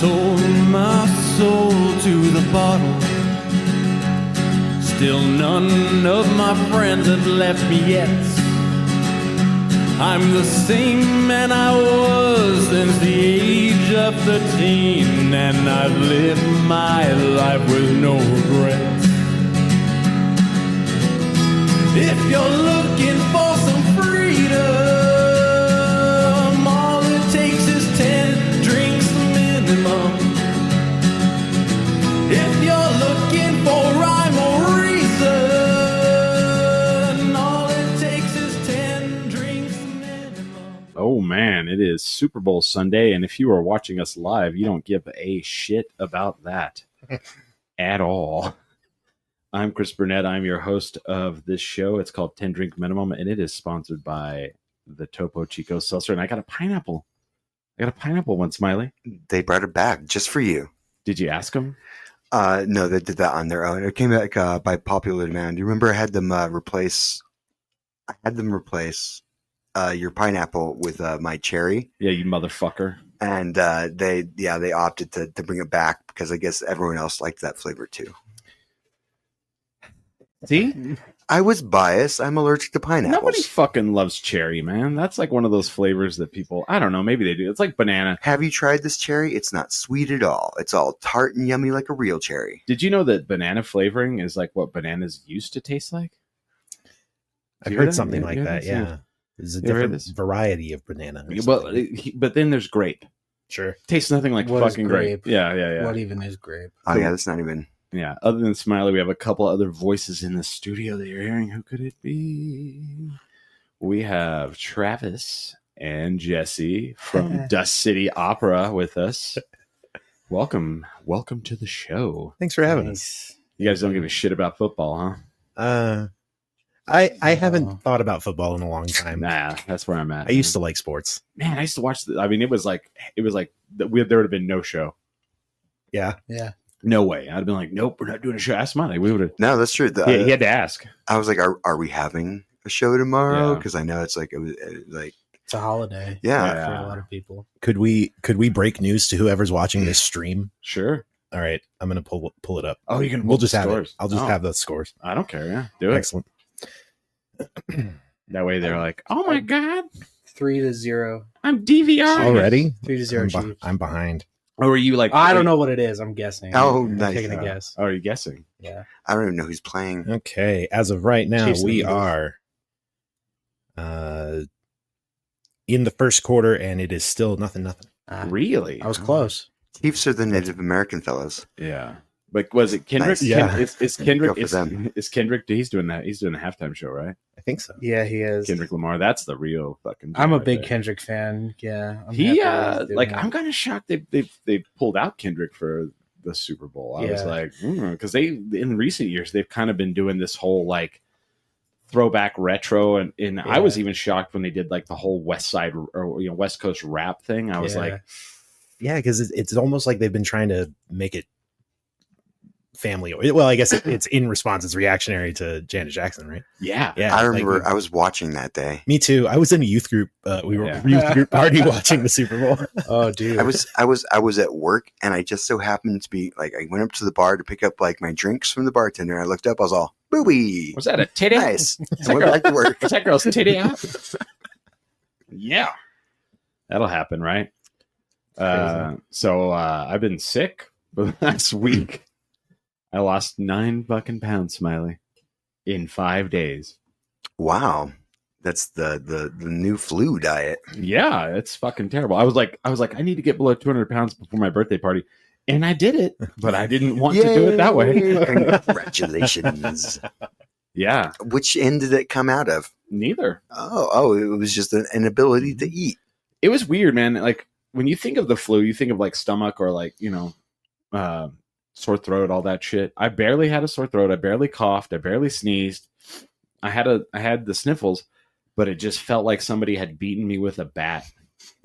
sold my soul to the bottle. Still none of my friends have left me yet. I'm the same man I was since the age of 13, and I've lived my life with no regrets. If you're looking for some freedom, all it takes is 10 drinks minimum. If you're looking for rhyme or reason, all it takes is 10 drinks minimum. Oh man, it is Super Bowl Sunday, and if you are watching us live, you don't give a shit about that at all. I'm Chris Burnett. I'm your host of this show. It's called 10 Drink Minimum, and it is sponsored by the Topo Chico Seltzer. And I got a pineapple. One, Smiley. They brought it back just for you. Did you ask them? No, they did that on their own. It came back by popular demand. You remember I had them replace your pineapple with my cherry. Yeah, you motherfucker. And they opted to bring it back because I guess everyone else liked that flavor too. See? I was biased. I'm allergic to pineapples. Nobody fucking loves cherry, man. That's like one of those flavors that people, I don't know, maybe they do. It's like banana. Have you tried this cherry? It's not sweet at all. It's all tart and yummy like a real cherry. Did you know that banana flavoring is like what bananas used to taste like? I've heard something like that, yeah. There's a different variety of banana. Well, but then there's grape. Sure. Tastes nothing like What fucking is grape? grape. Yeah. What even is grape? Oh, yeah, that's not even... Yeah, other than Smiley, we have a couple other voices in the studio that you're hearing. Who could it be? We have Travis and Jesse from Dust City Opera with us. Welcome to the show. Thanks for having us. You guys don't give a shit about football, huh? I haven't thought about football in a long time. Nah, that's where I'm at. I used to like sports. Man, I used to watch. It was like there would have been no show. Yeah. No way. I'd have been like, nope, we're not doing a show. Ask Smiley. We would have. No, that's true. He had to ask. I was like, are we having a show tomorrow? Yeah. Because I know it's like It's a holiday. Yeah. For a lot of people. Could we break news to whoever's watching this stream? Sure. All right, I'm gonna pull it up. Oh, you can. We'll just have scores. it. I'll just have the scores. I don't care. Yeah, do it. Excellent. That way they're like, oh my god, 3-0. I'm DVR Already? 3-0. I'm behind. Or were you like? I don't know what it is. I'm guessing. Oh, I'm nice. taking a guess. Oh, are you guessing? Yeah. I don't even know who's playing. Okay, as of right now, Chiefs we and Eagles. are in the first quarter, and it is still nothing. Really? I was close. Chiefs are the Native American fellows. Yeah. But was it Kendrick? Nice. Yeah. Is Kendrick? Go for them. Is Kendrick? He's doing that. He's doing the halftime show, right? I think so. Yeah, he is. Kendrick Lamar. That's the real fucking. I'm a right big there. Kendrick fan. Yeah. I'm He happy he's doing like that. I'm kind of shocked they pulled out Kendrick for the Super Bowl. I was Yeah. like, because they in recent years they've kind of been doing this whole like throwback retro, and I was even shocked when they did like the whole West Side or West Coast rap thing. I was Yeah. like, Yeah, because it's almost like they've been trying to make it family. Well, I guess it's in response. It's reactionary to Janet Jackson, right? yeah, Yeah, I remember like, I was watching that day. me too. I was in a youth group. We were youth group party watching the Super Bowl. Oh, dude. I was at work, and I just so happened to be like, I went up to the bar to pick up like my drinks from the bartender. I looked up, I was all booby. Was that a titty? Nice. I went back to work. Was that girl's titty out? Yeah, that'll happen, right? So I've been sick for the last week. I lost 9 fucking pounds, Smiley, in 5 days. Wow, that's the new flu diet. Yeah, it's fucking terrible. I was like, I need to get below 200 pounds before my birthday party, and I did it, but I didn't want to do it that way. Congratulations. Yeah, Which end did it come out of? neither. Oh, it was just an inability to eat. It was weird, man. Like when you think of the flu, you think of like stomach or like sore throat, all that shit. I barely had a sore throat. I barely coughed. I barely sneezed. I had the sniffles, but it just felt like somebody had beaten me with a bat,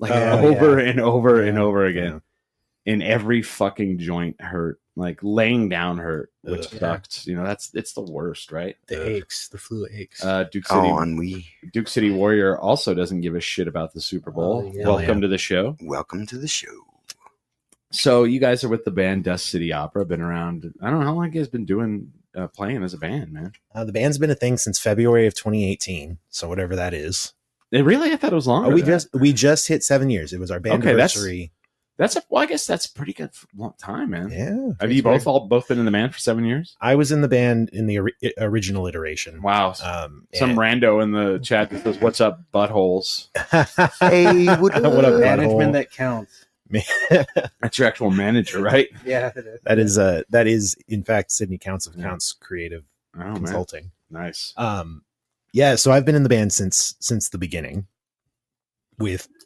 like over and over and over again. And every fucking joint hurt. Like laying down hurt, which sucks. It's the worst, right? The flu aches. Duke City Warrior also doesn't give a shit about the Super Bowl. Oh, yeah. Welcome to the show. Welcome to the show. So you guys are with the band Dust City Opera. Been around. I don't know how long you guys been doing playing as a band, man. The band's been a thing since February of 2018. So whatever that is. It really, I thought it was longer. We just hit 7 years. It was our band anniversary. I guess that's a pretty good long time, man. Yeah. Have you both been in the band for 7 years? I was in the band in the original iteration. Wow. Some rando in the chat that says, "What's up, buttholes?" Hey, what What up, up? Management that counts. That's your actual manager, right? Yeah, it is. That is in fact Sydney Counts of Counts creative consulting. Man. Nice. Yeah, so I've been in the band since the beginning,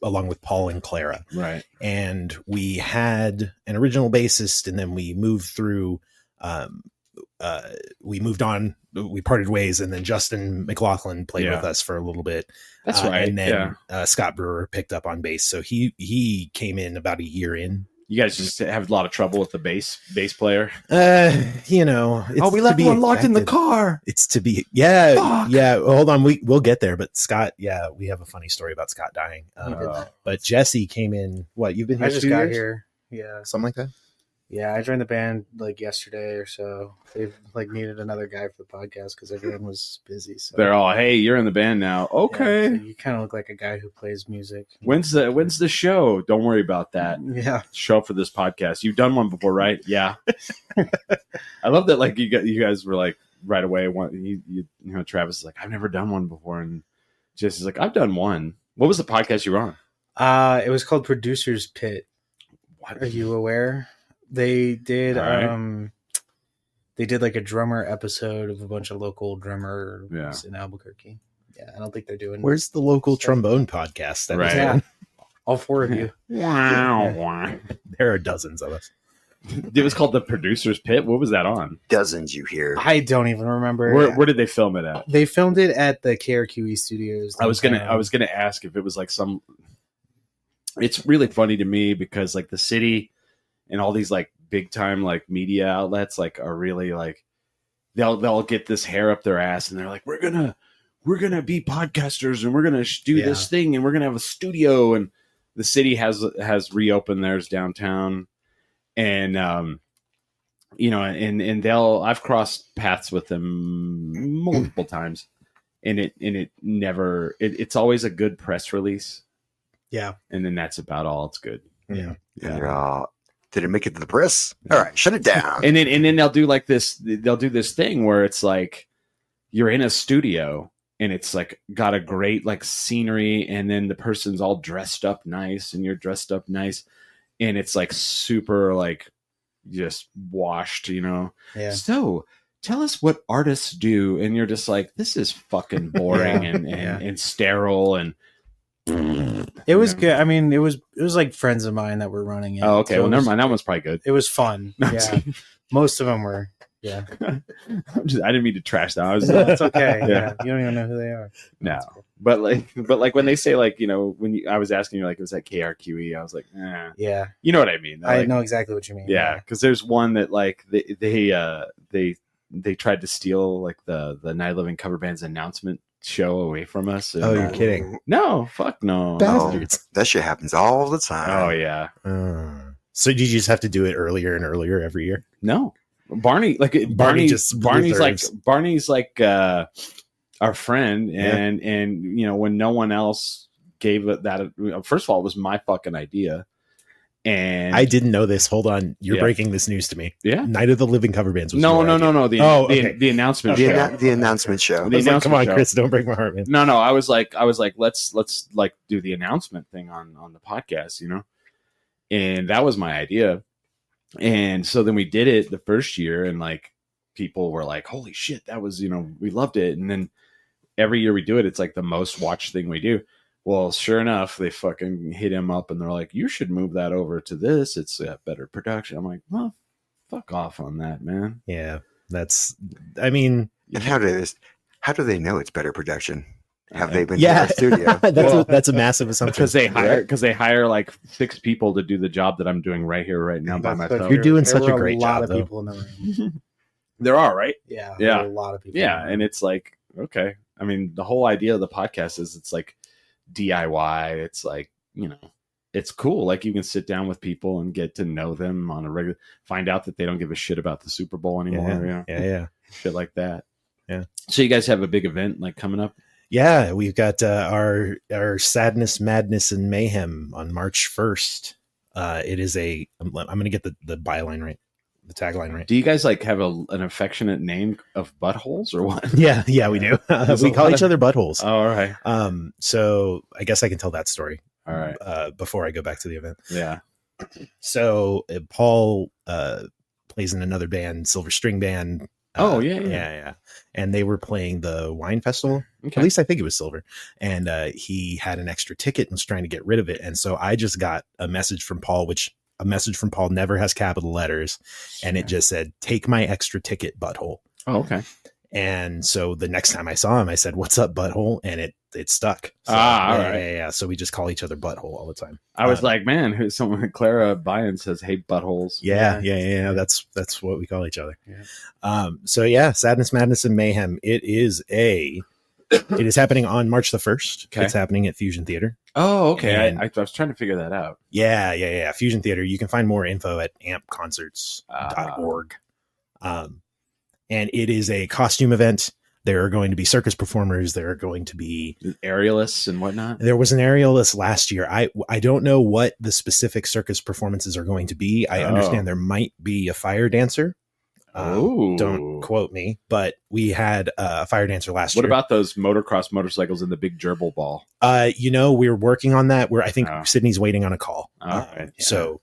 along with Paul and Clara. Right. And we had an original bassist, and then we moved through. We moved on. We parted ways, and then Justin McLaughlin played with us for a little bit. That's right. And then Scott Brewer picked up on bass, so he came in about a year in. You guys just have a lot of trouble with the bass player. We left one locked in the car. It's to be, yeah. Hold on, we'll get there. But Scott, we have a funny story about Scott dying. But Jesse came in. What, you've been here? I just got here. Yeah, something like that. Yeah, I joined the band like yesterday or so. They've like needed another guy for the podcast because everyone was busy. So they're all, "Hey, you're in the band now." Okay, so you kind of look like a guy who plays music. When's the show? Don't worry about that. Yeah, show up for this podcast. You've done one before, right? Yeah. I love that. Like you guys were like right away. Travis is like, "I've never done one before," and Jesse's like, "I've done one." What was the podcast you were on? It was called Producer's Pit. What? Are you aware? They did they did like a drummer episode of a bunch of local drummers in Albuquerque. Yeah, I don't think they're doing. Where's the local trombone podcast? That right. Yeah. All four of you. Wow. There are dozens of us. It was called The Producer's Pit. What was that on? Dozens, you hear. I don't even remember. Where did they film it at? They filmed it at the KRQE studios. I was gonna ask if it was like some. It's really funny to me because like the city and all these like big time like media outlets like are really like they'll get this hair up their ass and they're like, we're gonna be podcasters and we're gonna do this thing and we're gonna have a studio, and the city has reopened theirs downtown, and and I've crossed paths with them multiple times, and it's always a good press release. Yeah. And then that's about all. It's good. Yeah. Did it make it to the press? All right, shut it down. And then they'll do like this. They'll do this thing where it's like you're in a studio and it's like got a great like scenery, and then the person's all dressed up nice, and you're dressed up nice, and it's like super like just washed, Yeah. So tell us what artists do, and you're just like, this is fucking boring and sterile and. It was good. I mean, it was like friends of mine that were running it. Oh, okay. So well, never mind. That one's probably good. It was fun. Yeah, most of them were. Yeah, I didn't mean to trash that. It's okay. Yeah, you don't even know who they are. No, but like when they say like I was asking you like it was at KRQE, I was like, yeah, you know what I mean. I know exactly what you mean. Yeah, because there's one that like they tried to steal like the Night of Living cover band's announcement show away from us. And, you're kidding. No, fuck no. Bastards. That shit happens all the time. Oh yeah. So did you just have to do it earlier and earlier every year? No. Barney's like our friend, and when no one else gave it that, first of all, it was my fucking idea. And I didn't know this. Hold on, you're breaking this news to me. Yeah, Night of the Living cover bands was no. The announcement show. The announcement show. Come on, Chris, don't break my heart, man. No. I was like, let's like do the announcement thing on the podcast, and that was my idea. And so then we did it the first year, and like people were like, holy shit, that was we loved it. And then every year we do it, it's like the most watched thing we do. Well, sure enough, they fucking hit him up and they're like, you should move that over to this. It's a better production. I'm like, well, fuck off on that, man. Yeah, And how do they know it's better production? Have they been to our studio? That's a massive assumption. Because they hire like 6 people to do the job that I'm doing right here, right now by myself. You're doing such a great job, of though. people in the room. There are, right? Yeah. Yeah. A lot of people. Yeah. And it's like, okay. I mean, the whole idea of the podcast is it's like DIY. It's like, it's cool. Like you can sit down with people and get to know them on a regular. Find out that they don't give a shit about the Super Bowl anymore. Yeah. Shit like that. Yeah. So you guys have a big event like coming up? Yeah, we've got our Sadness, Madness, and Mayhem on March 1st. It is I'm going to get the byline right, the tagline right. Do you guys like have an affectionate name of buttholes or what? Yeah, we do. We call each other buttholes. Oh, all right. So I guess I can tell that story. All right. Before I go back to the event. Yeah. So Paul plays in another band, Silver String Band. Yeah. And they were playing the wine festival. Okay. At least I think it was Silver. And he had an extra ticket and was trying to get rid of it. And so I just got a message from Paul, which a message from Paul never has capital letters. And it just said, "Take my extra ticket, butthole." Oh, okay. And so the next time I saw him, I said, "What's up, butthole?" And it stuck. So, all right. Yeah. So we just call each other butthole all the time. I was like, man, Clara Byan says, "Hey, buttholes." Yeah. That's what we call each other. Yeah. So yeah, Sadness, Madness, and Mayhem. It is happening on March the 1st. Okay. It's happening at Fusion Theater. Oh, okay. And I was trying to figure that out. Yeah. Fusion Theater. You can find more info at ampconcerts.org. And it is a costume event. There are going to be circus performers. There are going to be aerialists and whatnot. There was an aerialist last year. I don't know what the specific circus performances are going to be. I understand there might be a fire dancer. Don't quote me, but we had a fire dancer last year. What about those motocross motorcycles in the big gerbil ball? We're working on that. I think Sydney's waiting on a call. Right. So,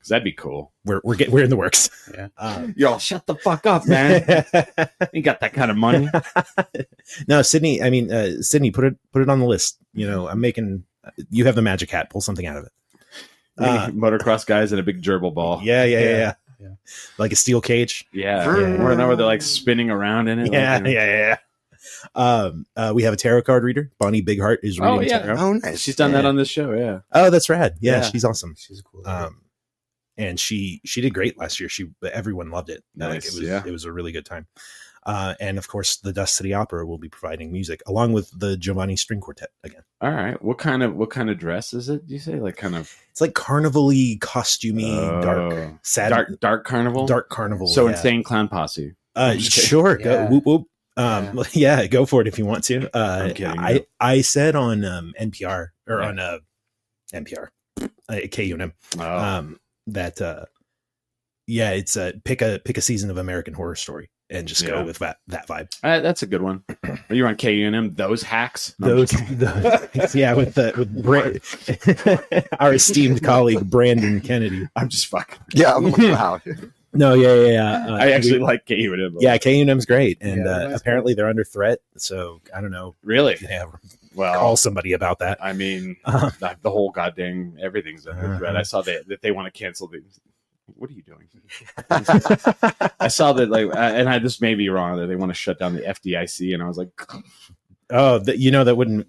that'd be cool. We're in the works. Yeah. Y'all shut the fuck up, man. You got that kind of money. No, Sydney. I mean, Sydney, put it on the list. I'm making. You have the magic hat. Pull something out of it. Motocross guys in a big gerbil ball. Yeah. Like a steel cage. Yeah. Where they're like spinning around in it. Yeah. We have a tarot card reader. Bonnie Bigheart is reading tarot. Oh, nice. She's done that on this show. Yeah. Oh, that's rad. Yeah, she's awesome. She's cool. And she did great last year. Everyone loved it. Nice. It was a really good time. And of course, the Dust City Opera will be providing music along with the Giovanni String Quartet again. All right. What kind of dress is it? Do you say like kind of? It's like carnival-y, costumey, dark, sad, dark carnival. Dark carnival. So Insane Clown Posse. Sure. Go whoop whoop. Go for it if you want to. I'm kidding. I said on NPR or on NPR, KUNM, that it's pick a season of American Horror Story and just go with that vibe. That's a good one. Are you on KUNM? Those hacks. With our esteemed colleague Brandon Kennedy. I'm just fucking. Yeah. Wow. No, yeah. I actually like KUNM. Yeah, KUNM's great, and apparently they're under threat. So I don't know. Really? Yeah. Well, call somebody about that. I mean, the whole goddamn everything's under threat. I saw that they want to cancel the. What are you doing? I saw that this may be wrong that they want to shut down the FDIC, and I was like, oh, that wouldn't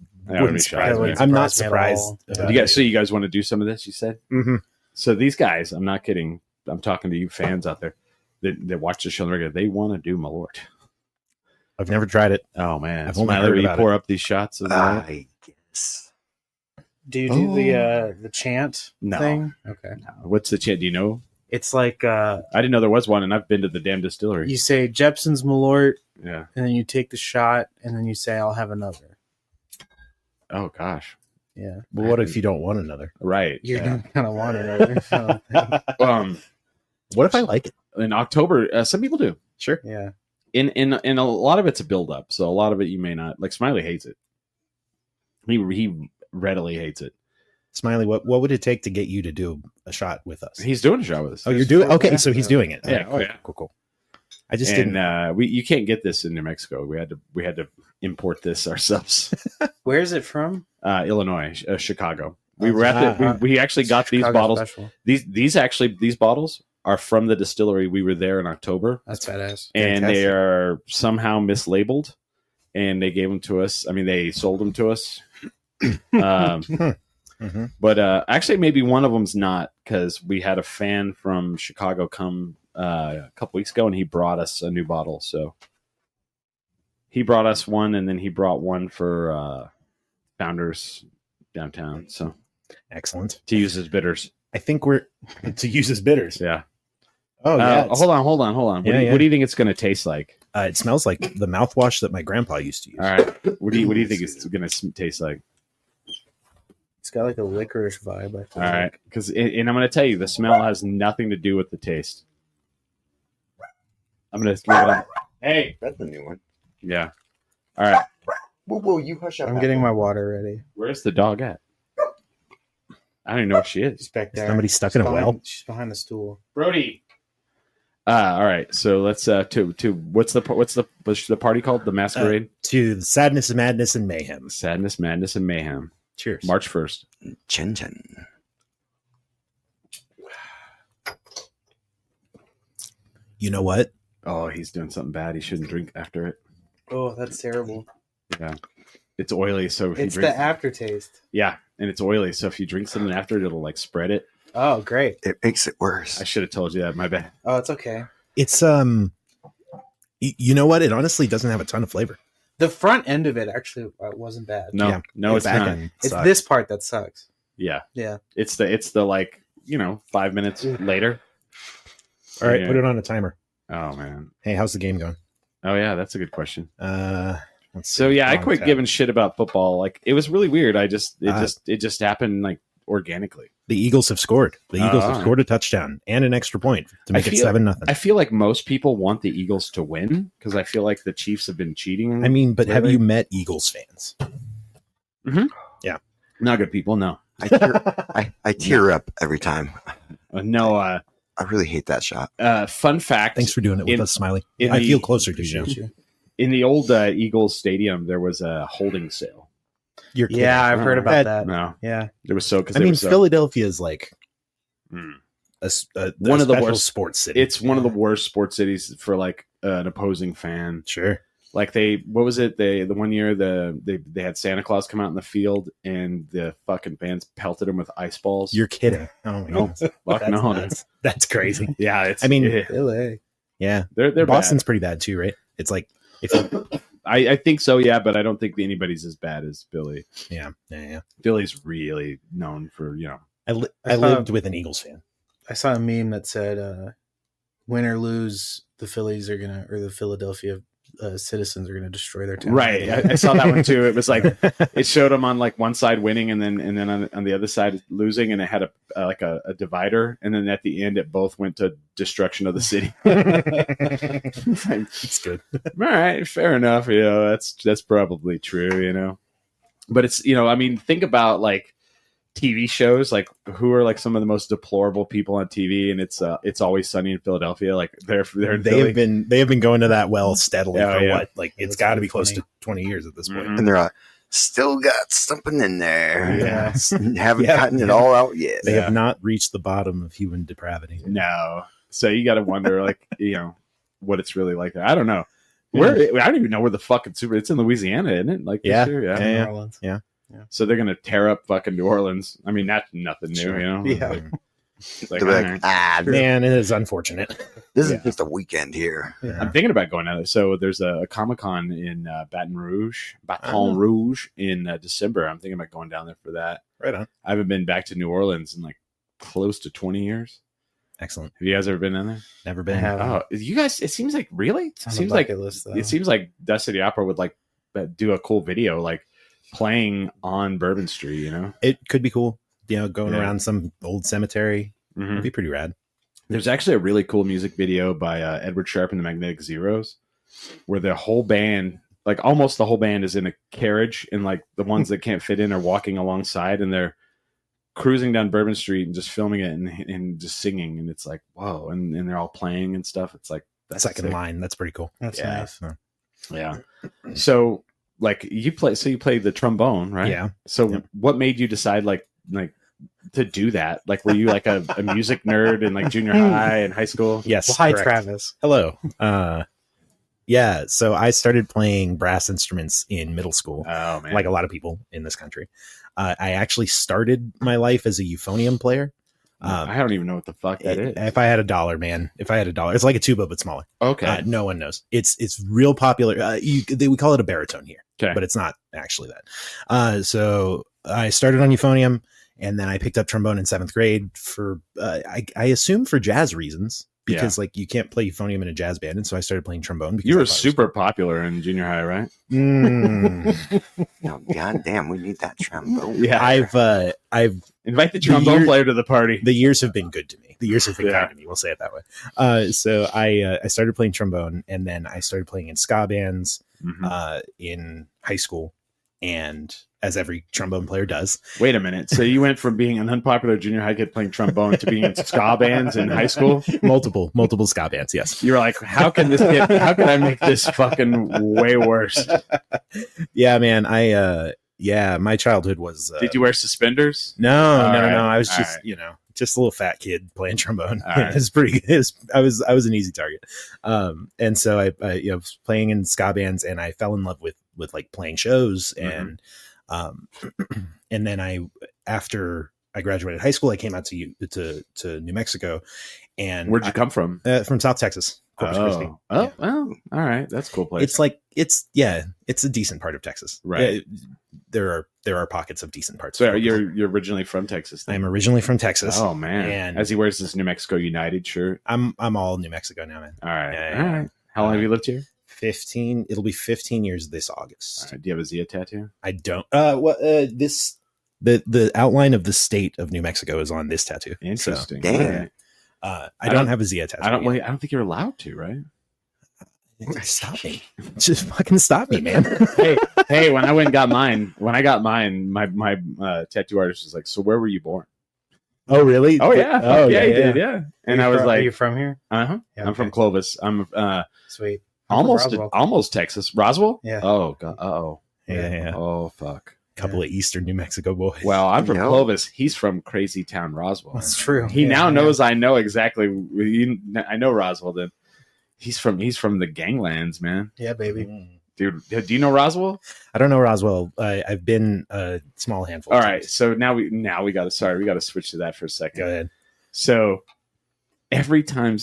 surprise me. I'm not surprised. You guys want to do some of this? You said. Mm-hmm. So these guys, I'm not kidding. I'm talking to you fans out there that watch the show on the regular. They want to do Malort. I've never tried it. Oh man, I've only heard about pour up these shots of I guess. Do you do the chant thing? Okay. No. What's the chant? Do you know? It's like I didn't know there was one, and I've been to the damn distillery. You say Jepson's Malort, and then you take the shot, and then you say I'll have another. Oh gosh. Yeah. Well, what if you don't want another? Right. You're gonna kind of want another. What if I like it? In October, some people do. Sure. Yeah. In a lot of it's a build up, so a lot of it you may not like. Smiley hates it. He readily hates it. Smiley, what would it take to get you to do a shot with us? He's doing a shot with us. Oh, you're doing okay. So he's doing it. Yeah. Oh yeah. Cool. I just didn't. You can't get this in New Mexico. We had to import this ourselves. Where is it from? Illinois, Chicago. We were at we actually got Chicago these bottles. Special. These bottles are from the distillery. We were there in October. That's badass. And Fantastic. They are somehow mislabeled, and they gave them to us. I mean, they sold them to us. But actually, maybe one of them's not, because we had a fan from Chicago come a couple weeks ago, and he brought us a new bottle. So he brought us one, and then he brought one for Founders downtown. So Excellent. To use as bitters. I think we're to use as bitters. Yeah. Oh yeah. Hold on. What do you think it's going to taste like? It smells like the mouthwash that my grandpa used to use. All right. What do you think it's going to taste like? It's got like a licorice vibe. I feel All right. Because and I'm going to tell you, the smell has nothing to do with the taste. I'm going to. Hey, That's the new one. Yeah. All right. Whoa, you hush up. I'm getting my water ready. Where's the dog at? I don't even know where she is. She's back there. Somebody stuck in a well. She's behind the stool. Brody. All right. So let's to what's the party called? The masquerade. To Sadness, Madness, and Mayhem. Sadness, Madness, and Mayhem. Cheers. March 1st. Chin chin. You know what? Oh, he's doing something bad. He shouldn't drink after it. Oh, that's terrible. Yeah. It's oily, so if It's you drink, the aftertaste. yeah, and it's oily, so if you drink something after it, it'll like spread it. Oh, great. It makes it worse. I should have told you that. My bad. Oh, it's okay. It's you know what? It honestly doesn't have a ton of flavor. The front end of it actually wasn't bad. No, Yeah. no, it's back not. end It's sucks. this part that sucks. Yeah, Yeah. it's the like 5 minutes later. All right, Yeah. put it on a timer. Oh man. Hey, how's the game going? Oh yeah, that's a good question. Let's So see. yeah, I Wrong quit tab. giving shit about football. Like it was really weird. It just happened like organically. The Eagles have scored. The Eagles have Ah. scored a touchdown and an extra point to make it 7-0. I feel like most people want the Eagles to win because I feel like the Chiefs have been cheating. I mean, but have lately. you met Eagles fans? Not good people. No, I tear up every time. no. I really hate that shot. Fun fact. Thanks for doing it with In- us, Smiley. in I the- feel closer to you. Appreciate you. In the old Eagles stadium, there was a holding sale. You're kidding. Yeah, I've heard about that. No, Yeah. it was so because I mean, Philadelphia is like Mm. one of the special worst sports cities. It's one of the worst sports cities for like an opposing fan. Sure. Like what was it? The one year they had Santa Claus come out in the field and the fucking fans pelted him with ice balls. You're kidding. Oh my No, god. fuck That's no. nuts. That's crazy. Yeah, it's. I mean, LA. Yeah. they're Boston's bad. pretty bad too, right? It's like if you, I think so, yeah, but I don't think anybody's as bad as Philly. yeah. Philly's really known for I I lived with an Eagles fan. I saw a meme that said, win or lose, the Phillies are going to, or the Philadelphia citizens are going to destroy their town. right. I saw that one too. It was like it showed them on like one side winning and then on the other side losing, and it had a divider, and then at the end it both went to destruction of the city. It's good. All right, fair enough. That's probably true. But it's I mean, think about like TV shows, like who are like some of the most deplorable people on TV, and it's Always Sunny in Philadelphia. Like they're in They Philly. have been going to that well steadily Oh, for yeah. what? Like it's That's got to pretty be close funny. to 20 years at this point. Mhm. And they're still got something in there. Yeah. Haven't Yeah. gotten it all out yet. They Yeah. have not reached the bottom of human depravity. No, so you got to wonder, like what it's really like. I don't know. I don't even know where the fucking It's in Louisiana, isn't it? Like this Yeah. year? Yeah. New Orleans. So they're gonna tear up fucking New Orleans. I mean, that's nothing new, Sure. Yeah. It's like, They'll be all like, right. Man, it is unfortunate. this Yeah. is just a weekend here. I'm thinking about going out there. So there's a Comic-Con in Baton Rouge in December. I'm thinking about going down there for that. Right on. I haven't been back to New Orleans in like close to 20 years. Excellent. Have you guys ever been in there? Never I been. have. Oh, you guys! It seems like really. It's on Seems the like bucket list, though. it seems like Dust City Opera would like do a cool video, like playing on Bourbon Street. It could be cool. Going Yeah. around some old cemetery. Mhm. It'd be pretty rad. There's actually a really cool music video by Edward Sharpe and the Magnetic Zeros, where the whole band, like almost the whole band, is in a carriage, and like the ones that can't fit in are walking alongside, and they're cruising down Bourbon Street and just filming it and just singing, and it's like whoa, and they're all playing and stuff. It's like that's Second sick. line. That's pretty cool. That's Yeah. nice. Yeah. So like you play the trombone, right? Yeah. So Yep. what made you decide like to do that? Like were you like a music nerd in like junior high and high school? Yes. Well, hi, correct. Travis. Hello. Yeah. So I started playing brass instruments in middle school, Oh man. like a lot of people in this country. I actually started my life as a euphonium player. I don't even know what the fuck that is. If I had $1, man, it's like a tuba but smaller. Okay. No one knows. It's real popular. We call it a baritone here, Okay. but it's not actually that. So I started on euphonium, And then I picked up trombone in 7th grade for, I assume for jazz reasons, because like you can't play euphonium in a jazz band. And so I started playing trombone. Because you were super popular in junior high, right? No, goddamn, we need that trombone. Yeah. I've invite the trombone player to the party. The years have been good to me. The years have been kind to me. We'll say it that way. So I started playing trombone, and then I started playing in ska bands in high school. And as every trombone player does. Wait a minute. So you went from being an unpopular junior high kid playing trombone to being in ska bands in high school? Multiple ska bands, yes. You were like, how can I make this fucking way worse? Yeah, man. My childhood was... Did you wear suspenders? No. I was just, just a little fat kid playing trombone. It was pretty. I was an easy target. And so I was playing in ska bands, and I fell in love with like playing shows, and then after I graduated high school, I came out to New Mexico. And where'd you come from? From South Texas. Corpus Christi. Well, all right, that's a cool place. It's a decent part of Texas, right? There are pockets of decent parts. So you're originally from Texas then? I'm originally from Texas. Oh man! And as he wears this New Mexico United shirt, I'm all New Mexico now, man. All right, all right. How long have you lived here? 15. It'll be 15 years this August. Do you have a Zia tattoo? I don't. The outline of the state of New Mexico is on this tattoo. Interesting. So, damn. I don't have a Zia tattoo. I don't think you're allowed to, right? Stop me! Just fucking stop me, man. hey! When I got mine, my tattoo artist was like, "So where were you born?" Oh, really? Oh, yeah. Oh, yeah, he did. Yeah. And I was like, "Are you from here?" Yeah, I'm from Clovis. I'm sweet. Almost Texas. Roswell? Yeah. Oh god. Uh-oh. Yeah. Oh fuck. Couple of Eastern New Mexico boys. Well, I'm from Clovis. He's from Crazy Town Roswell. That's true. He now knows I know exactly. I know Roswell. Then he's from the ganglands, man. Yeah, baby. Dude, do you know Roswell? I don't know Roswell. I've been a small handful. All right, so now we got to switch to that for a second. Go ahead. So every time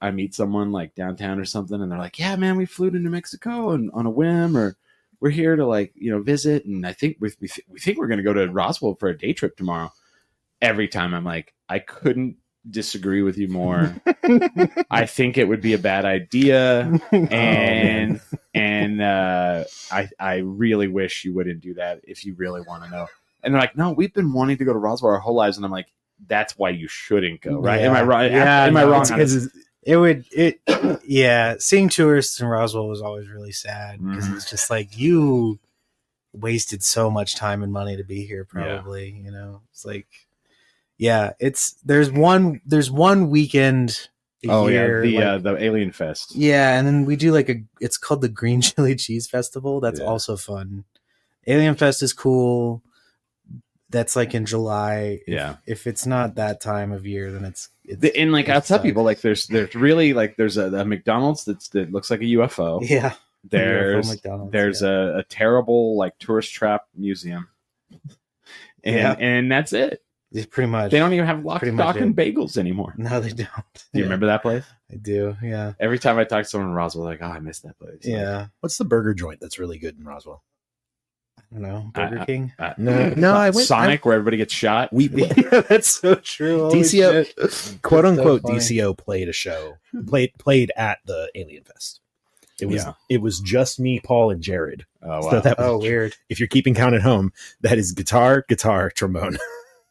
I meet someone like downtown or something, and they're like, "Yeah, man, we flew to New Mexico and on a whim, or we're here to visit, and I think we think we're going to go to Roswell for a day trip tomorrow." Every time I'm like, I couldn't disagree with you more. I think it would be a bad idea, and I really wish you wouldn't do that if you really want to know. And they're like, "No, we've been wanting to go to Roswell our whole lives," and I'm like, "That's why you shouldn't go, right?" Yeah. Am I wrong? Yeah, am I wrong? Seeing tourists in Roswell was always really sad because it's just like you wasted so much time and money to be here. Probably, it's like, there's one weekend a year. The Alien Fest. Yeah, and then we do it's called the Green Chili Cheese Festival. That's also fun. Alien Fest is cool. That's in July. If it's not that time of year, then it's I'll tell people there's really there's a McDonald's that looks like a UFO. Yeah. There's a terrible tourist trap museum. And that's it. It's pretty much. They don't even have Lock, Stock, and Bagels anymore. No, they don't. Do you remember that place? I do, yeah. Every time I talk to someone in Roswell, like, "Oh, I miss that place." Yeah. What's the burger joint that's really good in Roswell? I don't know. Burger King? No, I went Sonic, where everybody gets shot. Yeah, that's so true. Holy DCO, shit. quote unquote, So DCO played a show, played at the Alien Fest. It was just me, Paul, and Jared. Oh, wow. So that was, weird. If you're keeping count at home, that is guitar, trombone.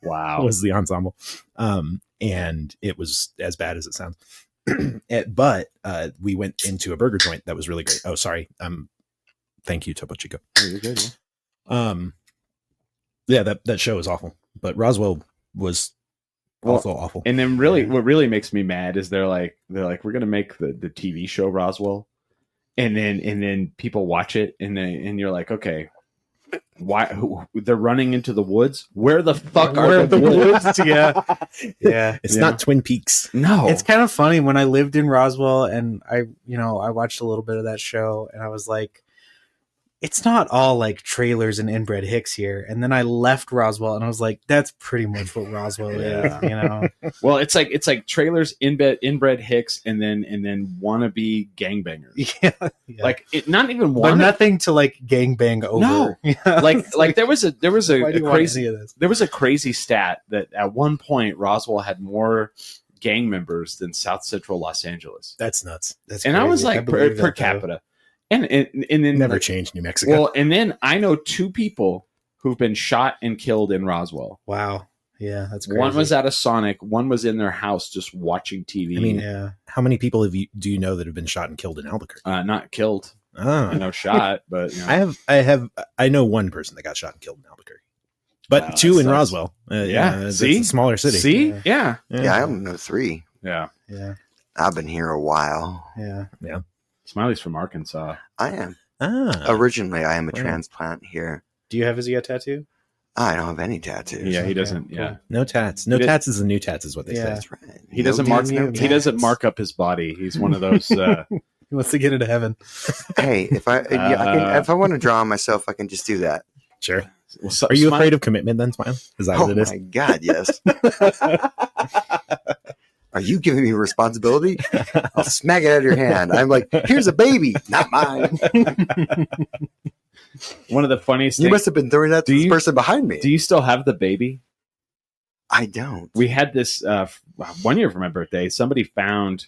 Wow. was the ensemble. And it was as bad as it sounds. But we went into a burger joint that was really great. Oh, sorry. Thank you, Topo Chico. Oh, you're good, yeah. That show was awful. But Roswell was also awful. And then what really makes me mad is they're like, we're gonna make the TV show Roswell, and then people watch it, and you're like, okay, why they're running into the woods? Where the fuck are the woods? Yeah. It's not Twin Peaks. No. It's kind of funny when I lived in Roswell and I watched a little bit of that show and I was like, it's not all like trailers and inbred hicks here. And then I left Roswell and I was like, that's pretty much what Roswell is, you know? Well, it's like trailers, inbred hicks, and then wannabe gangbangers. Yeah. Like it, not even But one. nothing to like gangbang over. No. like there was a crazy stat that at one point Roswell had more gang members than South Central Los Angeles. That's nuts. That's and crazy. I was like per capita. And then never changed New Mexico. Well, and then I know 2 people who've been shot and killed in Roswell. Wow. Yeah, that's crazy. One was at a Sonic. One was in their house just watching TV. I mean, how many people do you know that have been shot and killed in Albuquerque? Not killed. Oh. I know shot, but you know. I know one person that got shot and killed in Albuquerque, but 2 in Roswell. See, it's a smaller city. See, yeah. I only know 3. Yeah. I've been here a while. Yeah. Smiley's from Arkansas. I am. Ah. Originally, I am a transplant here. Do you have a Zia tattoo? I don't have any tattoos. Yeah, he doesn't. Cool. Yeah, No tats. No tats is the new tats, is what they say. That's right. he doesn't mark. He doesn't mark up his body. He's one of those. He wants to get into heaven. Hey, if I want to draw on myself, I can just do that. Sure. Well, Are you afraid of commitment then, Smile? Is that what it is? Oh my God, yes. Are you giving me responsibility? I'll smack it out of your hand. I'm like, here's a baby, not mine. One of the funniest You things. must have been throwing that to the person behind me. Do you still have the baby? I don't. We had this one year for my birthday. Somebody found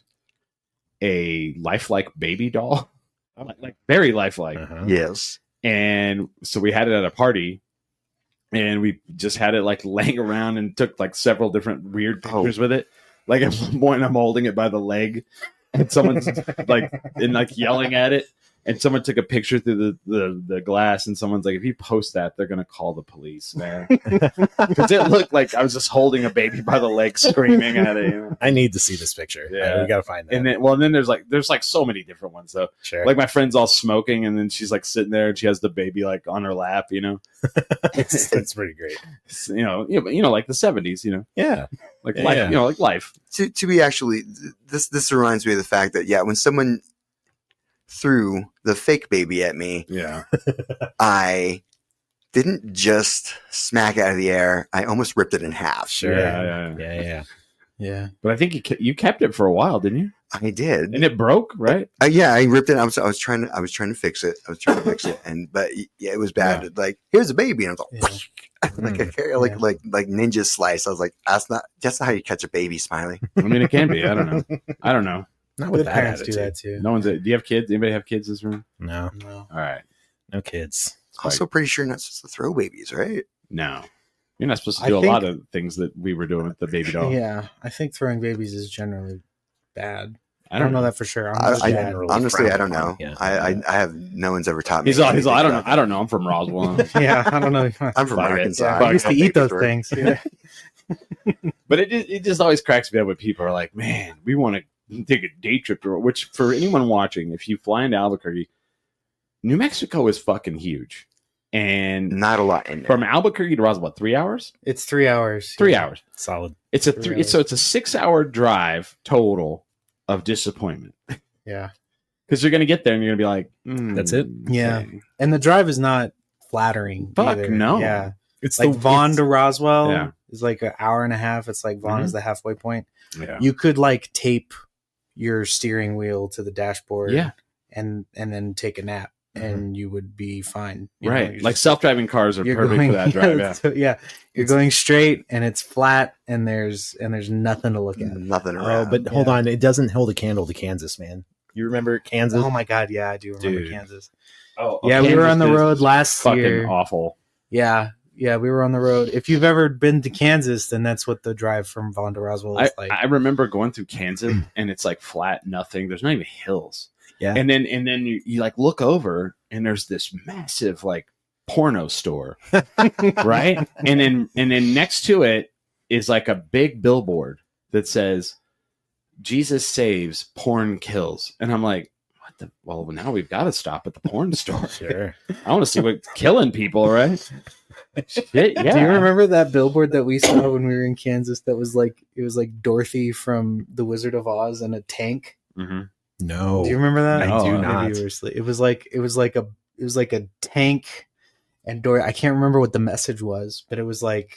a lifelike baby doll, like very lifelike. Uh-huh. Yes. And so we had it at a party, and we just had it like laying around and took like several different weird pictures with it. Like at one point, I'm holding it by the leg, and someone's like yelling at it. And someone took a picture through the glass, and someone's like, if you post that, they're going to call the police, man. Because it looked like I was just holding a baby by the leg screaming at it. You know? I need to see this picture. Yeah. We got to find that. And then there's like so many different ones, though. Sure. Like my friend's all smoking, and then she's like sitting there, and she has the baby like on her lap, you know? It's pretty great. You know, like the 70s, you know? Yeah. Like life, you know, like life. To be actually, this reminds me of the fact that, when someone threw the fake baby at me, I didn't just smack it out of the air. I almost ripped it in half. Sure. Yeah. But I think you kept it for a while, didn't you? I did. And it broke, right? I ripped it. I was trying to fix it. But it was bad. Yeah. Like, here's a baby, and I was like, like ninja slice. I was like, that's not how you catch a baby, Smiley. I mean, it can be. I don't know. Not with Good that parents attitude. do that too. No one's. Do you have kids? Anybody have kids in this room? No. All right. No kids. Also, pretty sure you're not supposed to throw babies, right? No. You're not supposed to do a lot of things that we were doing with the baby doll. Yeah, I think throwing babies is generally bad. I don't know that for sure. Honestly, I don't know. Yeah. I have no one's ever taught me. He's all. I don't know. I don't know. I'm from Roswell. Yeah, I don't know. I'm from Arkansas. I used to eat those things. Yeah. But it just always cracks me up when people are like, "Man, we want to take a day trip to." Which, for anyone watching, if you fly into Albuquerque, New Mexico is fucking huge, and not a lot in there. From Albuquerque to Roswell, 3 hours. It's 3 hours. 3 hours. Solid. It's a 6-hour drive total of disappointment. Yeah. Because you're going to get there and you're going to be like, that's it. Yeah. And the drive is not flattering. Fuck either. no. Yeah. It's like Vaughn to Roswell is like an hour and a half. It's like Vaughn is the halfway point. Yeah. You could like tape your steering wheel to the dashboard and then take a nap and you would be fine. You right. know, like self-driving cars are perfect for that drive. You're going straight and it's flat and there's nothing to look at. Nothing around. But hold on. It doesn't hold a candle to Kansas, man. You remember Kansas? Oh my God. Yeah, I do remember Kansas. Oh, yeah. We were on the road last year. Fucking awful. Yeah. Yeah, we were on the road. If you've ever been to Kansas, then that's what the drive from Vaughn to Roswell is like. I remember going through Kansas and it's like flat, nothing. There's not even hills. Yeah. And then you like look over and there's this massive like porno store. Right? And then next to it is like a big billboard that says Jesus saves, porn kills. And I'm like, well, now we've got to stop at the porn store. Sure. I want to see what's killing people, right? Shit, yeah. Do you remember that billboard that we saw when we were in Kansas that was like, it was like Dorothy from The Wizard of Oz and a tank? Mm-hmm. No. Do you remember that? I do not. It was like like a tank and door. I can't remember what the message was, but it was like,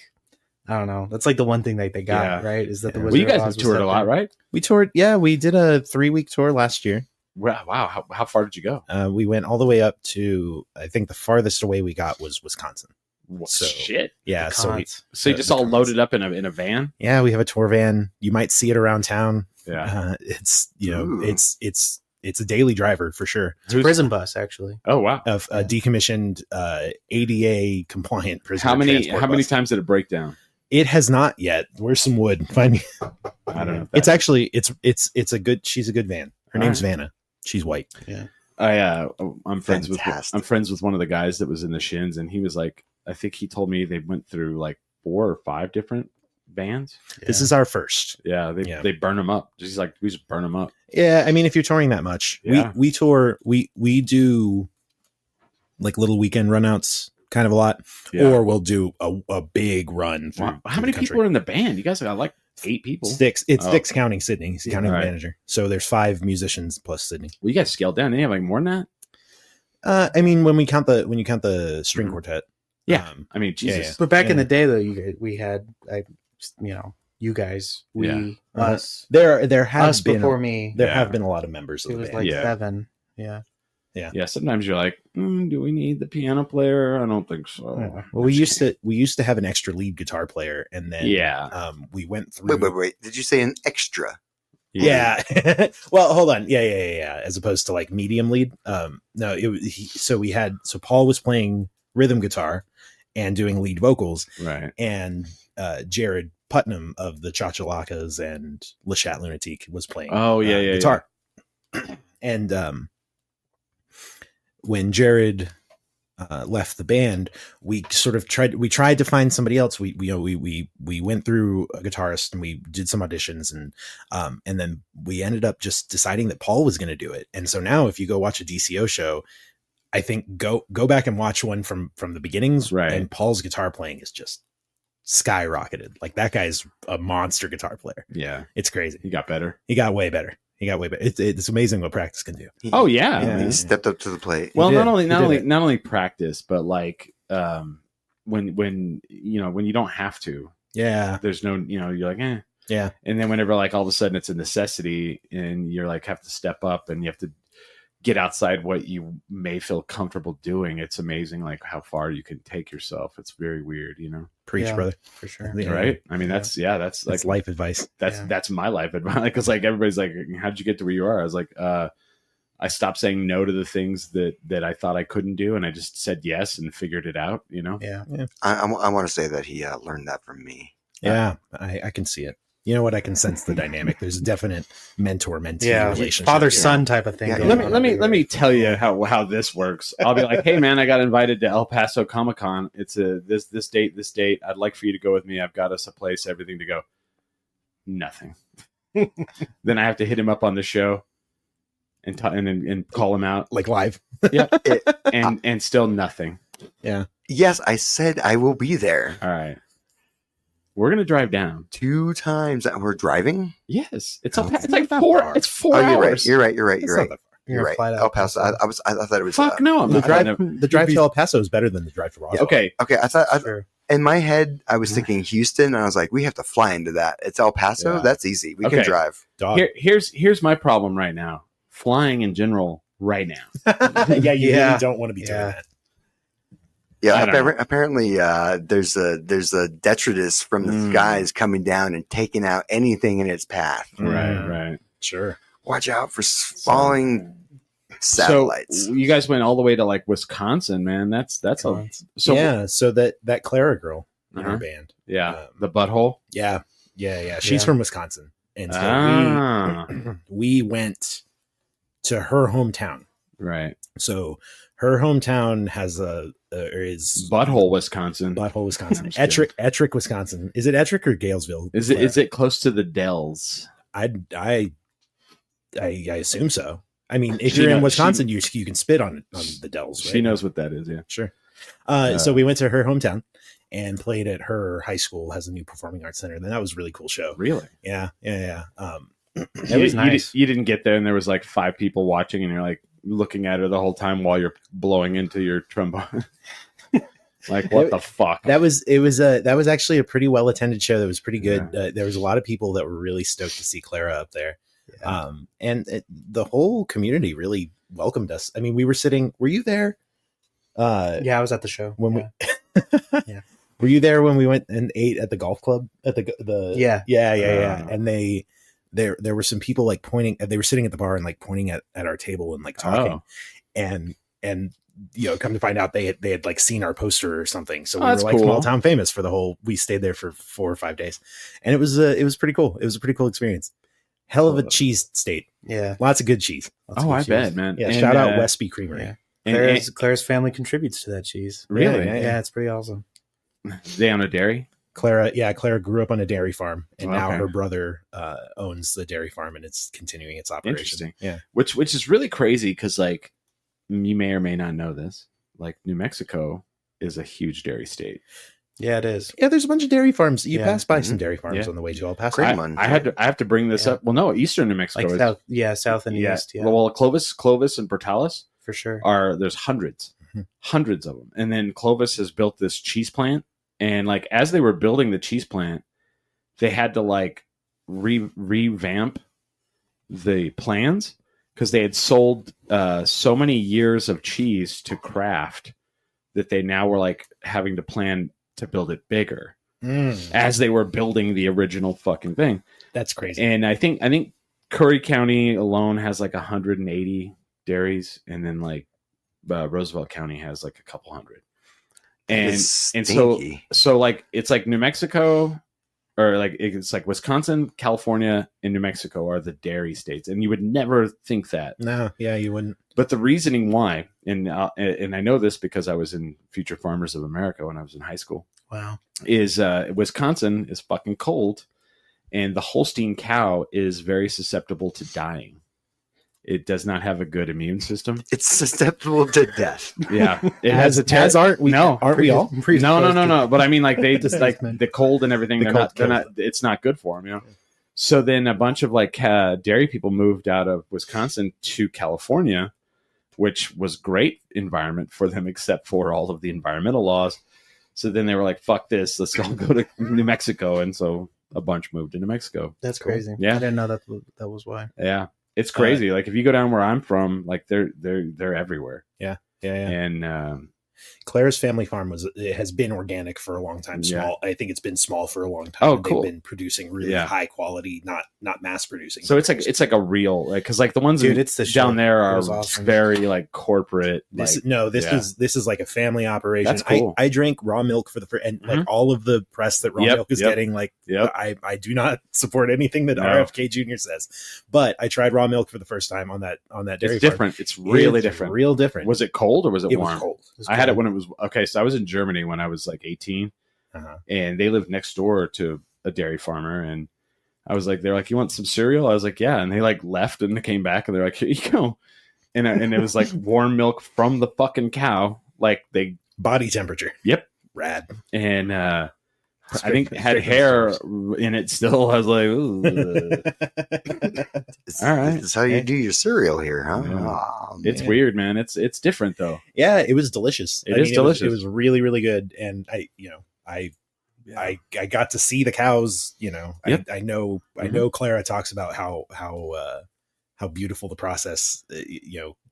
I don't know. That's like the one thing that they got, right? Is that the Wizard you guys of have Oz toured a lot, right? We toured. Yeah, we did a 3-week tour last year. Wow. How far did you go? We went all the way up to, I think the farthest away we got was Wisconsin. So, shit. Yeah. So you just all loaded up in a van? Yeah, we have a tour van. You might see it around town. Yeah. It's it's a daily driver for sure. It's a prison bus, actually. Oh wow. Of a decommissioned ADA compliant prison. How many times did it break down? It has not yet. Where's some wood? Find me. I don't know. It's actually it's a good. She's a good van. Her name's Vanna. She's white. Yeah. I'm friends with one of the guys that was in the Shins, and he was like, I think he told me they went through like 4 or 5 different vans. This is our first. Yeah, they burn them up. He's like, we just burn them up. Yeah, I mean, if you're touring that much, we tour. We do like little weekend runouts, kind of a lot, or we'll do a big run. Wow. How many people are in the band? You guys got like 8 people. 6. It's 6 counting Sydney. He's the counting manager. So there's 5 musicians plus Sydney. Well, you guys scaled down. Didn't you have like more than that? I mean, when you count the string quartet. Yeah. I mean, Jesus. Yeah. But back in the day, though, we had, you guys, us. There have us been before me. There have been a lot of members of the band. It was like 7. Yeah. Yeah. Sometimes you're like, do we need the piano player? I don't think so. Yeah. Well, we used to have an extra lead guitar player, and then we went through. Wait. Did you say an extra? Yeah. Well, hold on. Yeah. As opposed to like medium lead. No, so Paul was playing rhythm guitar and doing lead vocals, right? And Jared Putnam of the Chachalakas and Le Chat Lunatique was playing. Guitar. Yeah. And when Jared left the band, we sort of tried to find somebody else. We went through a guitarist and we did some auditions, and then we ended up just deciding that Paul was going to do it. And so now if you go watch a DCO show, I think go back and watch one from the beginnings, right? And Paul's guitar playing is just skyrocketed. Like that guy's a monster guitar player. Yeah, it's crazy. He got better. He got way better. It's amazing what practice can do. He stepped up to the plate. Well, not only practice, but like when you don't have to. Yeah, there's no, you're like, eh. Yeah, and then whenever like all of a sudden it's a necessity, and you're like have to step up and you have to get outside what you may feel comfortable doing. It's amazing, like how far you can take yourself. It's very weird, Preach, brother, for sure. Right? I mean, that's like life advice. That's my life advice. Because like everybody's like, how'd you get to where you are? I was like, I stopped saying no to the things that I thought I couldn't do, and I just said yes and figured it out. Yeah. I want to say that he learned that from me. Yeah, I can see it. You know what? I can sense the dynamic. There's a definite mentor-mentee relationship. Father-son type of thing. Yeah, let me tell you how this works. I'll be like, hey man, I got invited to El Paso Comic-Con. It's this date. I'd like for you to go with me. I've got us a place, everything to go. Nothing. Then I have to hit him up on the show and call him out like live. Yeah, and still nothing. Yeah. Yes, I said I will be there. All right. We're gonna drive down 2 times. We're driving. Yes, it's like 4. It's 4 hours. You're right. You're right. Flight El Paso. I thought it was. Fuck no. I'm not the drive to El Paso is better than the drive to Roswell. Okay. I thought in my head I was thinking Houston, and I was like, we have to fly into that. It's El Paso. Yeah. That's easy. We can drive. Here's my problem right now. Flying in general right now. You really don't want to be doing that. Yeah, apparently there's a detritus from the skies coming down and taking out anything in its path. Right. Sure. Watch out for falling satellites. So you guys went all the way to like Wisconsin, man. That's so that Clara girl in our band. Yeah, the butthole. Yeah. She's from Wisconsin, and so we went to her hometown. Right. So her hometown has is Butthole, Wisconsin. Ettrick, Wisconsin. Is it Ettrick or Galesville? Is it close to the Dells? I assume so. I mean, if you're in Wisconsin, you can spit on the Dells. Right? She knows what that is. Yeah, sure. So we went to her hometown and played at her high school. Has a new performing arts center. And that was a really cool show. Really? Yeah. It was nice. You didn't get there and there was like 5 people watching, and you're like, looking at her the whole time while you're blowing into your trombone. Like, what the fuck? That was actually a pretty well attended show. That was pretty good. Yeah. There was a lot of people that were really stoked to see Clara up there. Yeah. The whole community really welcomed us. I mean, we were sitting, were you there? Yeah, I was at the show. When yeah. Were you there when we went and ate at the golf club at the Yeah. And there were some people like pointing, they were sitting at the bar and like pointing at our table and like talking and come to find out they had like seen our poster or something. So we were like small town famous for the whole, we stayed there for 4 or 5 days and it was pretty cool. It was a pretty cool experience. Hell of a cheese state. Yeah. Lots of good cheese. I bet, man. Yeah. And, shout out Westby Creamery. Yeah. Clara's family contributes to that cheese. Really? Yeah, it's pretty awesome. They own a dairy? Clara grew up on a dairy farm, and now her brother owns the dairy farm, and it's continuing its operation. Interesting. Yeah, which is really crazy because, like, you may or may not know this, like, New Mexico is a huge dairy state. Yeah, it is. Yeah, there's a bunch of dairy farms. You pass by some dairy farms on the way to El Paso. I have to bring this up. Well, no, Eastern New Mexico, like south and east. Yeah. Well, Clovis, and Portales for sure there's hundreds of them, and then Clovis has built this cheese plant. And like as they were building the cheese plant, they had to like revamp the plans because they had sold so many years of cheese to Kraft that they now were like having to plan to build it bigger as they were building the original fucking thing. That's crazy. And I think Curry County alone has like 180 dairies, and then like Roosevelt County has like a couple hundred. And so like it's like New Mexico, or like it's like Wisconsin, California, and New Mexico are the dairy states, and you would never think that. No, yeah, you wouldn't. But the reasoning why, and I know this because I was in Future Farmers of America when I was in high school. Wow, is Wisconsin is fucking cold, and the Holstein cow is very susceptible to dying. It does not have a good immune system. It's susceptible to death. Yeah, it has a aren't we all? No. But I mean, like they just like the cold and everything. They're not. It's not good for them, you know. So then a bunch of like dairy people moved out of Wisconsin to California, which was great environment for them, except for all of the environmental laws. So then they were like, "Fuck this, let's all go to New Mexico," and so a bunch moved to New Mexico. That's crazy. Yeah, I didn't know that was why. Yeah. It's crazy. Like if you go down where I'm from, like they're everywhere. Yeah. And Clara's family farm has been organic for a long time. Small. Yeah. I think it's been small for a long time. Oh, cool. They've been producing really high quality, not mass producing. So it's like a real, like, cause like the ones down there are awesome. Very like corporate. This is like a family operation. That's cool. I drank raw milk for the first, and like all of the press that raw milk is getting, like I do not support anything that RFK Jr. says, but I tried raw milk for the first time on that dairy. It's different. It's really different. Real different. Was it cold or was it warm? Was cold. I had it when it was okay. So I was in Germany when I was like 18, and they lived next door to a dairy farmer. And I was like, they're like, "You want some cereal?" I was like, "Yeah." And they like left and they came back and they're like, "Here you go." And it was like warm milk from the fucking cow, like they body temperature. Yep, rad. And I think it had hair in it still. I was like, ooh. All right. That's how you do your cereal here, huh? Yeah. Oh, it's weird, man. It's different though. Yeah, it was delicious. It is delicious. It was really, really good. And I got to see the cows, Yep. I know Clara talks about how beautiful the process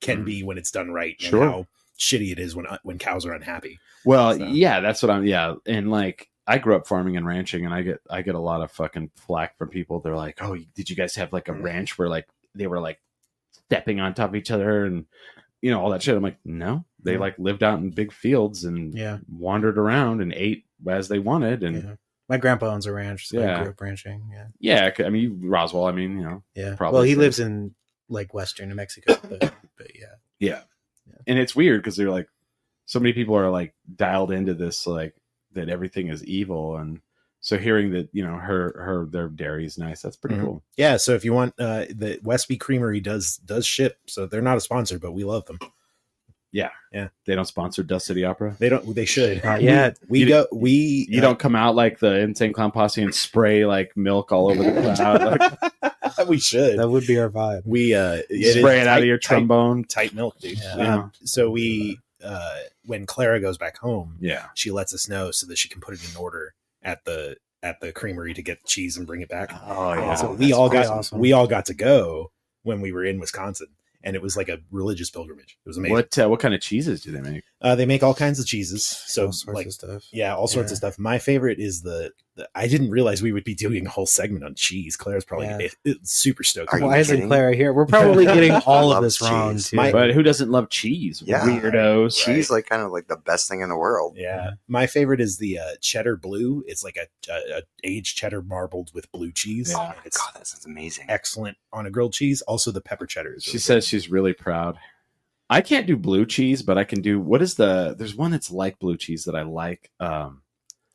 can be when it's done right, and how shitty it is when cows are unhappy. Well, yeah, that's what and like I grew up farming and ranching, and I get a lot of fucking flack from people. They're like, "Oh, did you guys have like a ranch where like they were like stepping on top of each other and all that shit?" I'm like, no, they like lived out in big fields and wandered around and ate as they wanted. And my grandpa owns a ranch, so I grew up ranching. Yeah. I mean, Roswell. I mean, probably. Well, he lives in like western New Mexico, but yeah. And it's weird because they're like, so many people are like dialed into this like that everything is evil, and so hearing that their dairy is nice, that's pretty cool. Yeah, so if you want, the Westby Creamery does ship, so they're not a sponsor, but we love them. Yeah. They don't sponsor Dust City Opera. They should. You don't come out like the Insane Clown Posse and spray like milk all over the crowd. We should. That would be our vibe. We spray it out of your trombone. Tight milk, dude. Yeah. So we when Clara goes back home, yeah, she lets us know so that she can put it in order at the creamery to get cheese and bring it back. Oh yeah. So we all got to go when we were in Wisconsin. And it was like a religious pilgrimage. It was amazing. What kind of cheeses do they make? They make all kinds of cheeses. So all sorts of stuff. Yeah, all sorts of stuff. My favorite is the I didn't realize we would be doing a whole segment on cheese. Claire's probably super stoked. Why isn't Clara here? We're probably getting all of this wrong too. But who doesn't love cheese? Yeah. Weirdos. Cheese, like kind of like the best thing in the world. Yeah. My favorite is the cheddar blue. It's like a aged cheddar marbled with blue cheese. Yeah. Oh my God, that sounds amazing. Excellent on a grilled cheese. Also the pepper cheddar is she says she's really proud. I can't do blue cheese, but I can do there's one that's like blue cheese that I like.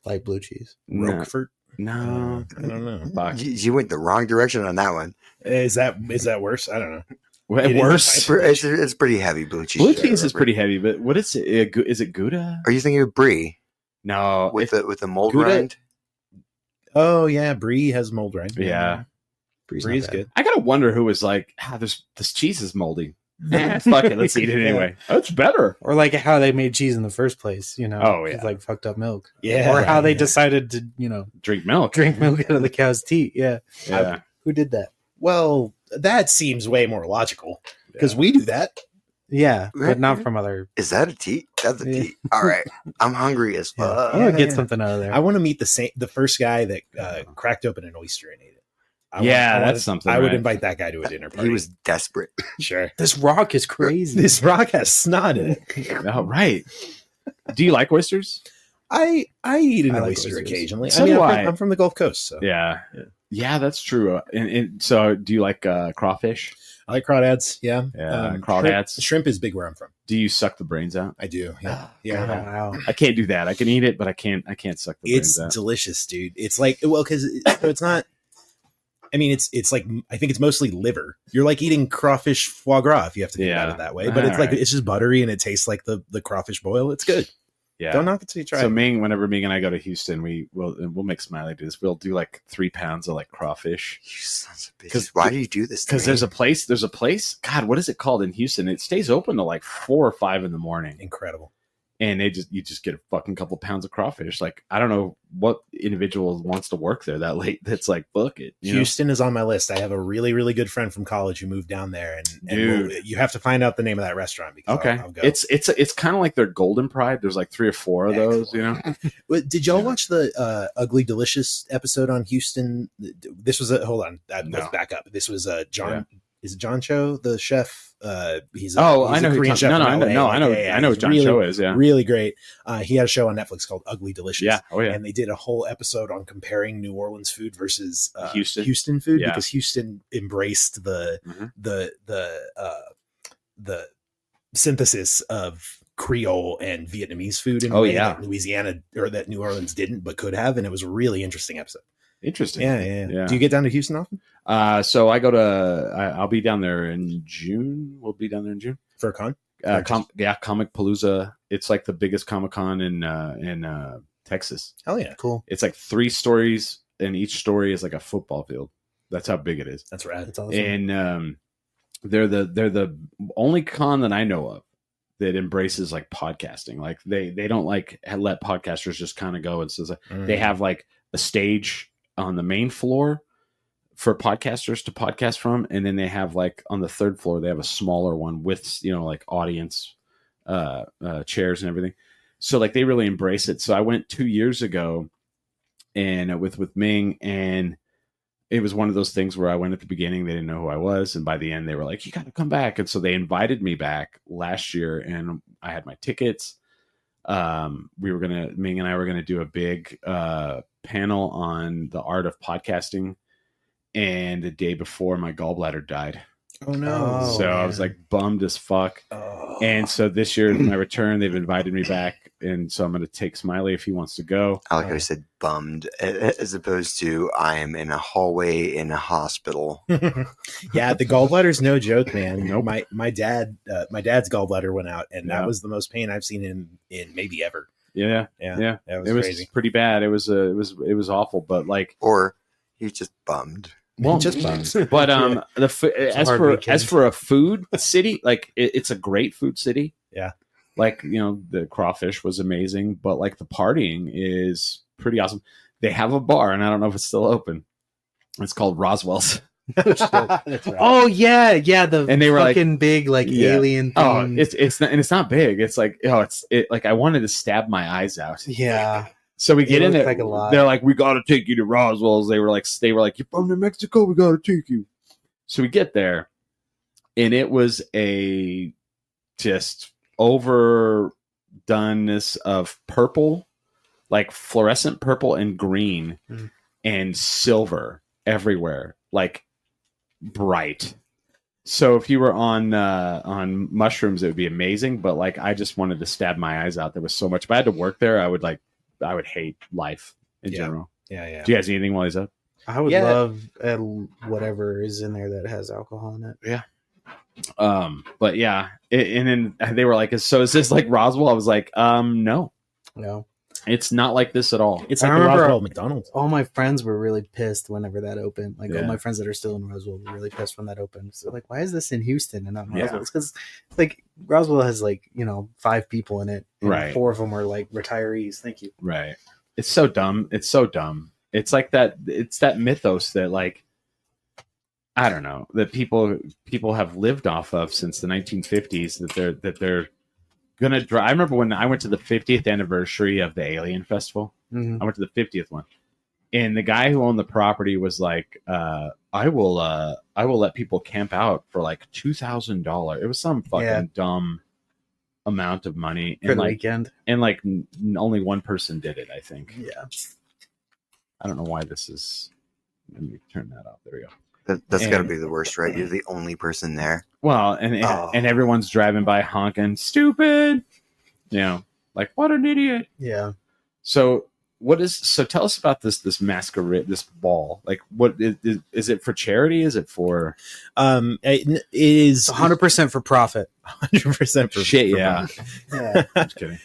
Like blue cheese. Roquefort? No, I don't know. You went the wrong direction on that one. Is that worse? I don't know. Worse? It's pretty heavy blue cheese. Blue cheese is pretty heavy, but what is it? Is it Gouda? Are you thinking of brie? No, with the mold Gouda, rind. Oh yeah, brie has mold rind. Yeah, brie's good. I gotta wonder who was like, this cheese is moldy. Fuck it, let's eat it anyway. That's better. Or like how they made cheese in the first place, you know? Oh yeah, with like fucked up milk. Yeah. Or how they decided to, drink milk out of the cow's teat. Yeah. Who did that? Well, that seems way more logical because we do that. Yeah, but not from other. Is that a teat? That's a teat. All right, I'm hungry as fuck. I'm gonna get something out of there. I want to meet the first guy that cracked open an oyster and ate it. That's something. I would invite that guy to a dinner party. He was desperate. Sure. This rock is crazy. This rock has snot in it. Oh, right. Do you like oysters? I eat an oyster occasionally. So I'm from the Gulf Coast. So. Yeah, that's true. And so, do you like crawfish? I like crawdads. Yeah, crawdads. Shrimp is big where I'm from. Do you suck the brains out? I do. Yeah. Wow. I can't do that. I can eat it, but I can't suck the brains out. It's delicious, dude. It's like because it's not. I mean, it's like I think it's mostly liver. You're like eating crawfish foie gras if you have to think about it that way. But it's like it's just buttery and it tastes like the crawfish boil. It's good. Yeah, don't knock it till you try. So whenever Ming and I go to Houston, we'll make Smiley do this. We'll do like 3 pounds of like crawfish. You sons of bitches! Why do you do this? Because there's a place. God, what is it called in Houston? It stays open till like 4 or 5 in the morning. Incredible. And you just get a fucking couple pounds of crawfish. Like, I don't know what individual wants to work there that late. That's like, book it. Houston is on my list. I have a really, really good friend from college who moved down there, and you have to find out the name of that restaurant. Because I'll go. It's kind of like their Golden Pride. There's like 3 or 4 of those. Did y'all watch the Ugly Delicious episode on Houston? This was hold on. Let's back up. This was John. Yeah. Is it John Cho, the chef? He's I know a Korean chef. I know who John Cho is. Yeah, really great. He had a show on Netflix called Ugly Delicious. Yeah, oh yeah. And they did a whole episode on comparing New Orleans food versus Houston food because Houston embraced the synthesis of Creole and Vietnamese food in a way that Louisiana or that New Orleans didn't, but could have, and it was a really interesting episode. Interesting. Yeah. Do you get down to Houston often? So I go to. I'll be down there in June. We'll be down there in June for a con. Comic Palooza. It's like the biggest Comic Con in Texas. Hell yeah, cool. It's like 3 stories, and each story is like a football field. That's how big it is. That's rad. That's awesome. And they're the only con that I know of that embraces like podcasting. Like they don't like let podcasters just kind of go and says they have like a stage on the main floor for podcasters to podcast from, and then they have like on the 3rd floor they have a smaller one with like audience chairs and everything. So like they really embrace it. So I went 2 years ago and with Ming, and it was one of those things where I went at the beginning, they didn't know who I was, and by the end they were like, you got to come back. And so they invited me back last year, and I had my tickets. Ming and I were gonna do a big panel on the art of podcasting, and the day before my gallbladder died. Oh no. So I was like bummed as fuck. And so this year my return, they've invited me back, and so I'm going to take Smiley if he wants to go. I like how you said bummed as opposed to I am in a hallway in a hospital. Yeah, the gallbladder's no joke, man. Nope. My dad's gallbladder went out, and that was the most pain I've seen in maybe ever. Yeah. It was crazy. Pretty bad. It was awful, but like, or he's just bummed. Well, just bugs. But as for a food city, like it's a great food city. Yeah. Like, the crawfish was amazing, but like the partying is pretty awesome. They have a bar, and I don't know if it's still open. It's called Roswell's. That's right. Oh yeah. And they were fucking big alien thing. Oh, it's not big. It's like like I wanted to stab my eyes out. Yeah. So we get in there. Like a lot. They're like, we got to take you to Roswell's. They were like, you're from New Mexico. We got to take you. So we get there, and it was a just overdoneness of purple, like fluorescent purple and green and silver everywhere, like bright. So if you were on mushrooms, it would be amazing. But like, I just wanted to stab my eyes out. There was so much. If I had to work there, I would hate life in general. Yeah. Do you guys need anything while he's up? I would love whatever is in there that has alcohol in it. Yeah. But yeah, and then they were like, "So is this like Roswell?" I was like, "No, it's not like this at all." It's like the Roswell McDonald's. All my friends were really pissed whenever that opened. Like all my friends that are still in Roswell were really pissed when that opened. So like, why is this in Houston and not in Roswell? It's because like Roswell has 5 people in it, and right? 4 of them are like retirees. Thank you. Right. It's so dumb. It's so dumb. It's like that. It's that mythos that like, I don't know, that people have lived off of since the 1950s, that they're gonna drive. I remember when I went to the 50th anniversary of the Alien Festival. I went to the 50th one, and the guy who owned the property was like, I will let people camp out for like $2,000. It was some fucking dumb amount of money for the weekend, and like only one person did it, I think. Yeah. I don't know why this is. Let me turn that off. There we go. That's got to be the worst, right? You're the only person there. Well, and everyone's driving by honking, stupid. Like, what an idiot. Yeah. So tell us about this masquerade, this ball. Like, what is it for charity? Is it for? It is 100% for profit. 100% for shit. For yeah. Yeah. Just kidding.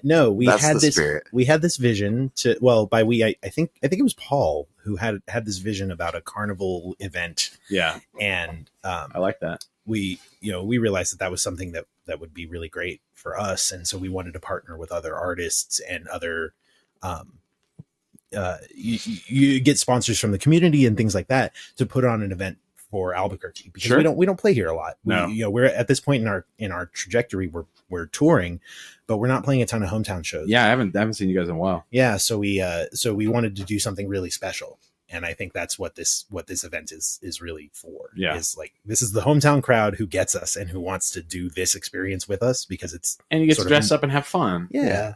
No, we had this vision to, I think it was Paul who had this vision about a carnival event. Yeah. And I like that. We realized that was something that would be really great for us. And so we wanted to partner with other artists and other, you get sponsors from the community and things like that to put on an event for Albuquerque, because we don't play here a lot. No. We're at this point in our trajectory, we're touring, but we're not playing a ton of hometown shows. Yeah, I haven't seen you guys in a while. Yeah, so we wanted to do something really special, and I think that's what this event is really for. Yeah, is like, this is the hometown crowd who gets us and who wants to do this experience with us, because it's, and you get to dress up and have fun. Yeah.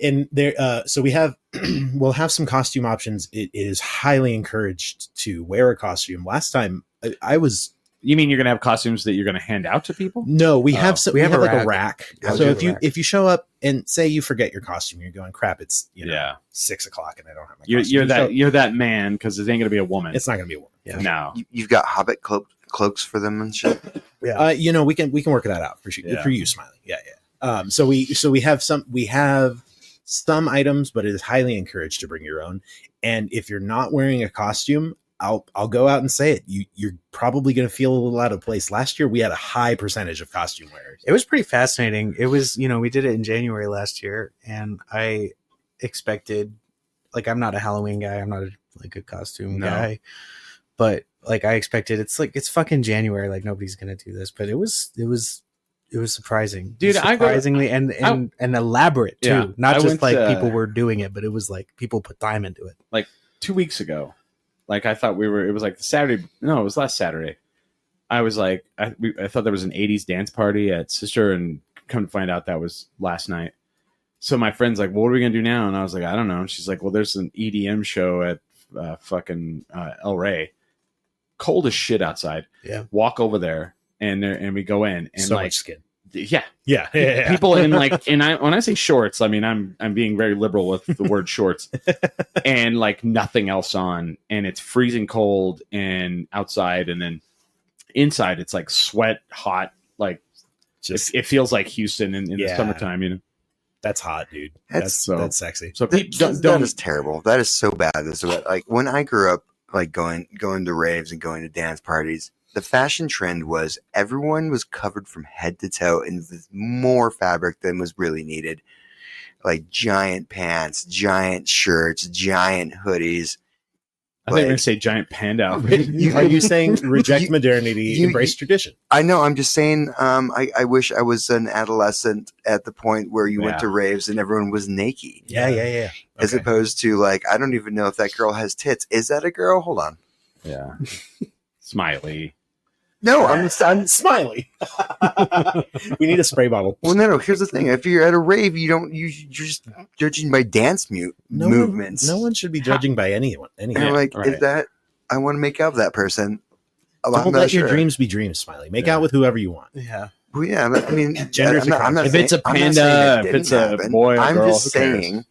And there, so we'll have some costume options. It is highly encouraged to wear a costume. Last time I was. You mean you're going to have costumes that you're going to hand out to people? No, we have a rack. Yeah, so if you show up and say you forget your costume, you're going, crap, it's 6 o'clock and I don't have my costume. You're that man, because it ain't going to be a woman. It's not going to be a woman. Yeah. No. You've got Hobbit cloaks for them and shit. Yeah. We can work that out for you, Smiley. Yeah. So we have some items, but it is highly encouraged to bring your own. And if you're not wearing a costume, I'll go out and say it. You're probably going to feel a little out of place. Last year, we had a high percentage of costume wearers. It was pretty fascinating. It was, we did it in January last year, and I expected, like, I'm not a Halloween guy. I'm not a costume guy, but like, I expected, it's fucking January. Like, nobody's going to do this, but it was surprising, dude. Surprisingly, and elaborate too. Yeah, not just like people were doing it, but it was like people put time into it. Like 2 weeks ago. Like, I thought it was like the Saturday. No, it was last Saturday. I was like, I thought there was an 80s dance party at Sister, and come to find out that was last night. So my friend's like, well, what are we going to do now? And I was like, I don't know. And she's like, well, there's an EDM show at fucking El Rey. Cold as shit outside. Yeah. Walk over there, and we go in. And so like, much skin. Yeah. People in like, and when I say shorts, I mean, I'm being very liberal with the word shorts, and like nothing else on, and it's freezing cold and outside, and then inside it's like sweat, hot, like just it feels like Houston in the summertime, That's hot, dude. That's sexy. So that is terrible. That is so bad. Like, when I grew up, like going to raves and going to dance parties, the fashion trend was everyone was covered from head to toe in more fabric than was really needed. Like giant pants, giant shirts, giant hoodies. I think you're going to say giant panda outfit. Are you saying reject modernity, embrace tradition? I know. I'm just saying. I wish I was an adolescent at the point where you went to raves and everyone was naked. Yeah. As opposed to like, I don't even know if that girl has tits. Is that a girl? Hold on. Yeah. Smiley. No, I'm Smiley. We need a spray bottle. Well, no. Here's the thing: if you're at a rave, you're just judging by dance movements. No one should be judging by anyone. And like, is that I want to make out with that person? Don't let your dreams be dreams, Smiley. Make out with whoever you want. Yeah. Well, yeah. I mean, I'm not if it's a panda, if it's a boy, or I'm girl, just saying,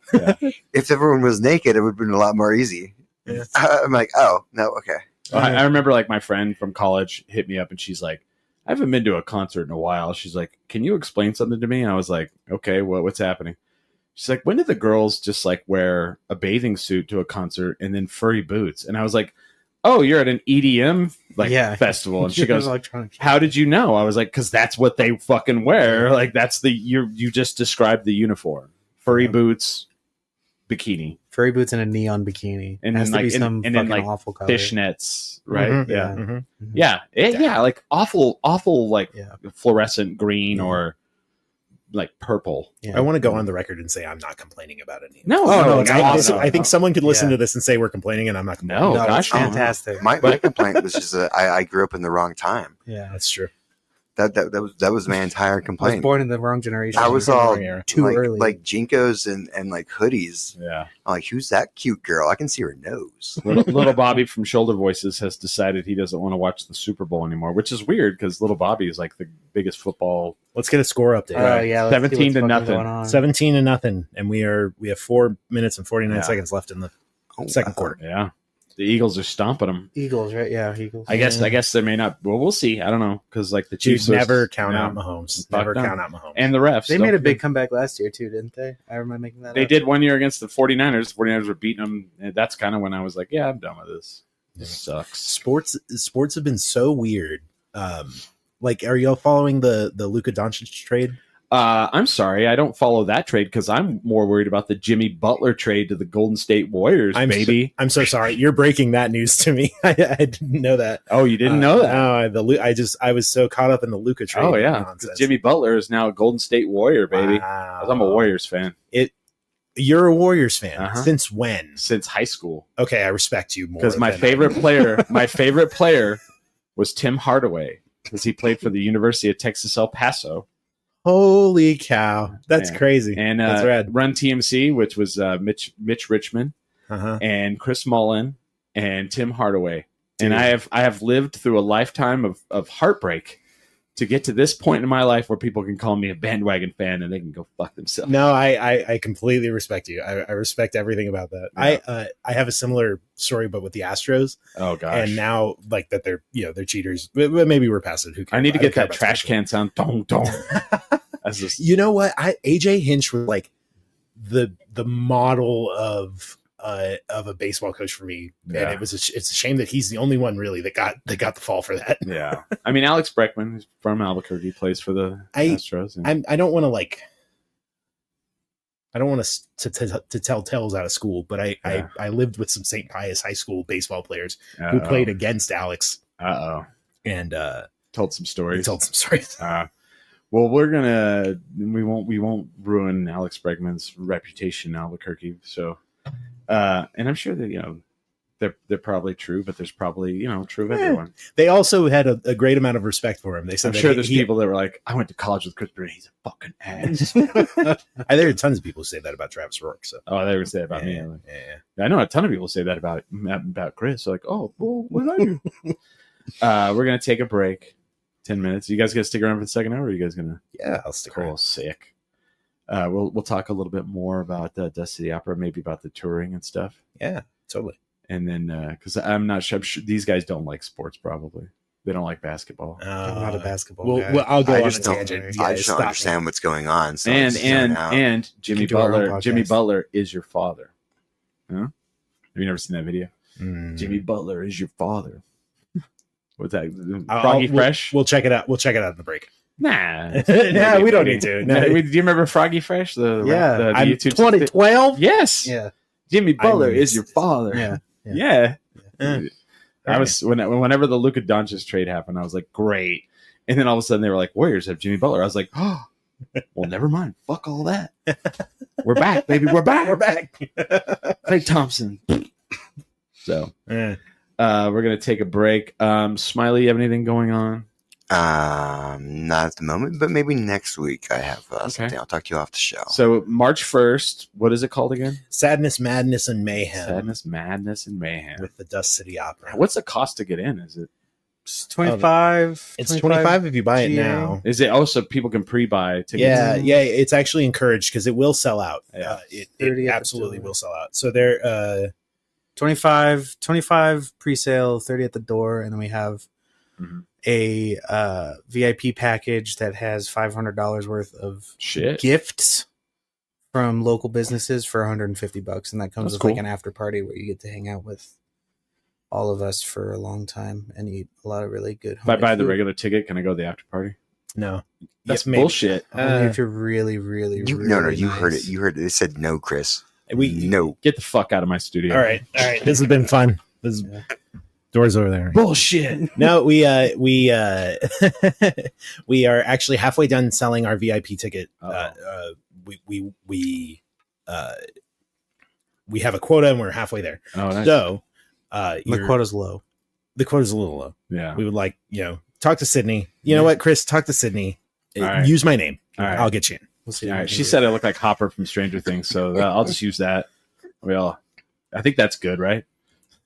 if everyone was naked, it would have been a lot more easy. Yeah. I'm like, oh no, okay. I remember like my friend from college hit me up and she's like, I haven't been to a concert in a while. She's like, can you explain something to me? And I was like, okay, what's happening? She's like, when did the girls just like wear a bathing suit to a concert and then furry boots? And I was like, oh, you're at an EDM festival. And she goes, how did you know? I was like, because that's what they fucking wear. Like that's you just described the uniform. Furry boots, bikini. Furry boots and a neon bikini. And then like and then like awful color. Fishnets, right? Mm-hmm. Yeah. Mm-hmm. Yeah, like awful like fluorescent green or like purple. Yeah. I want to go on the record and say I'm not complaining about it. No, it's awesome. I think someone could listen to this and say we're complaining, and I'm not complaining. No, gosh, fantastic. My complaint was just that I grew up in the wrong time. Yeah, that's true. That was my entire complaint. I was born in the wrong generation. I was all too early, like Jinkos and like hoodies. Yeah, I'm like, who's that cute girl? I can see her nose. Little Bobby from Shoulder Voices has decided he doesn't want to watch the Super Bowl anymore, which is weird because Little Bobby is like the biggest football. Let's get a score update. Yeah, 17-0. 17-0, and we have 4 minutes and 49 seconds left in the second quarter. Yeah. The Eagles are stomping them. Eagles, right? Yeah, Eagles. I guess they may not. Well, we'll see. I don't know because like the Chiefs never count out Mahomes. Never count out Mahomes. And the refs. They made a big comeback last year too, didn't they? I remember making that. They did 1 year against the 49ers. The 49ers were beating them. And that's kind of when I was like, yeah, I'm done with this. This sucks. Sports have been so weird. Like, are y'all following the Luka Doncic trade? I'm sorry, I don't follow that trade because I'm more worried about the Jimmy Butler trade to the Golden State Warriors, baby. I'm so sorry. You're breaking that news to me. I didn't know that. Oh, you didn't know that? No, I was so caught up in the Luka trade. Oh yeah, Jimmy Butler is now a Golden State Warrior, baby. Wow. I'm a Warriors fan. You're a Warriors fan. Since when? Since high school. Okay, I respect you more. Because my favorite player was Tim Hardaway because he played for the University of Texas El Paso. Holy cow. That's crazy. And that's rad. Run TMC, which was Mitch Richmond and Chris Mullen and Tim Hardaway. Dude. And I have lived through a lifetime of heartbreak to get to this point in my life where people can call me a bandwagon fan and they can go fuck themselves. No, I completely respect you. I respect everything about that. Yeah. I have a similar story, but with the Astros. Oh gosh! And now, like that, they're they're cheaters. Maybe we're past it. Who cares? I need to get that trash can sound. Don't. You know what? AJ Hinch was like the model of a baseball coach for me, and it's a shame that he's the only one really that got the fall for that. Yeah, I mean Alex Bregman, who's from Albuquerque, plays for the Astros. And I don't want to tell tales out of school, but I lived with some St. Pius High School baseball players who played against Alex. And told some stories. Well, we won't ruin Alex Bregman's reputation in Albuquerque. So, and I'm sure that they're probably true, but there's probably true of everyone. They also had a great amount of respect for him. They said, I'm sure there's people that were like, I went to college with Chris Brady. He's a fucking ass. There are tons of people who say that about Travis Rourke. So, they would say about me. Like, I know a ton of people say that about Chris. So like, oh, well, what did I do? We're gonna take a break. 10 minutes. You guys gonna stick around for the second hour? Or are you guys gonna? Yeah, I'll stick around. Sick. We'll talk a little bit more about Dust City Opera, maybe about the touring and stuff. Yeah, totally. And then because I'm sure these guys don't like sports. Probably they don't like basketball. I'm not a basketball guy. Well, I'll go on a tangent. I just don't understand what's going on. So and Jimmy Butler. Jimmy Butler is your father. Huh? Have you never seen that video? Jimmy Butler is your father. What's that? Froggy Fresh? We'll check it out. We'll check it out in the break. Nah. Nah, we don't need to. No. Do you remember Froggy Fresh? The YouTube 2012? Yes. Yeah. Jimmy Butler is your father. Yeah. I was whenever the Luka Doncic trade happened, I was like, great. And then all of a sudden they were like, Warriors have Jimmy Butler. I was like, oh, well, never mind. Fuck all that. We're back, baby. We're back. We're back. Klay Thompson. So we're gonna take a break. Smiley, you have anything going on? Not at the moment, but maybe next week I have something. I'll talk to you off the show. So March 1st, what is it called again? Sadness, Madness, and Mayhem. Sadness, Madness, and Mayhem. With the Dust City Opera. What's the cost to get in? Is it it's 25? It's 25 if you buy it now. Is it also people can pre-buy tickets? Yeah, it's actually encouraged because it will sell out. Yeah. It absolutely will sell out. So they're 25 pre-sale, 30 at the door, and then we have a VIP package that has $500 worth of gifts from local businesses for $150, and that comes with like an after party where you get to hang out with all of us for a long time and eat a lot of really good. If I buy the regular ticket, can I go to the after party? No, that's bullshit. If you're really, really, you heard it. You heard it. They said no, Chris. No. Get the fuck out of my studio. All right. This has been fun. Doors over there. Bullshit. No, we we are actually halfway done selling our VIP ticket. We have a quota and we're halfway there. Oh, nice. So the quota's low. The quota's a little low. Yeah. We would like, talk to Sydney. You know what, Chris? Talk to Sydney. Right. Use my name. All right. I'll get you in. We'll see. All right. She said I look like Hopper from Stranger Things, so I'll just use that. I think that's good, right?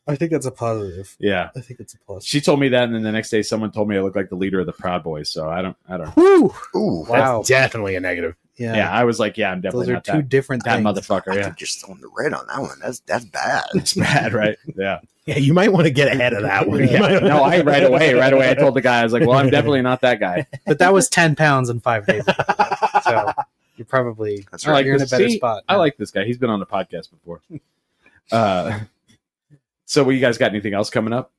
I think that's a positive. Yeah. I think it's a plus. She told me that, and then the next day someone told me I look like the leader of the Proud Boys, so I don't. Woo! Ooh, wow. That's definitely a negative. Yeah. I was like, I'm definitely Those are not two different things. motherfucker. I think you're still in the red on that one. That's bad. It's bad, right? Yeah. Yeah, you might want to get ahead of that one. No, right away. I told the guy, I was like, well, I'm definitely not that guy. But that was 10 pounds in 5 days. So you're probably you're in a better spot. I like this guy. He's been on the podcast before. So you guys got anything else coming up?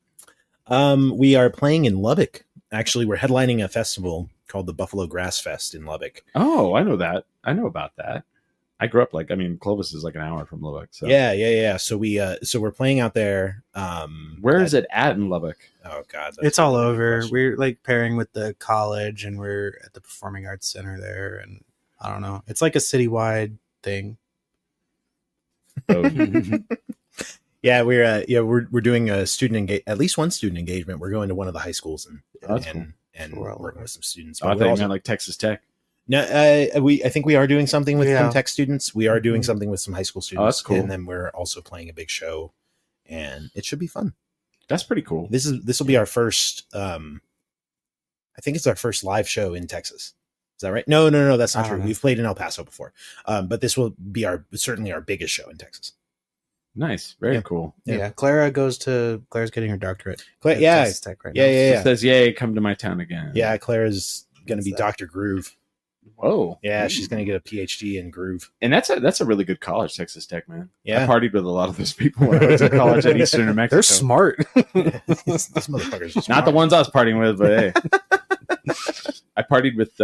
We are playing in Lubbock. Actually, we're headlining a festival called the Buffalo Grass Fest in Lubbock. Oh, I know that. I know about that. I grew up Clovis is like an hour from Lubbock. So yeah. So we're playing out there. Where is it at in Lubbock? Oh God, it's all over. Question. We're like pairing with the college, and we're at the Performing Arts Center there, and I don't know. It's like a citywide thing. Oh. Yeah, we're doing a at least one student engagement. We're going to one of the high schools and working with some students. I thought you meant like Texas Tech. No, I think we are doing something with some tech students. We are doing something with some high school students. Oh, that's cool. And then we're also playing a big show, and it should be fun. That's pretty cool. This will be our first. I think it's our first live show in Texas. Is that right? No, that's not true. We've played in El Paso before, but this will be certainly our biggest show in Texas. Nice, very cool. Yeah, Clara's getting her doctorate. Texas Tech right now. She says, "Yay, come to my town again." Yeah, Clara's going to be Dr. Groove. Whoa. Yeah, she's going to get a PhD in groove. And that's a really good college, Texas Tech, man. Yeah. I partied with a lot of those people when I was in college at Eastern New Mexico. They're smart. These motherfuckers are smart. Not the ones I was partying with, but hey. I partied with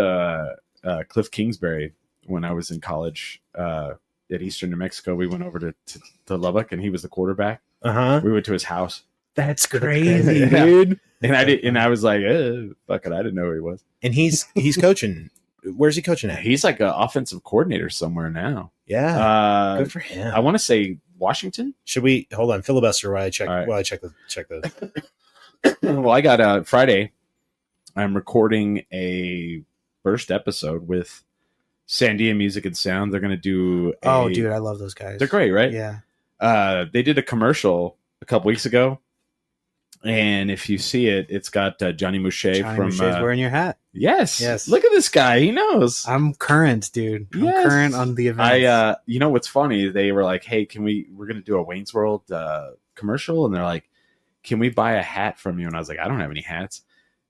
Cliff Kingsbury when I was in college at Eastern New Mexico. We went over to Lubbock, and he was the quarterback. Uh-huh. We went to his house. That's crazy, dude. And I was like, fuck it, I didn't know who he was. And he's coaching. Where's he coaching at? He's like an offensive coordinator somewhere now. Yeah, good for him. I want to say Washington. Should we hold on filibuster while I check? Right. While I check the. Well, I got Friday. I'm recording a first episode with Sandia Music and Sound. They're going to do. Dude, I love those guys. They're great, right? Yeah. They did a commercial a couple weeks ago. And if you see it, it's got Johnny Mouche from wearing your hat. Yes. Look at this guy. He knows. I'm current, dude. I'm current on the event. You know what's funny? They were like, "Hey, we're going to do a Wayne's World commercial," and they're like, "Can we buy a hat from you?" And I was like, "I don't have any hats."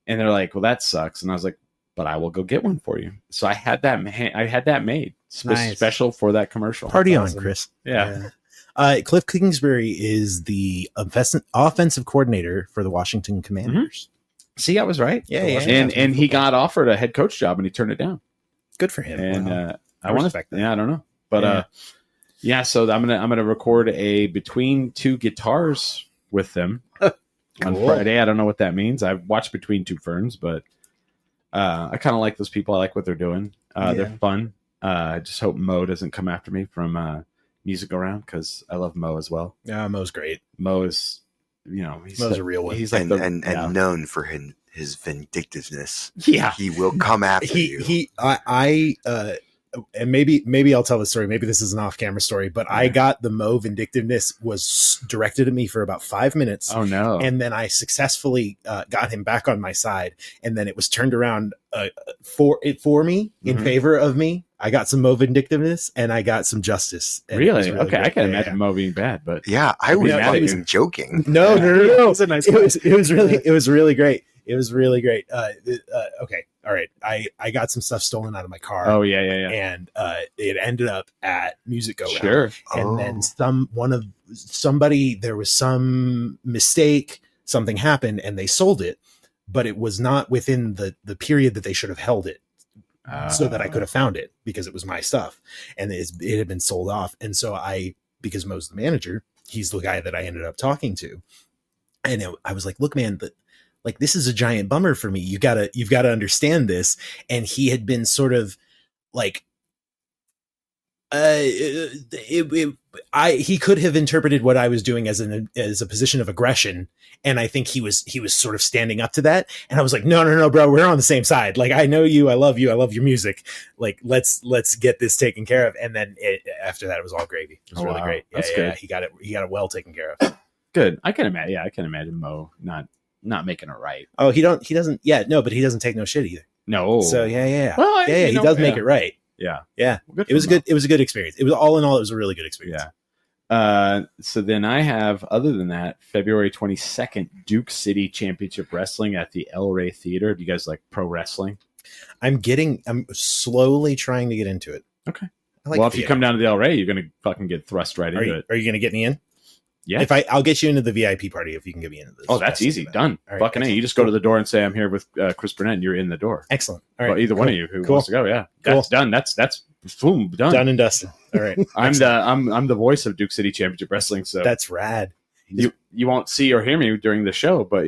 And they're like, "Well, that sucks." And I was like, "But I will go get one for you." So I had that made Nice. special for that commercial. Party on, Chris. Yeah. Cliff Kingsbury is the offensive coordinator for the Washington Commanders. See, I was right. Yeah. And he got offered a head coach job and he turned it down. Good for him. And I want to respect that. Yeah, I don't know. But so I'm gonna record a Between Two Guitars with them on Friday. I don't know what that means. I've watched Between Two Ferns, but I kind of like those people. I like what they're doing. They're fun. I just hope Mo doesn't come after me from Music Around, because I love Mo as well. Yeah, Mo's great. Mo is, Mo's a real one. He's like and known for his vindictiveness. Yeah, he will come after you. And maybe I'll tell the story. Maybe this is an off-camera story, but I got the Mo vindictiveness was directed at me for about 5 minutes. Oh no! And then I successfully got him back on my side, and then it was turned around for me in favor of me. I got some Mo vindictiveness, and I got some justice. Really? Okay, great. I can imagine Mo being bad, but I was joking. No. It was a nice. It was really great. It was really great. Okay. All right. I got some stuff stolen out of my car. Oh yeah. And it ended up at Music Go Round. Sure. And then there was some mistake, something happened and they sold it, but it was not within the period that they should have held it. So that I could have found it, because it was my stuff and it had been sold off. And so because Mo's the manager, he's the guy that I ended up talking to. And I was like, look, man, this is a giant bummer for me. You've got to understand this. And he had been sort of like, he could have interpreted what I was doing as a position of aggression. And I think he was sort of standing up to that. And I was like, no, bro, we're on the same side. Like, I know you, I love your music. Like, let's get this taken care of. And then after that, it was all gravy. It was really great. That's good. He got it well taken care of. Good. I can imagine Mo not making it right. Oh, he doesn't. Yeah, no, but he doesn't take no shit either. No. So yeah. Well, he does make it right. Yeah. Well, it was good. It was a good experience. It was all in all, it was a really good experience. Yeah. So then I have, other than that, February 22nd, Duke City Championship Wrestling at the El Rey Theater. Do you guys like pro wrestling? I'm slowly trying to get into it. Okay. Well, if you come down to the El Rey, you're going to fucking get thrust right into it. Are you going to get me in? Yeah. I'll get you into the VIP party if you can get me into this. Oh, that's easy. Done. Right, fucking A. You just go to the door and say, I'm here with Chris Burnett, and you're in the door. Excellent. All right. Well, either one of you who wants to go. Yeah. That's done. That's boom, done. Done and dusted. All right. I'm the voice of Duke City Championship Wrestling. So that's rad. You won't see or hear me during the show, but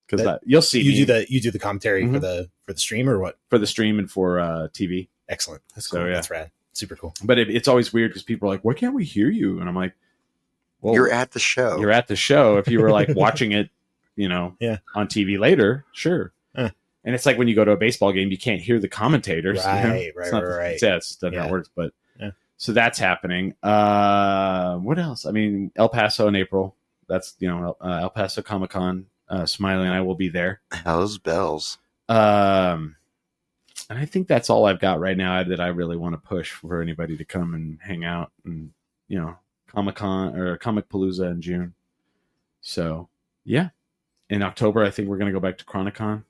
because you'll see you do the commentary for the stream or what? For the stream and for TV. Excellent. That's cool. That's rad. Super cool. But it's always weird because people are like, why can't we hear you? And I'm like, well, you're at the show. You're at the show. If you were like watching it, on TV later, sure. And it's like when you go to a baseball game, you can't hear the commentators. Right. It's just doesn't how it works. But so that's happening. What else? I mean, El Paso in April. That's El Paso Comic-Con. Smiley and I will be there. How's bells? And I think that's all I've got right now that I really want to push for anybody to come and hang out and Comic-Con or Comic Palooza in June. So yeah, in October I think we're gonna go back to Chronicon.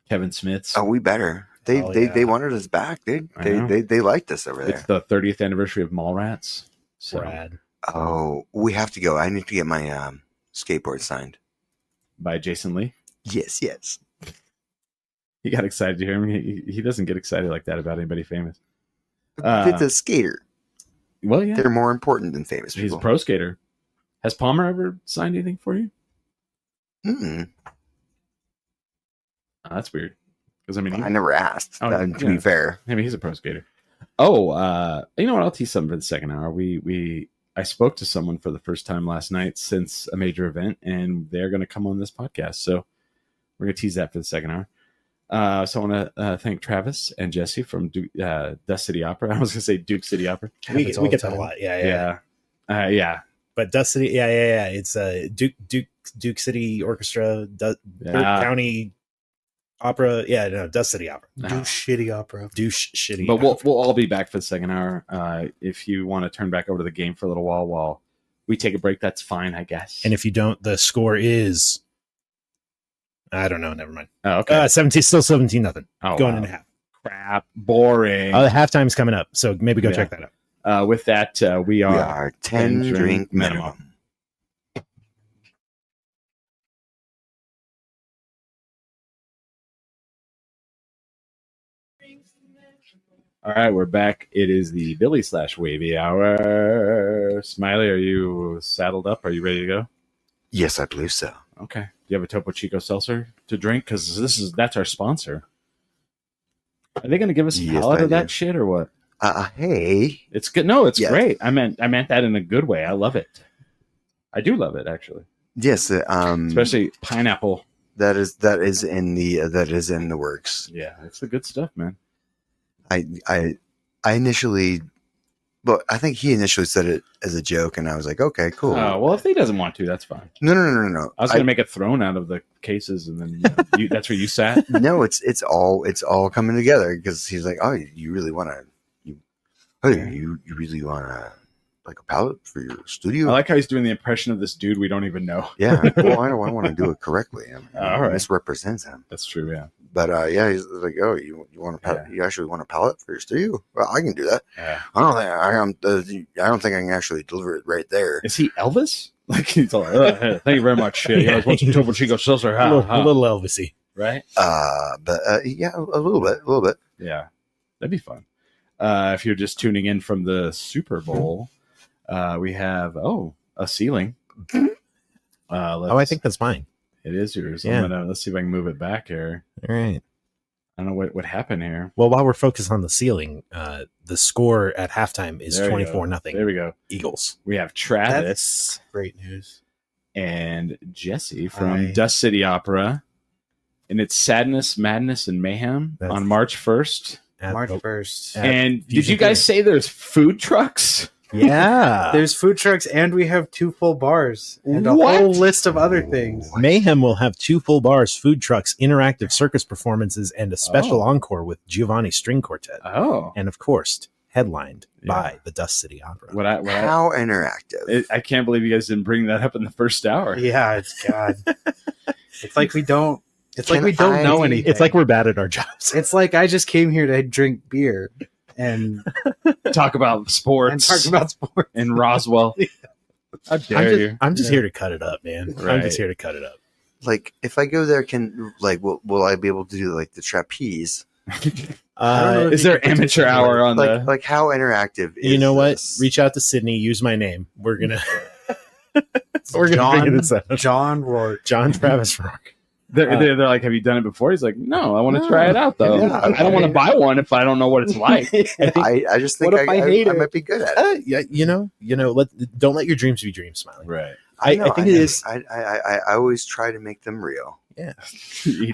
Kevin Smith's. Oh, we better. They wanted us back, dude. They liked us over there. It's the 30th anniversary of Mallrats. So. Rad. Oh, we have to go. I need to get my skateboard signed by Jason Lee. Yes. He got excited to hear me. He doesn't get excited like that about anybody famous. It's a skater. Well, yeah, they're more important than famous people. He's a pro skater. Has Palmer ever signed anything for you? Oh, that's weird. Because I never asked. To be fair, I mean, he's a pro skater. Oh, you know what? I'll tease something for the second hour. I spoke to someone for the first time last night since a major event, and they're going to come on this podcast. So we're going to tease that for the second hour. So I want to thank Travis and Jesse from Dust City Opera. I was going to say Duke City Opera. We get that a lot. Yeah. But Dust City, yeah. It's Duke City Orchestra, County Opera. Yeah, no, Dust City Opera. Douche shitty opera. Douche shitty. But we'll all be back for the second hour. If you want to turn back over to the game for a little while we take a break, that's fine, I guess. And if you don't, the score is. I don't know. Never mind. Oh, okay. 17-0. Oh, going into half. Crap. Boring. The halftime's coming up, so maybe go check that out. With that, we are 10 drink minimum. All right, we're back. It is the Billy / Wavy Hour. Smiley, are you saddled up? Are you ready to go? Yes, I believe so. Okay. Do you have a Topo Chico seltzer to drink? Because that's our sponsor. Are they going to give us a pallet of that shit or what? Hey, it's good. No, it's great. I meant that in a good way. I love it. I do love it, actually. Yes, especially pineapple. That is in the works. Yeah, it's the good stuff, man. I initially, but I think he initially said it as a joke, and I was like, okay, cool. Oh, well, if he doesn't want to, that's fine. No. I was going to make it thrown out of the cases, and then that's where you sat. No, it's all coming together because he's like, oh, you really want to, you really want to like a palette for your studio. I like how he's doing the impression of this dude we don't even know. Yeah, well, I want to do it correctly. All right, misrepresents him. That's true. Yeah. But yeah, he's like, oh, you want a palette? Yeah. You actually want a palette for your studio? Well, I can do that. Yeah. I don't think I can actually deliver it right there. Is he Elvis? Like he's all like, hey, thank you very much. Yeah, you guys want some Topo Chico seltzer? A little Elvis-y, right? But yeah, a little bit. Yeah, that'd be fun. If you're just tuning in from the Super Bowl, we have a ceiling. I think that's mine. It is yours. Yeah. Let's see if I can move it back here. All right. I don't know what happened here. Well, while we're focused on the ceiling, the score at halftime is 24-0. There we go. Eagles. We have Travis. That's great news. And Jesse from Dust City Opera. And it's Sadness, Madness, and Mayhem on March 1st. March 1st. And did you guys say there's food trucks? Yeah. There's food trucks, and we have 2 full bars and a whole list of other things. Mayhem will have 2 full bars, food trucks, interactive circus performances, and a special encore with Giovanni String Quartet. Oh. And of course, headlined by the Dust City Opera. How interactive. I can't believe you guys didn't bring that up in the first hour. Yeah, it's God. It's like we don't. It's like we don't know anything. It's like we're bad at our jobs. It's like I just came here to drink beer and talk about sports. In Roswell. How dare you? I'm just here to cut it up, man. Right. I'm just here to cut it up. Like, if I go there, will I be able to do like the trapeze? Is there amateur hour on like how interactive is you know what? this? Reach out to Sydney, use my name. We're gonna figure this out. John Travis Rourke. They're like, have you done it before? He's like, no, I want to try it out though. Yeah, I don't want to buy one if I don't know what it's like. I just think I might be good at it. Yeah, don't let your dreams be dreams, Smiley. Right. I think it is. I always try to make them real. Yeah,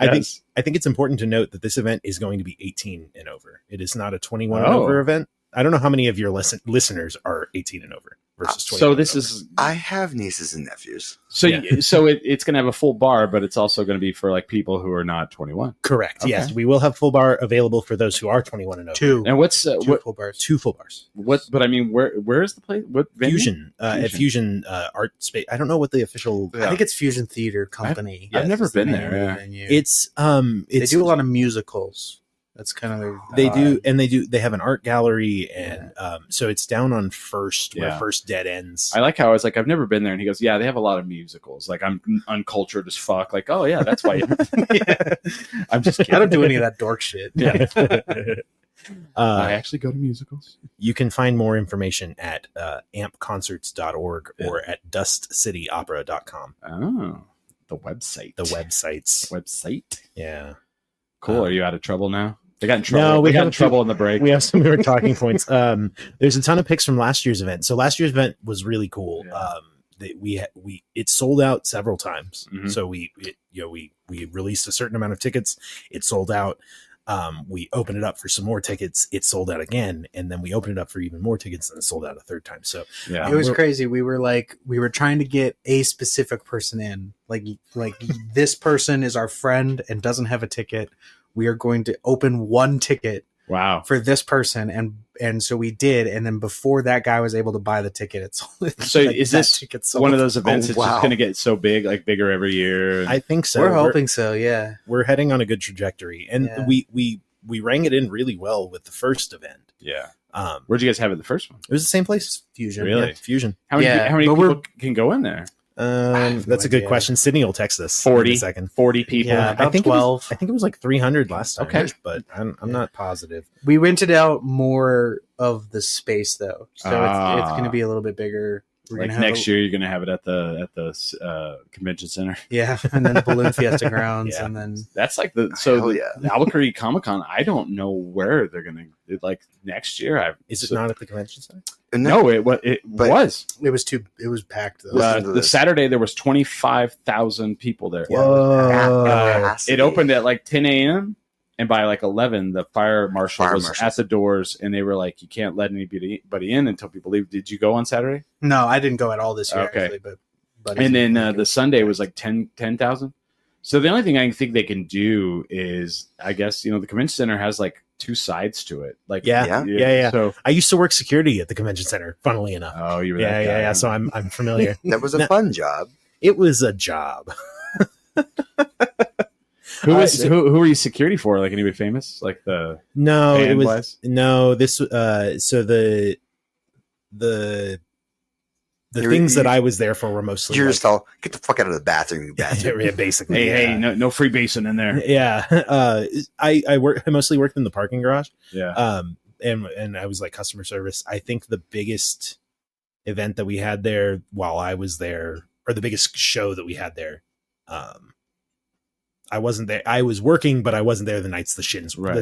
I think it's important to note that this event is going to be 18 and over. It is not a 21 and over event. I don't know how many of your listeners are 18 and over versus 21. So this is. I have nieces and nephews. So so it's going to have a full bar, but it's also going to be for like people who are not 21. Correct. Okay. Yes, we will have full bar available for those who are 21 and over. 2. And what's full bars? 2 full bars. What? But I mean, where is the place? What venue? Fusion. At Fusion Art Space. I don't know what the official. I think it's Fusion Theater Company. I've never been there. Yeah. It's they do a lot of musicals. That's kind of their they have an art gallery, and so it's down on First where First Dead ends. I like how I was like, I've never been there, and he goes, yeah, they have a lot of musicals. Like, I'm uncultured as fuck. Like, oh yeah, that's why. I'm just kidding. I don't do any of that dork shit. Yeah. I actually go to musicals. You can find more information at ampconcerts.org or at dustcityopera.com. Oh, the website. Website. Yeah. Cool. Are you out of trouble now? They got in trouble. No, we got in trouble in the break. We have some more talking points. There's a ton of picks from last year's event. So last year's event was really cool. Yeah. It sold out several times. Mm-hmm. So we released a certain amount of tickets. It sold out. We opened it up for some more tickets. It sold out again, and then we opened it up for even more tickets, and it sold out a third time. So it was crazy. We were trying to get a specific person in. Like this person is our friend and doesn't have a ticket. We are going to open one ticket. Wow. For this person, and so we did, and then before that guy was able to buy the ticket, it sold. So is this one of those events that's just going to get so big, like bigger every year? I think so. We're hoping so. Yeah, we're heading on a good trajectory, and we rang it in really well with the first event. Yeah. Where'd you guys have it the first one? It was the same place. Fusion. Really? Yeah, Fusion. How many people can go in there? That's a good question. Sydney will text us 40 in a second. 40 people. Yeah, about 12. I think it was like 300 last time. Okay. But I'm not positive. We rented out more of the space though, so it's going to be a little bit bigger. We're Like gonna have next year, you're gonna have it at the convention center. Yeah, and then the Balloon Fiesta grounds, Yeah. and then That's like the Albuquerque Comic Con. I don't know where they're gonna like next year. Is it not at the convention center? No, it was. It was packed though. the Saturday there was 25,000 people there. Whoa. It opened at like 10 a.m. and by like 11, the fire marshal was at the doors, and they were like, "You can't let anybody in until people leave." Did you go on Saturday? No, I didn't go at all this year. Okay. Actually, but And then the Sunday was like 10,000. So the only thing I think they can do is, I guess, the convention center has like two sides to it. Like, yeah. So I used to work security at the convention center, funnily enough. oh, you were Yeah. So I'm familiar. That was a fun job. It was a job. Who were you security for? Like anybody famous? Like the No, it was band-wise? no. This so the things that I was there for were mostly. You're just all get the fuck out of the bathroom, you bastard. yeah, basically. Hey, no free basin in there. Yeah, I mostly worked in the parking garage. Yeah. And I was like customer service. I think the biggest event that we had there while I was there, or the biggest show that we had there, I wasn't there. I was working, but I wasn't there the nights the Shins were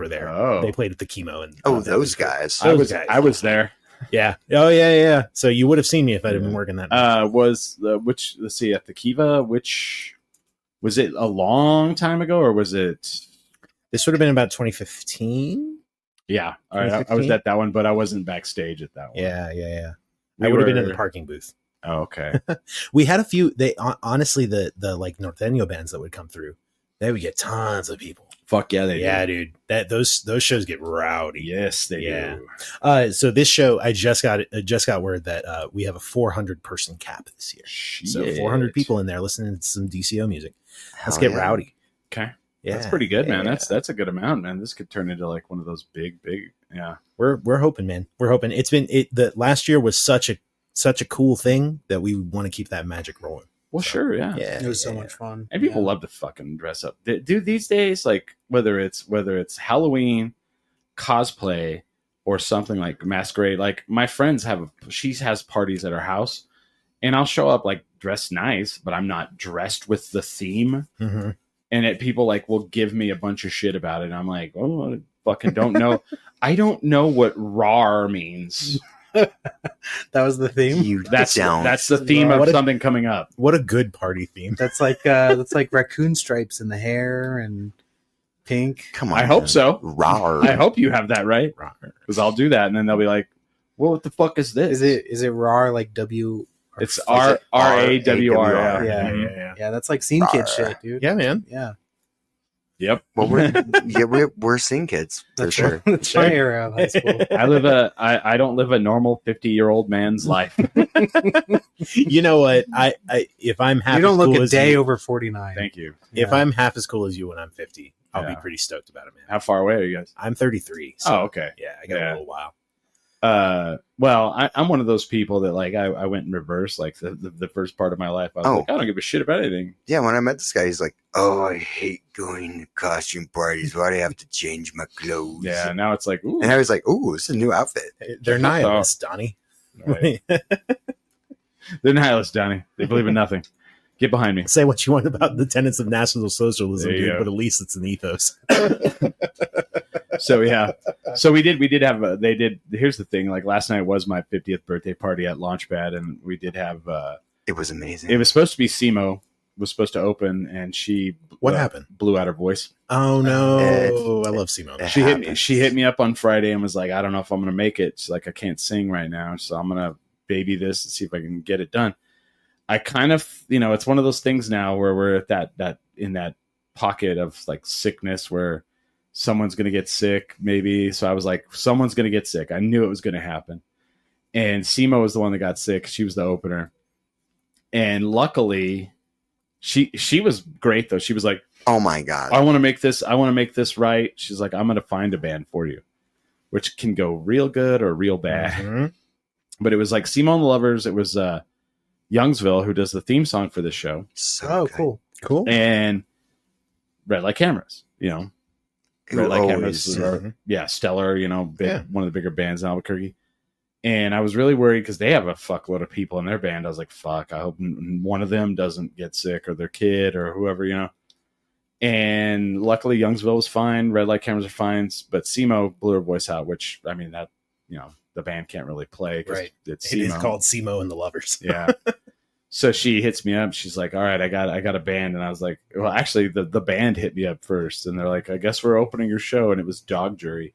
there. Oh. They played at the Chemo, and those guys. I was there. Yeah. Oh yeah. So you would have seen me if I'd have been working that night. Was the let's see, at the Kiva, which was it a long time ago, or was it? This would have been about 2015. Yeah, all right. I was at that one, but I wasn't backstage at that one. Yeah. I would have been in the parking booth. Oh, okay. We had a few. They honestly, the like norteño bands that would come through, they would get tons of people. Fuck yeah, they do. Dude. Those shows get rowdy. Yes, they do. So this show, I just got word that we have a 400 person cap this year. Shit. So 400 people in there listening to some DCO music. Let's get rowdy. Okay. Yeah, that's pretty good, man. That's a good amount, man. This could turn into like one of those big. Yeah. We're hoping, man. We're hoping. The last year was such a cool thing that we want to keep that magic rolling. Well, sure, yeah. It was so much fun. And people love to fucking dress up. Dude, these days, like whether it's Halloween, cosplay, or something like masquerade. Like my friends she has parties at her house, and I'll show up like dressed nice, but I'm not dressed with the theme. Mm-hmm. And people like will give me a bunch of shit about it. And I'm like, oh, I fucking don't know. I don't know what RAR means. That was the theme. That's the theme of something coming up. What a good party theme. That's like raccoon stripes in the hair and pink. Come on. I hope so. RAR. I hope you have that right. Because I'll do that, and then they'll be like, well, what the fuck is this? Is it RAR like W? It's RAWR. Yeah. That's like scene kid shit, dude. Yeah, man. Yeah. Yep. Well, we're scene kids for sure. That's my era of high school. I don't live a normal 50-year-old man's life. You know what? I if I'm half, you don't as look cool a day you, over 49. Thank you. If I'm half as cool as you when I'm 50, I'll be pretty stoked about it, man. How far away are you guys? I'm 33. So, okay. Yeah, I got a little while. Well, I'm one of those people that like I went in reverse. Like the first part of my life, I was like, I don't give a shit about anything. Yeah, when I met this guy, he's like, "Oh, I hate going to costume parties. Why do I have to change my clothes?" Yeah, now it's like, ooh. And I was like, "Ooh, it's a new outfit." They're nihilists, Donnie. Right. They're nihilists, Donnie. They believe in nothing. Get behind me. Say what you want about the tenets of National Socialism, dude, but at least it's an ethos. So yeah, so we did have they did. Here's the thing: like last night was my 50th birthday party at Launchpad, and we did have. It was amazing. It was supposed to be Simo was supposed to open, and she what happened? Blew out her voice. Oh no! I love Simo. She hit me up on Friday and was like, "I don't know if I'm gonna make it." She's like, "I can't sing right now, so I'm gonna baby this and see if I can get it done." I kind of, it's one of those things now where we're at that in that pocket of like sickness where someone's going to get sick maybe. So I was like, someone's going to get sick. I knew it was going to happen. And Simo was the one that got sick. She was the opener. And luckily she was great though. She was like, "Oh my God, I want to make this right." She's like, "I'm going to find a band for you." which can go real good or real bad. Mm-hmm. But it was like Simo and the Lovers. It was Youngsville, who does the theme song for this show. So cool. And Red Light Cameras, Red Light Cameras are, stellar, one of the bigger bands in Albuquerque. And I was really worried because they have a fuckload of people in their band. I was like, fuck, I hope one of them doesn't get sick, or their kid, or whoever, And luckily Youngsville was fine. Red Light Cameras are fine. But Simo blew her voice out, which, I mean, that, the band can't really play. Right. It's it is called Simo and the Lovers. Yeah. So she hits me up. She's like, all right, I got a band. And I was like, well, actually the band hit me up first. And they're like, I guess we're opening your show. And it was Dog Jury.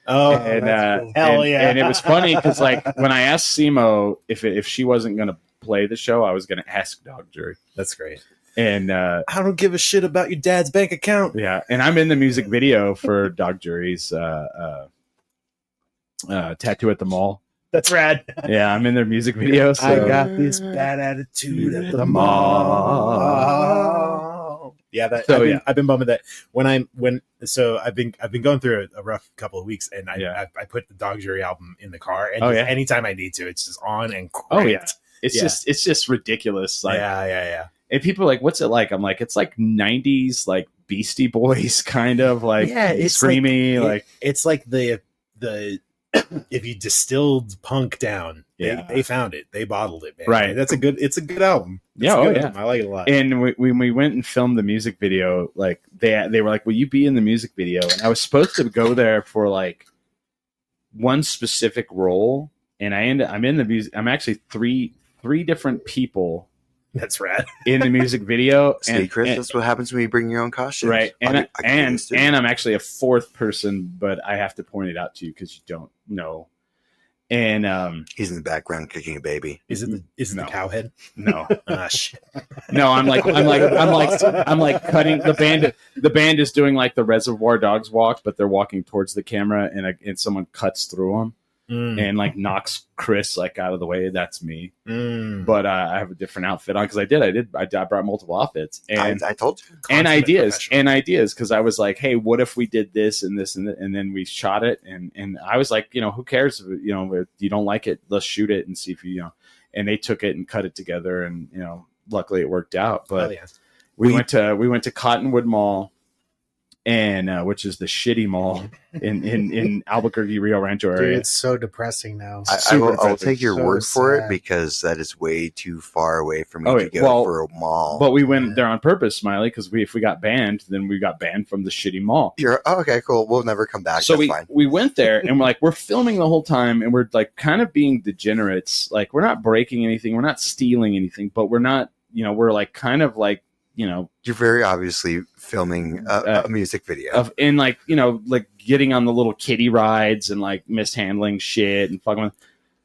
Oh, and cool. Hell yeah. And it was funny because like when I asked Simo if she wasn't going to play the show, I was going to ask Dog Jury. That's great. And I don't give a shit about your dad's bank account. Yeah. And I'm in the music video for Dog Jury's Tattoo at the Mall. That's rad. Yeah, I'm in their music video. So. I got this bad attitude at the mall. Yeah, I've been bumming that I've been going through a rough couple of weeks, and I put the Dog Jury album in the car, and anytime I need to, it's just on and cranked. Oh yeah, it's just ridiculous. Like, yeah. And people are like, "What's it like?" I'm like, "It's like '90s, like Beastie Boys, kind of like it's screamy, it's like the." If you distilled punk down, they found it. They bottled it, man. Right. It's a good album. Album. I like it a lot. And when we went and filmed the music video, like they were like, "Will you be in the music video?" And I was supposed to go there for like one specific role, and I'm in the music. I'm actually three different people. That's rad. In the music video. See, Chris, that's what happens when you bring your own costumes. Right. And I'm actually a fourth person, but I have to point it out to you because you don't know. And he's in the background kicking a baby. Is it the cowhead? No. Shit. No, I'm like cutting the band. The band is doing like the Reservoir Dogs walk, but they're walking towards the camera, and someone cuts through them. And like knocks Chris like out of the way. That's me. But I have a different outfit on because I brought multiple outfits, and I told you, and ideas because I was like, hey, what if we did this and this and then we shot it, and I was like, who cares if if you don't like it, let's shoot it and see if and they took it and cut it together, and luckily it worked out. But we went to Cottonwood Mall. And which is the shitty mall in Albuquerque, Rio Rancho area. Dude, it's so depressing now. I will take your word for it because that is way too far away for me to go for a mall. But we went there on purpose, Smiley, because if we got banned, then we got banned from the shitty mall. Okay, cool. We'll never come back. So That's fine. We went there and we're filming the whole time, and we're like kind of being degenerates. Like we're not breaking anything, we're not stealing anything, but we're not, we're like kind of like. You're very obviously filming a music video and like getting on the little kiddie rides and like mishandling shit and fucking with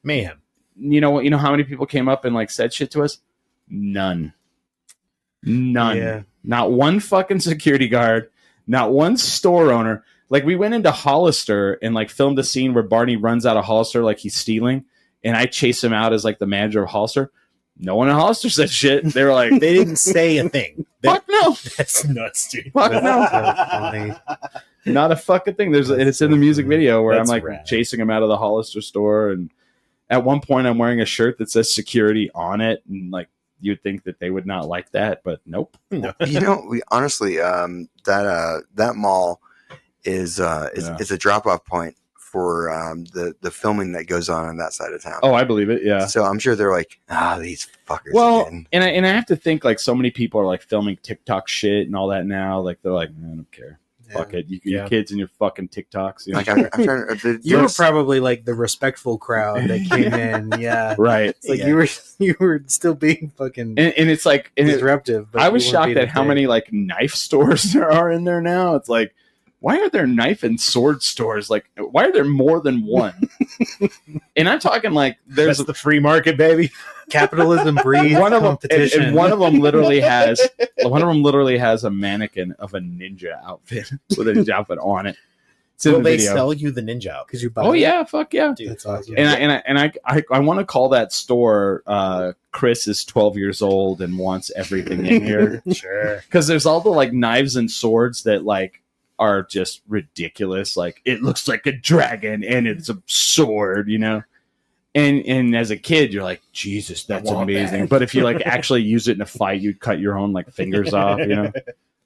Mayhem. You know how many people came up and like said shit to us? None. Yeah. Not one fucking security guard, not one store owner. Like we went into Hollister and like filmed a scene where Barney runs out of Hollister like he's stealing, and I chase him out as like the manager of Hollister. No one in Hollister said shit. They were like, they didn't say a thing. Fuck no. That's nuts, dude. Fuck no. Not a fucking thing. It's in the music video where I'm like chasing him out of the Hollister store, and at one point I'm wearing a shirt that says security on it, and like you'd think that they would not like that, but nope. No. We honestly that mall is a drop off point for the filming that goes on that side of town. Oh, I believe it. Yeah. So I'm sure they're like, these fuckers. Well, again. and I have to think like so many people are like filming TikTok shit and all that now. Like they're like, I don't care. Yeah. Fuck it. You kids and your fucking TikToks. Like I'm trying to, you were probably like the respectful crowd that came in. Yeah. Right. It's like you were still being fucking and it's like disruptive. I was shocked at how many like knife stores there are in there now. It's like, why are there knife and sword stores? Like, why are there more than one? And I'm talking like that's the free market, baby. Capitalism breeds competition. And one of them literally has a mannequin of a ninja outfit with a ninja outfit on it. Will they sell you the ninja outfit? Because you buy yeah, fuck yeah, dude, that's awesome. And I want to call that store. Chris is 12 years old and wants everything in here. Sure, because there's all the like knives and swords that like are just ridiculous. Like, it looks like a dragon and it's a sword, you know? And as a kid, you're like, Jesus, that's amazing. But if you like actually use it in a fight, you'd cut your own like fingers off, you know?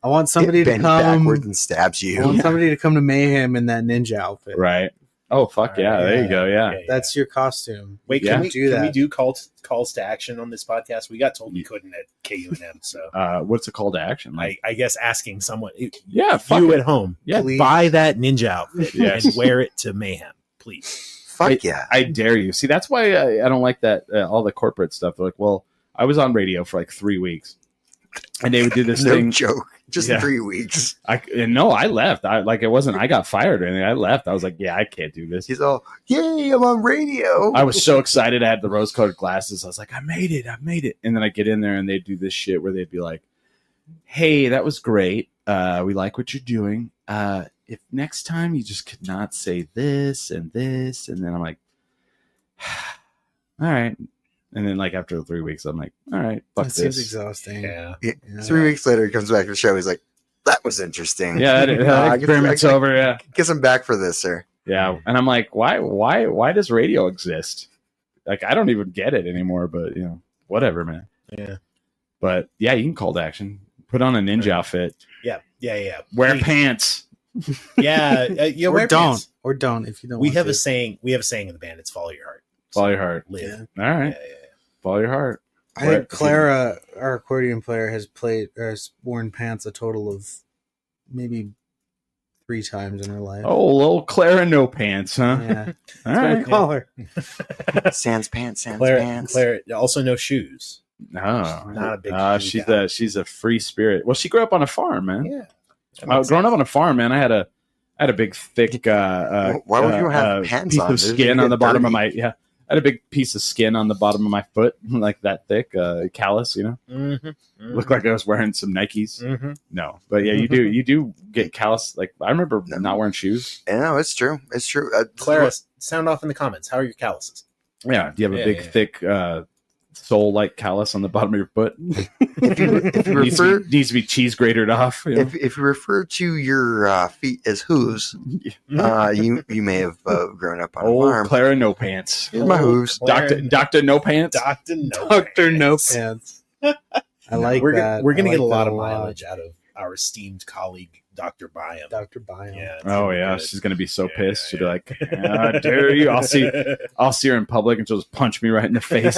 I want somebody to come backwards and stabs you. I want somebody to come to Mayhem in that ninja outfit. Right. Oh, fuck yeah. There you go. Yeah. That's your costume. Wait, can we do calls to action on this podcast? We got told we couldn't at KUNM. So what's a call to action? Like, I guess asking someone, you at home, please. Buy that ninja outfit and wear it to Mayhem, please. Fuck yeah. I dare you. See, that's why I don't like that, all the corporate stuff. They're like, well, I was on radio for like 3 weeks. And they would do this thing. No joke. Just 3 weeks. I left. I got fired or anything. I left. I was like, yeah, I can't do this. He's all, yay, I'm on radio. I was so excited. I had the rose-colored glasses. I was like, I made it. And then I get in there and they'd do this shit where they'd be like, hey, that was great. We like what you're doing. If next time you just could not say this. And then I'm like, all right. And then, like, after 3 weeks, I'm like, all right, fuck this. Seems exhausting. Yeah. 3 weeks later, he comes back to the show. He's like, that was interesting. Yeah, that experiment's over. Yeah. Guess I'm back for this, sir. Yeah. And I'm like, why does radio exist? Like, I don't even get it anymore, but, you know, whatever, man. Yeah. But, yeah, you can call to action. Put on a ninja outfit. Yeah. Wear pants. Yeah. Or don't. Or don't if you don't We have a saying in the band. It's follow your heart. Follow your heart. Live. Yeah. All right. Yeah. Follow your heart. I think Clara, our accordion player, has worn pants a total of maybe 3 times in her life. Oh, little Clara no pants, huh? Yeah. All right. Call her. Sans pants. Clara also no shoes. No, not a big. She's a free spirit. Well, she grew up on a farm, man. Yeah. Growing up on a farm, man, I had a big thick why would you have pants piece on? of skin on the bottom of my I had a big piece of skin on the bottom of my foot, like that thick, callus, you know. Looked like I was wearing some Nikes. No, but yeah, you do get callus. Like, I remember not wearing shoes. Yeah, no, it's true. Clara, sound off in the comments. How are your calluses? Yeah, do you have a big thick sole-like callus on the bottom of your foot? If you refer, needs to be cheese grated off. You know? If you refer to your feet as hooves, you may have grown up on a farm. Clara no pants. Here's my hooves. Doctor no pants. Doctor no pants. I like that. We're gonna get a lot of mileage out of our esteemed colleague, Dr. Byam. Dr. Byam. Yeah. Oh yeah, she's gonna be so pissed. She'll be like, "How dare you?" I'll see her in public and she'll just punch me right in the face.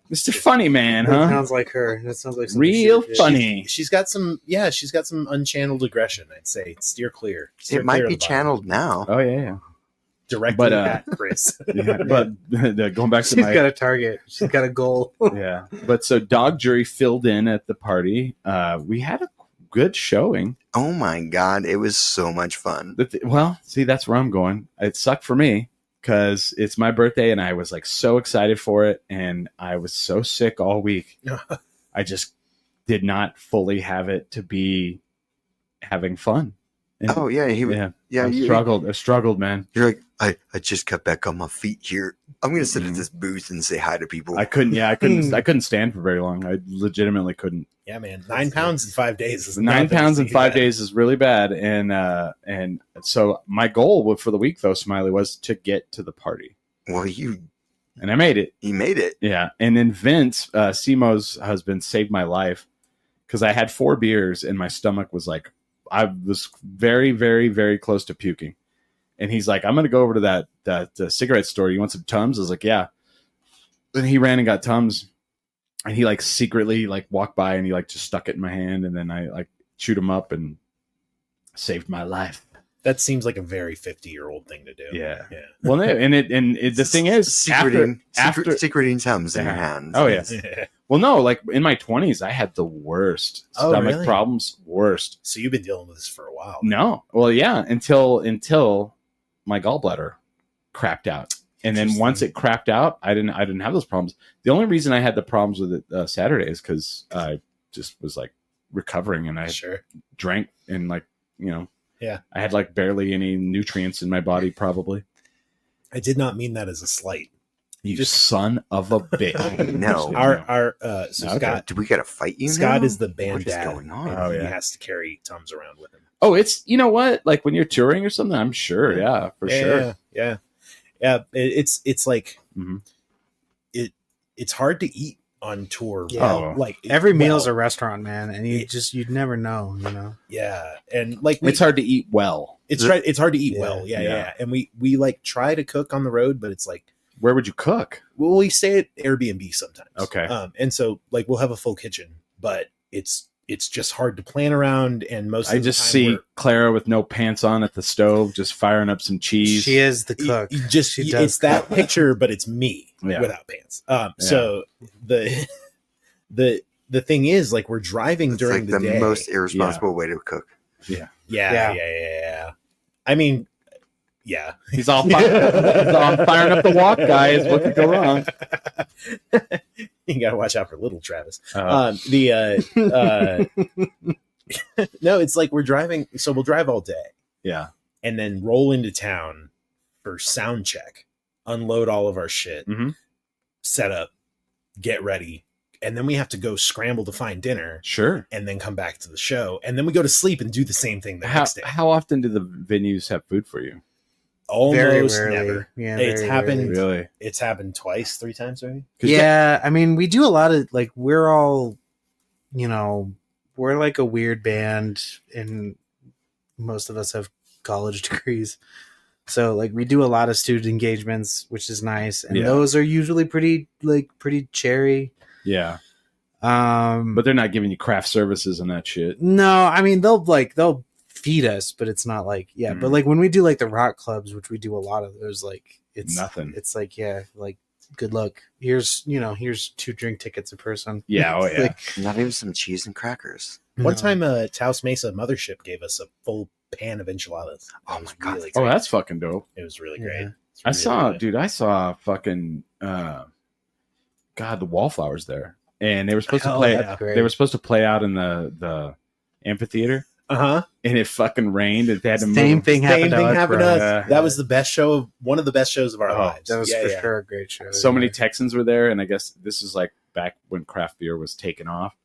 Mr. Funny Man, huh? That sounds like her. That sounds like real funny. She's got some unchanneled aggression. I'd say steer clear. It might be channeled now. Oh yeah. Directly at Chris. Yeah, but going back to she's got a target. She's got a goal. Yeah. But so Dog Jury filled in at the party. We had a good showing. Oh my god, it was so much fun. Well, see, that's where I'm going. It sucked for me because it's my birthday and I was like so excited for it, and I was so sick all week. I just did not fully have it to be having fun. And I struggled, man. You're like, I just got back on my feet here. I'm gonna sit at this booth and say hi to people. I couldn't stand for very long. I legitimately couldn't. Yeah, man. 9 pounds in 5 days is 9 pounds in 5 days is really bad. And so my goal for the week though, Smiley, was to get to the party. Well, and I made it. You made it. Yeah. And then Vince, Simo's husband, saved my life because I had 4 beers and my stomach was like, I was very, very, very close to puking. And he's like, I'm going to go over to that cigarette store. You want some Tums? I was like, yeah. Then he ran and got Tums, and he like secretly like walked by and he like just stuck it in my hand. And then I like chewed him up and saved my life. That seems like a very 50-year-old thing to do. Yeah. Well, the thing is, secreting Tums in your hands. Oh yeah. Well, no, like in my 20s, I had the worst stomach problems. Worst. So you've been dealing with this for a while. No. Well, yeah, until my gallbladder crapped out. And then once it crapped out, I didn't have those problems. The only reason I had the problems with it Saturday is because I just was like recovering, and I drank and like, you know, I had like barely any nutrients in my body probably. I did not mean that as a slight. You son of a bitch. No. So Scott, do we got to fight you? Scott now? is the band What is dad. going on? And he has to carry Tums around with him. Oh, it's, you know what? Like when you're touring or something, I'm sure. Yeah, for sure. Yeah. It's like, it's hard to eat on tour. Yeah. Like every meal's a restaurant, man. And you'd never know, you know? Yeah. And like, it's hard to eat well. It's hard to eat well. Yeah. And we like try to cook on the road, but it's like, where would you cook? Well, we stay at Airbnb sometimes. Okay. And so like we'll have a full kitchen, but it's just hard to plan around. And most of the time see Clara with no pants on at the stove, just firing up some cheese. She is the cook. It's that picture, but it's me without pants. So the thing is, like, we're driving during the day. The most irresponsible way to cook. Yeah. I mean, yeah, he's all firing up the wok, guys. What could go wrong? You gotta watch out for little Travis. No, it's like we're driving, so we'll drive all day, and then roll into town for sound check, unload all of our shit, set up, get ready, and then we have to go scramble to find dinner, and then come back to the show, and then we go to sleep and do the same thing the next day. How often do the venues have food for you? Almost never. Yeah, it's happened. Really, it's happened twice, 3 times, maybe. Yeah, I mean, we do a lot of like we're all, you know, we're like a weird band, and most of us have college degrees, so like we do a lot of student engagements, which is nice, and those are usually pretty cherry. Yeah. But they're not giving you craft services and that shit. No, I mean they'll feed us, but it's not like but like when we do like the rock clubs, which we do a lot of those, like it's nothing. It's like like good luck. Here's 2 drink tickets a person. Yeah, like, not even some cheese and crackers. One time, Taos Mesa Mothership gave us a full pan of enchiladas. Oh my god! Really that's fucking dope. It was really great. I saw fucking the Wallflowers there, and they were supposed to play. They were supposed to play out in the amphitheater. And it fucking rained. They had to Same thing happened to us. That was the best show. One of the best shows of our lives. That was for sure a great show. So many Texans were there, and I guess this is like back when craft beer was taken off,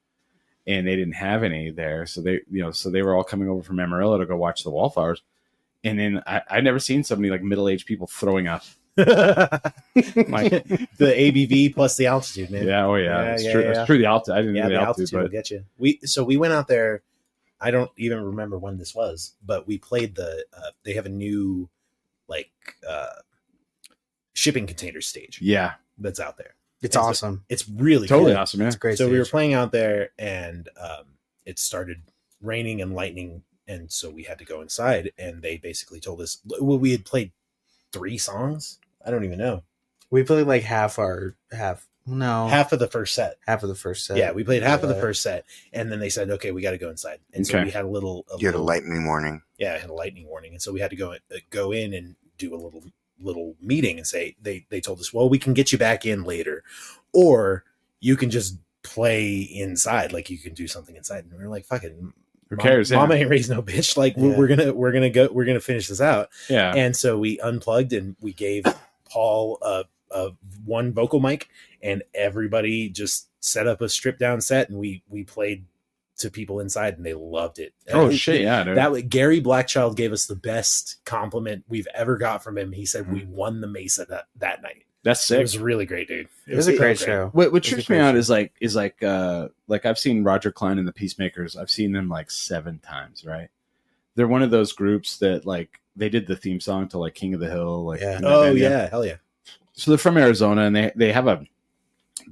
and they didn't have any there. So they were all coming over from Amarillo to go watch the Wallflowers. And then I'd never seen so many like middle-aged people throwing up. Like the ABV plus the altitude, man. It's true. It's true. The altitude. I didn't know the altitude will get you. We went out there. I don't even remember when this was, but we played they have a new shipping container stage. Yeah, that's out there. It's awesome. So it's really totally awesome. Yeah, it's great. So we were playing out there, and it started raining and lightning, and so we had to go inside. And they basically told us, well, we had played 3 songs. I don't even know. We played like half of the first set. Yeah, we played half of the first set, and then they said, "Okay, we got to go inside." And so we had You had a lightning warning. Yeah, I had a lightning warning, and so we had to go in and do a little meeting and say they told us, "Well, we can get you back in later, or you can just play inside. Like you can do something inside." And we were like, "Fucking who cares? Mama ain't raised no bitch. Like we're gonna finish this out." Yeah. And so we unplugged and we gave Paul one vocal mic, and everybody just set up a stripped down set, and we played to people inside, and they loved it. Shit, yeah, dude. That Gary Blackchild gave us the best compliment we've ever got from him. He said we won the Mesa that night. That's sick. It was really great, dude. It was a great show. What trips me out is like I've seen Roger Klein and the Peacemakers. I've seen them like 7 times, right? They're one of those groups that like they did the theme song to like King of the Hill. Like, hell yeah. So they're from Arizona, and they have a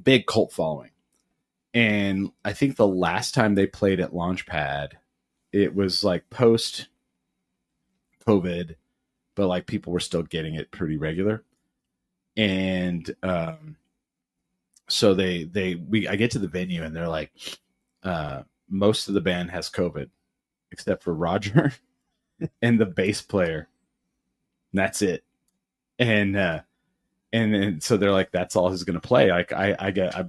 big cult following. And I think the last time they played at Launchpad, it was like post COVID, but like people were still getting it pretty regular. And so I get to the venue, and they're like, most of the band has COVID except for Roger and the bass player. And that's it. And then so they're like, that's all who's going to play. Like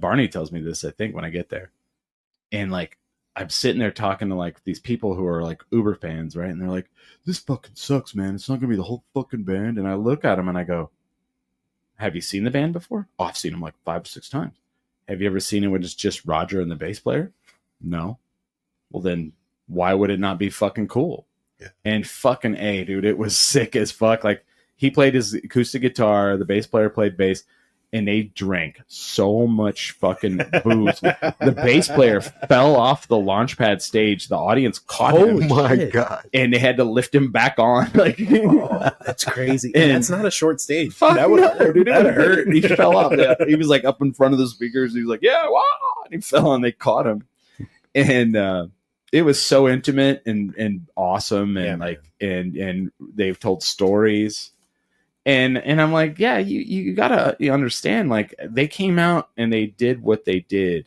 Barney tells me this, I think, when I get there. And like, I'm sitting there talking to like these people who are like Uber fans, right? And they're like, this fucking sucks, man. It's not going to be the whole fucking band. And I look at them and I go, have you seen the band before? Oh, I've seen them like 5 or 6 times. Have you ever seen it when it's just Roger and the bass player? No. Well, then why would it not be fucking cool? Yeah. And fucking A, dude, it was sick as fuck. Like, he played his acoustic guitar, the bass player played bass, and they drank so much fucking booze. The bass player fell off the launchpad stage. The audience caught him. Oh my God. And they had to lift him back on. Like, that's crazy. And that's not a short stage. That would hurt, dude. It would hurt. He fell off. He was like up in front of the speakers. He was like, yeah, wow. And he fell and they caught him. And it was so intimate and awesome. And and they've told stories. And I'm like, yeah, you gotta understand, like, they came out and they did what they did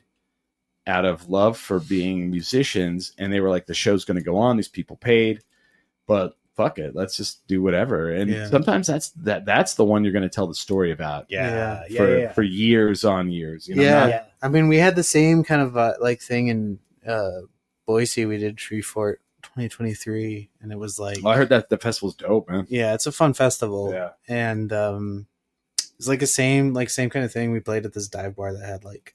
out of love for being musicians, and they were like, the show's gonna go on, these people paid, but fuck it, let's just do whatever. And sometimes that's the one you're gonna tell the story about. For years on years. You know, I mean, we had the same kind of like thing in Boise. We did Tree Fort 2023, and it was like, I heard that the festival's dope, man. Yeah, it's a fun festival. Yeah, and it's like the same kind of thing. We played at this dive bar that had like,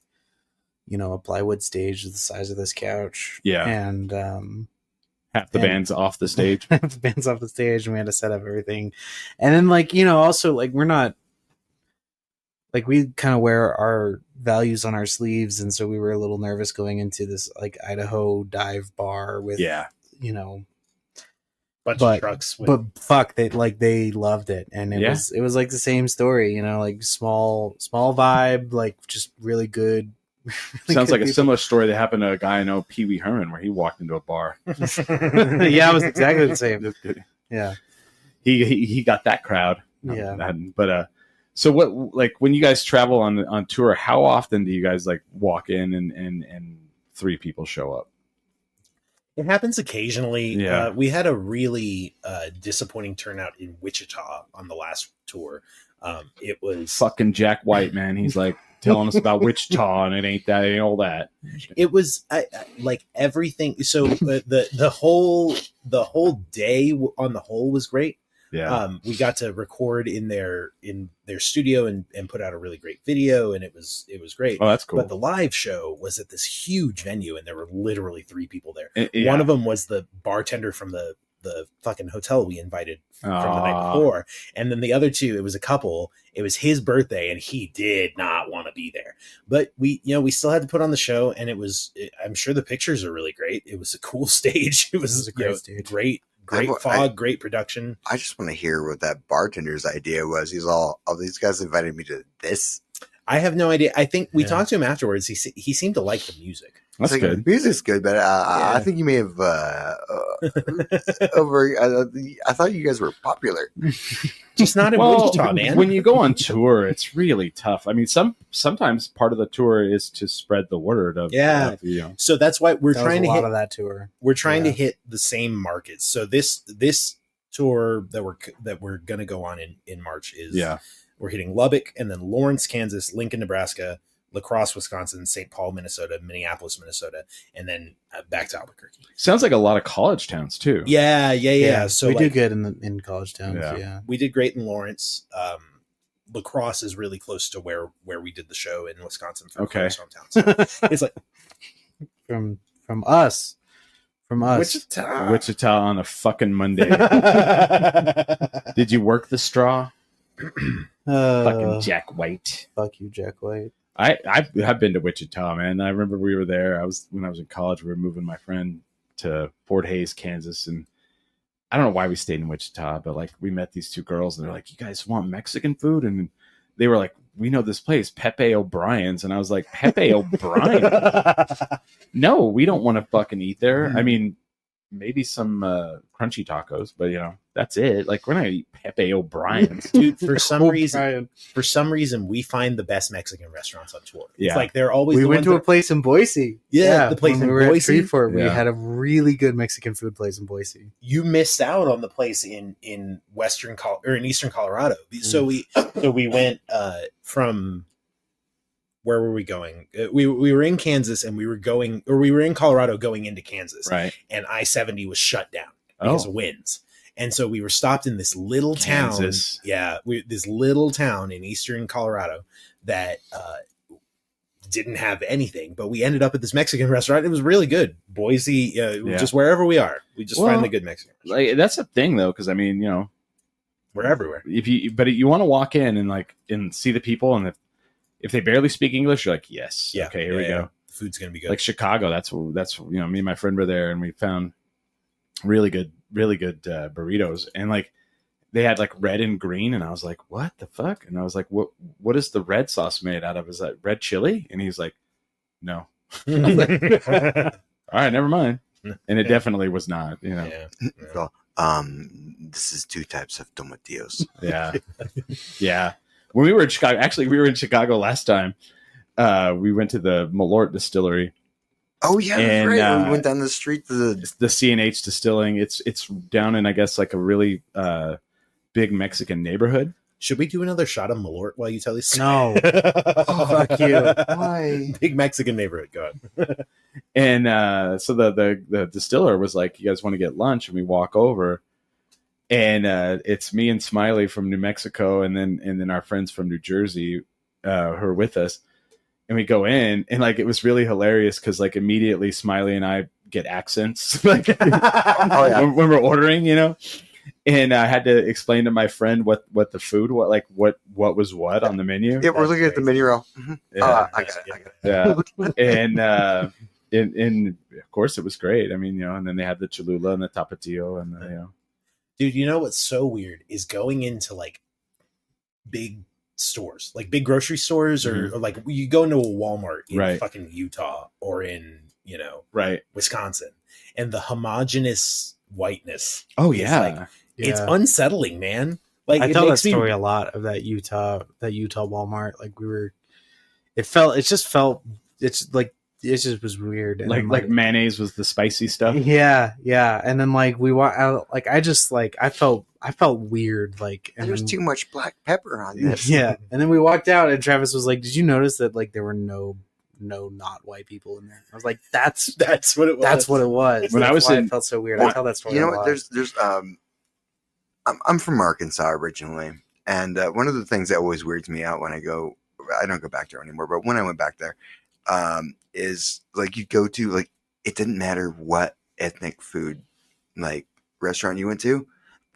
a plywood stage the size of this couch. Yeah, and half the band's off the stage. Half the band's off the stage, and we had to set up everything. And then like, also like, we're not like, we kind of wear our values on our sleeves, and so we were a little nervous going into this like Idaho dive bar with bunch of trucks but fuck, they loved it, and it was like the same story, like small vibe, like just really good. Sounds like a similar story that happened to a guy I know, Pee Wee Herman, where he walked into a bar. Yeah, it was exactly the same. Yeah, he got that crowd. Yeah, but so what, like, when you guys travel on tour, how often do you guys like walk in and 3 people show up? It happens occasionally. Yeah. We had a really disappointing turnout in Wichita on the last tour. It was fucking Jack White, man. He's like telling us about Wichita, and it ain't all that. It was like everything. So the whole day on the whole was great. Yeah. We got to record in their studio and put out a really great video, and it was great. Oh, that's cool. But the live show was at this huge venue, and there were literally 3 people there. Yeah. One of them was the bartender from the fucking hotel we invited from the night before, and then the other 2, it was a couple. It was his birthday, and he did not want to be there. But we still had to put on the show, and I'm sure the pictures are really great. It was a cool stage. It was a great stage. Great fog, great production. I just want to hear what that bartender's idea was. He's all, these guys invited me to this. I have no idea. I think we talked to him afterwards. He seemed to like the music. That's like, good. Music's good, but I think you may have I thought you guys were popular. Just not in Wichita, man. When you go on tour, it's really tough. I mean, sometimes part of the tour is to spread the word of So that's why we're trying to hit of that tour. We're trying to hit the same markets. So this tour that we're gonna go on in March is we're hitting Lubbock, and then Lawrence, Kansas, Lincoln, Nebraska, La Crosse, Wisconsin, St. Paul, Minnesota, Minneapolis, Minnesota, and then back to Albuquerque. Sounds like a lot of college towns too. Yeah. So we do good in college towns. Yeah, we did great in Lawrence. La Crosse is really close to where we did the show in Wisconsin. Okay, hometowns. It's like from us. Wichita on a fucking Monday. Did you work the straw? Fucking Jack White. Fuck you, Jack White. I've been to Wichita, man. I remember we were there. When I was in college, we were moving my friend to Fort Hays, Kansas, and I don't know why we stayed in Wichita, but like we met these 2 girls, and they're like, "You guys want Mexican food?" And they were like, "We know this place, Pepe O'Brien's," and I was like, "Pepe O'Brien? No, we don't want to fucking eat there. I mean, maybe some crunchy tacos, but that's it. Like, we're not gonna eat Pepe O'Brien's." Dude, for some reason we find the best Mexican restaurants on tour. It's like they're always we went to a place in Boise. The place in Boise. At Treefort, we had a really good Mexican food place in Boise. You missed out on the place in in eastern Colorado. So we went from, where were we going? We were in Kansas, and we were in Colorado going into Kansas. Right. And I-70 was shut down because of winds. And so we were stopped in this little Kansas. town. Yeah. This little town in eastern Colorado that didn't have anything, but we ended up at this Mexican restaurant. It was really good. Boise, just wherever we are, we just find the good Mexican restaurant. Like, that's the thing though. Cause I mean, we're everywhere. But you want to walk in and see the people. And if they barely speak English, you're like, yes. Yeah. Okay, here we go. The food's going to be good. Like Chicago. That's me and my friend were there and we found really good burritos. And like, they had like red and green, and I was like, "What the fuck?" And I was like, "What is the red sauce made out of? Is that red chili?" And he's like, "No." Like, all right, never mind. And it definitely was not. Yeah. So, this is 2 types of tomatillos. Yeah, yeah. When we were in Chicago, actually, we were in Chicago last time. We went to the Malort distillery. Oh yeah, and, right. We went down the street to the C&H Distilling. It's down in, I guess, like a really big Mexican neighborhood. Should we do another shot of Malort while you tell these? No. Fuck you. Why? Big Mexican neighborhood. Go ahead. And so the distiller was like, "You guys want to get lunch?" And we walk over, and it's me and Smiley from New Mexico, and then our friends from New Jersey who are with us. And we go in, and like it was really hilarious because like immediately Smiley and I get accents like when we're ordering, And I had to explain to my friend what the food, what was what on the menu. Yeah, we're looking at the menu roll. Mm-hmm. Yeah. I got it. Yeah, and of course it was great. I mean, and then they had the Cholula and the Tapatio, and Dude, what's so weird is going into like big stores, like big grocery stores, or like you go into a Walmart in fucking Utah or in Wisconsin, and the homogenous whiteness. Oh yeah. It's unsettling, man. Like I tell that story a lot of that Utah Walmart. Like it just was weird. And like mayonnaise was the spicy stuff. Yeah. And then like we walked out, like I felt weird. Like, and there's too much black pepper on this. Yeah. And then we walked out, and Travis was like, "Did you notice that like there were no not white people in there?" I was like, "That's what it was. That's what it was." When I was in, it felt so weird. I tell that story. You know what? There's I'm from Arkansas originally, and one of the things that always weirds me out when I don't go back there anymore, but when I went back there, is like you go to, like, it didn't matter what ethnic food like restaurant you went to,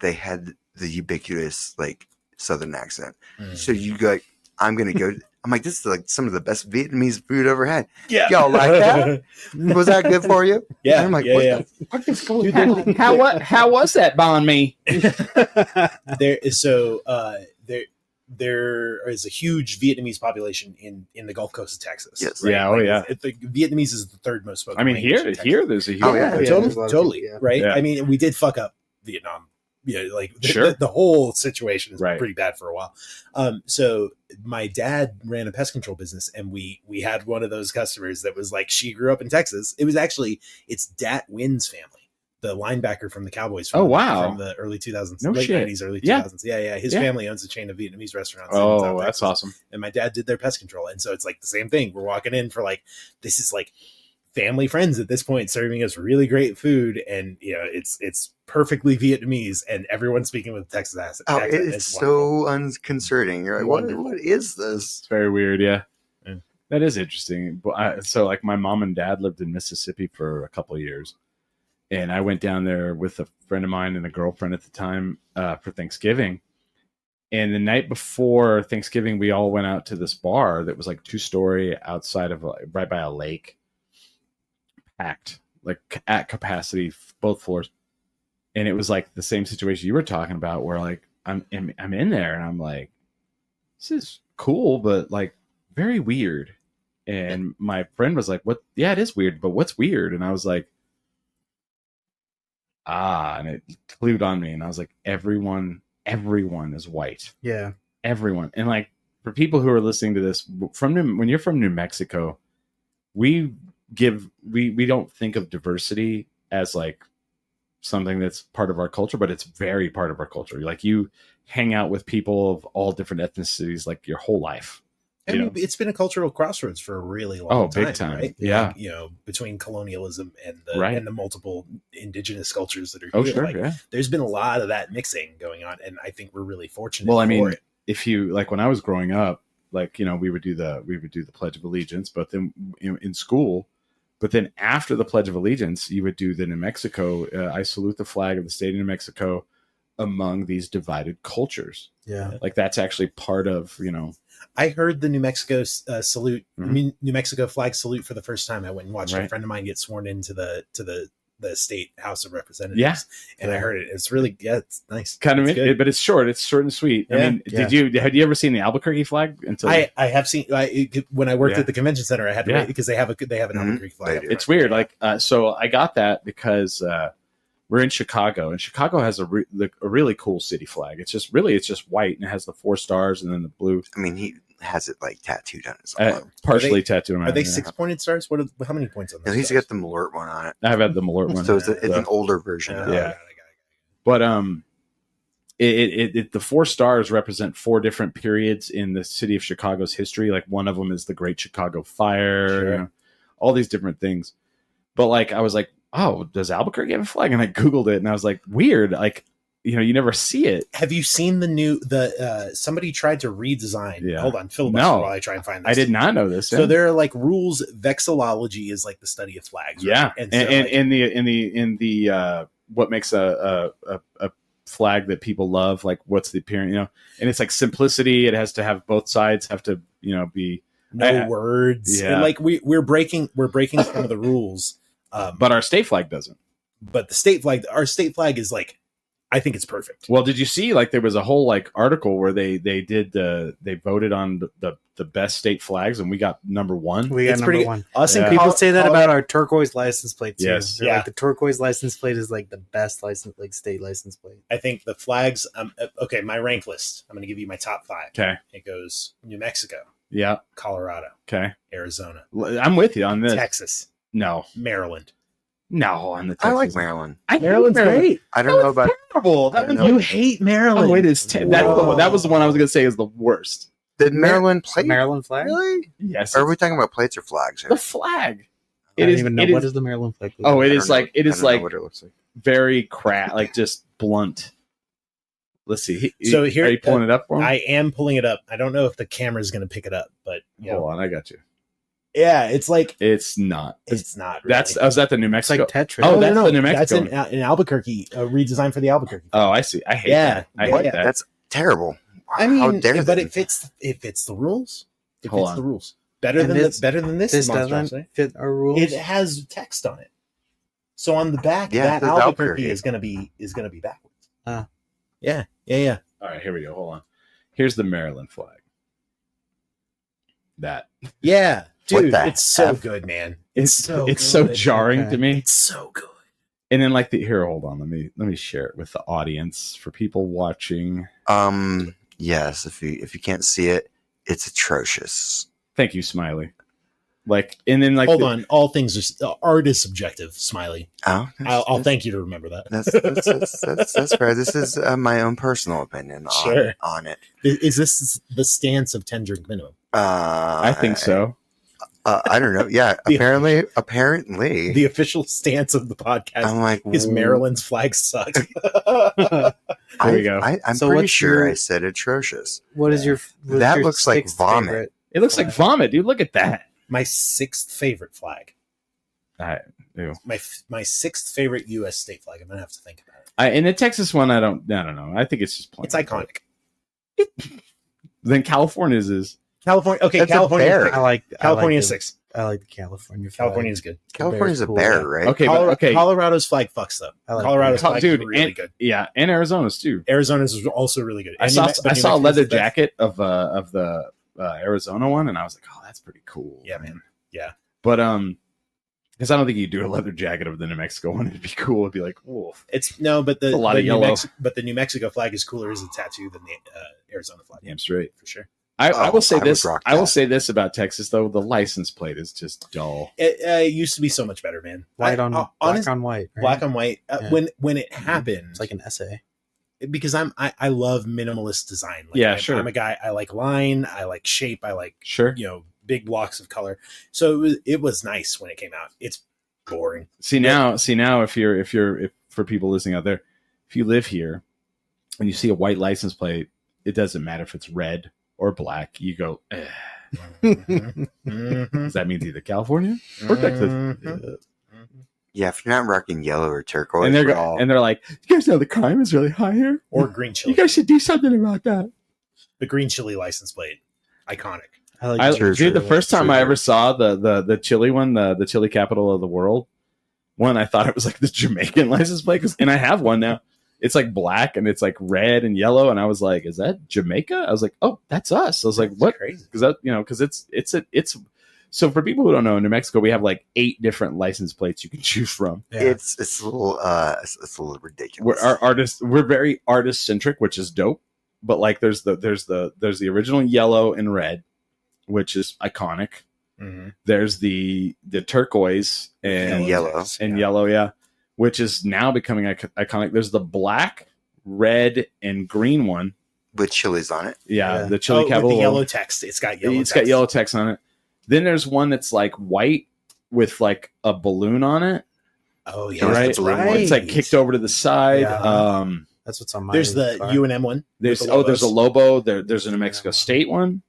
they had the ubiquitous like Southern accent. So you go, like, I'm like, this is like some of the best Vietnamese food I've ever had. Yeah, y'all like that? Was that good for you? Yeah, and I'm like, what the fuck is going on? How was that banh mi? There is a huge Vietnamese population in the Gulf Coast of Texas. Yes. Right? Yeah. Like, the Vietnamese is the 3rd most spoken. I mean, here there's a huge. Totally. Right. Yeah. I mean, we did fuck up Vietnam. Yeah, like the whole situation is pretty bad for a while. So my dad ran a pest control business, and we had one of those customers that was like, she grew up in Texas. It was actually, it's Dat Wynn's family, the linebacker from the Cowboys. From the early 2000s, late 90s, early 2000s. Yeah. His family owns a chain of Vietnamese restaurants. Oh, that's awesome. And my dad did their pest control, and so it's like the same thing. We're walking in for like, this is like family friends at this point serving us really great food, and it's perfectly Vietnamese, and everyone's speaking with Texas accent. Oh, it's so unconcerning. You're like, what is this? It's very weird. Yeah. That is interesting. So like my mom and dad lived in Mississippi for a couple of years, and I went down there with a friend of mine and a girlfriend at the time for Thanksgiving. And the night before Thanksgiving, we all went out to this bar that was like 2-story outside of right by a lake. Packed, like at capacity, both floors, and it was like the same situation you were talking about, where like I'm in there, and I'm like, this is cool, but like very weird. And my friend was like, "What? Yeah, it is weird, but what's weird?" And I was like, and it clued on me, and I was like, everyone is white. Yeah, everyone. And like for people who are listening to this when you're from New Mexico, we don't think of diversity as like something that's part of our culture, but it's very part of our culture. Like you hang out with people of all different ethnicities like your whole life. it's been a cultural crossroads for a really long time. Big time. Right? Yeah. Like, between colonialism and the multiple indigenous cultures that are here. Sure. There's been a lot of that mixing going on, and I think we're really fortunate. Well, I mean, for it. if you like when I was growing up, like, we would do the Pledge of Allegiance, but then in school, but then after the Pledge of Allegiance, you would do the New Mexico. I salute the flag of the state of New Mexico among these divided cultures. Yeah. Like that's actually part of, I heard the New Mexico salute, New Mexico flag salute for the first time. I went and watched a friend of mine get sworn into the state House of Representatives. Yeah. And I heard it. It's really, it's nice. Kind of, but it's short. It's short and sweet. Yeah. I mean, had you ever seen the Albuquerque flag? I have seen, when I worked at the convention center, I had to wait because they have an Albuquerque flag. It's weird. Like, so I got that because, we're in Chicago, and Chicago has a really cool city flag. It's just white, and it has the 4 stars and then the blue. I mean, he has it like tattooed on his arm. Partially tattooed on my arm. Are they 6-pointed stars? How many points on those? No, he's got the Malort one on it. I've had the Malort one. So it's an older version. But the 4 stars represent 4 different periods in the city of Chicago's history. Like one of them is the Great Chicago Fire, all these different things. But like, I was like, oh, does Albuquerque have a flag? And I Googled it and I was like, weird. Like, you never see it. Have you seen somebody tried to redesign? Yeah. Hold on, filibuster while I try and find this. I did not know this. So there are like rules. Vexillology is like the study of flags. Yeah. Right? And in the what makes a flag that people love, like what's the appearance, and it's like simplicity. It has to have both sides have to, be no words. Yeah. And like we're breaking some of the rules. But our state flag doesn't. But our state flag is like, I think it's perfect. Well, did you see like there was a whole like article where they voted on the best state flags and we got number 1. We got number 1. Us and people say that about our turquoise license plate too. Yes. They're like the turquoise license plate is like the best state license plate. I think the flags. Okay, my rank list. I'm going to give you my top 5. Okay. It goes New Mexico. Yeah. Colorado. Okay. Arizona. I'm with you on this. Texas. No. Maryland. No, on the Texas. I like Maryland. Maryland's great. I don't know about terrible. You hate Maryland. Oh, it is. That was the one I was going to say is the worst. Did Maryland plate? Maryland flag? Really? Yes. Or are we talking about plates or flags? The flag. I don't even know what is the Maryland flag. Oh, it is like what it looks like. Very like just blunt. Let's see. So here, are you pulling it up for me? I am pulling it up. I don't know if the camera is going to pick it up, but hold on, I got you. Yeah, it's like it's not. It's not. Really. Was that the New Mexico? It's like Tetris. Oh, that's the New Mexico. That's in Albuquerque, a redesign for the Albuquerque. Oh, I see. I hate that. I hate that. That's terrible. I mean, how dare but they? it fits the rules. It Hold fits on. the rules better than this. This doesn't fit our rules. It has text on it, so on the back, Yeah, that it's Albuquerque Albuquerque. is gonna be backwards. Yeah. All right, here we go. Hold on. Here's the Maryland flag. That. Yeah. Dude, the it's so F? good, man. It's so jarring to me. It's so good. And then hold on, let me share it with the audience for people watching. Yes, if you can't see it, it's atrocious. Thank you, Smiley. And then hold on, all things are art is subjective, Smiley. Oh, I'll thank you to remember that. That's fair. This is my own personal opinion on it. Is this the stance of 10 drink minimum? I think so. I don't know. Yeah, apparently, the official stance of the podcast. I'm like, is Maryland's flag sucks. There we go. I'm pretty sure I said atrocious. What is your? That looks like vomit. Favorite? It looks like vomit, dude. Look at that. My 6th favorite flag. Ew. My 6th favorite U.S. state flag. I'm gonna have to think about it. And the Texas one, I don't know. I think it's just plain. It's iconic. Then California's is. California. Okay, That's California. a bear. California 6. I like the California flag. California's good. California's a cool, bear, yeah. right? Okay, Colorado's flag fucks though. Colorado's flag is really good. Yeah, and Arizona's too. Arizona's is also really good. I saw a leather jacket of the Arizona one, and I was like, oh, that's pretty cool. Yeah, man. Yeah, but because I don't think you do a leather jacket of the New Mexico one. It'd be cool. It'd be like, wolf. But a lot of yellow. But the New Mexico flag is cooler as a tattoo than the Arizona flag. Damn straight, for sure. I will say this. I will say this about Texas though: the license plate is just dull. It used to be so much better, man. Black on white. Right? Black on white. When it happened, it's like an essay. because I love minimalist design. Like, yeah, sure. I'm a guy. I like line. I like shape. I like sure. Big blocks of color. So it was nice when it came out. It's boring. See now, if for people listening out there, if you live here and you see a white license plate, it doesn't matter if it's red or black. You go, eh. Mm-hmm. That means either California or Texas. Mm-hmm. Yeah, if you're not rocking yellow or turquoise, And they're like, you guys know the crime is really high here, Or green chili. you guys should do something about that. The green chili license plate, iconic. Dude, the first time I ever saw the Chile one, the Chile capital of the world one, I thought it was like the Jamaican license plate, and I have one now. It's like black and it's like red and yellow, and I was like, "Is that Jamaica?" I was like, "Oh, that's us." I was like, "What?" Because that because it's so for people who don't know, in New Mexico we have like 8 different license plates you can choose from. Yeah. It's a little ridiculous. We're very artist centric, which is dope. But like, there's the original yellow and red, which is iconic. Mm-hmm. There's the turquoise and yellow, yeah, which is now becoming iconic. There's the black, red, and green one with chilies on it. Yeah. The Chile capital. With the yellow text. It's got yellow text on it. Then there's one that's like white with like a balloon on it. Oh yeah, right. It's like kicked over to the side. Yeah. That's what's on my. There's the UNM one. There's a Lobo. There's a New Mexico State one.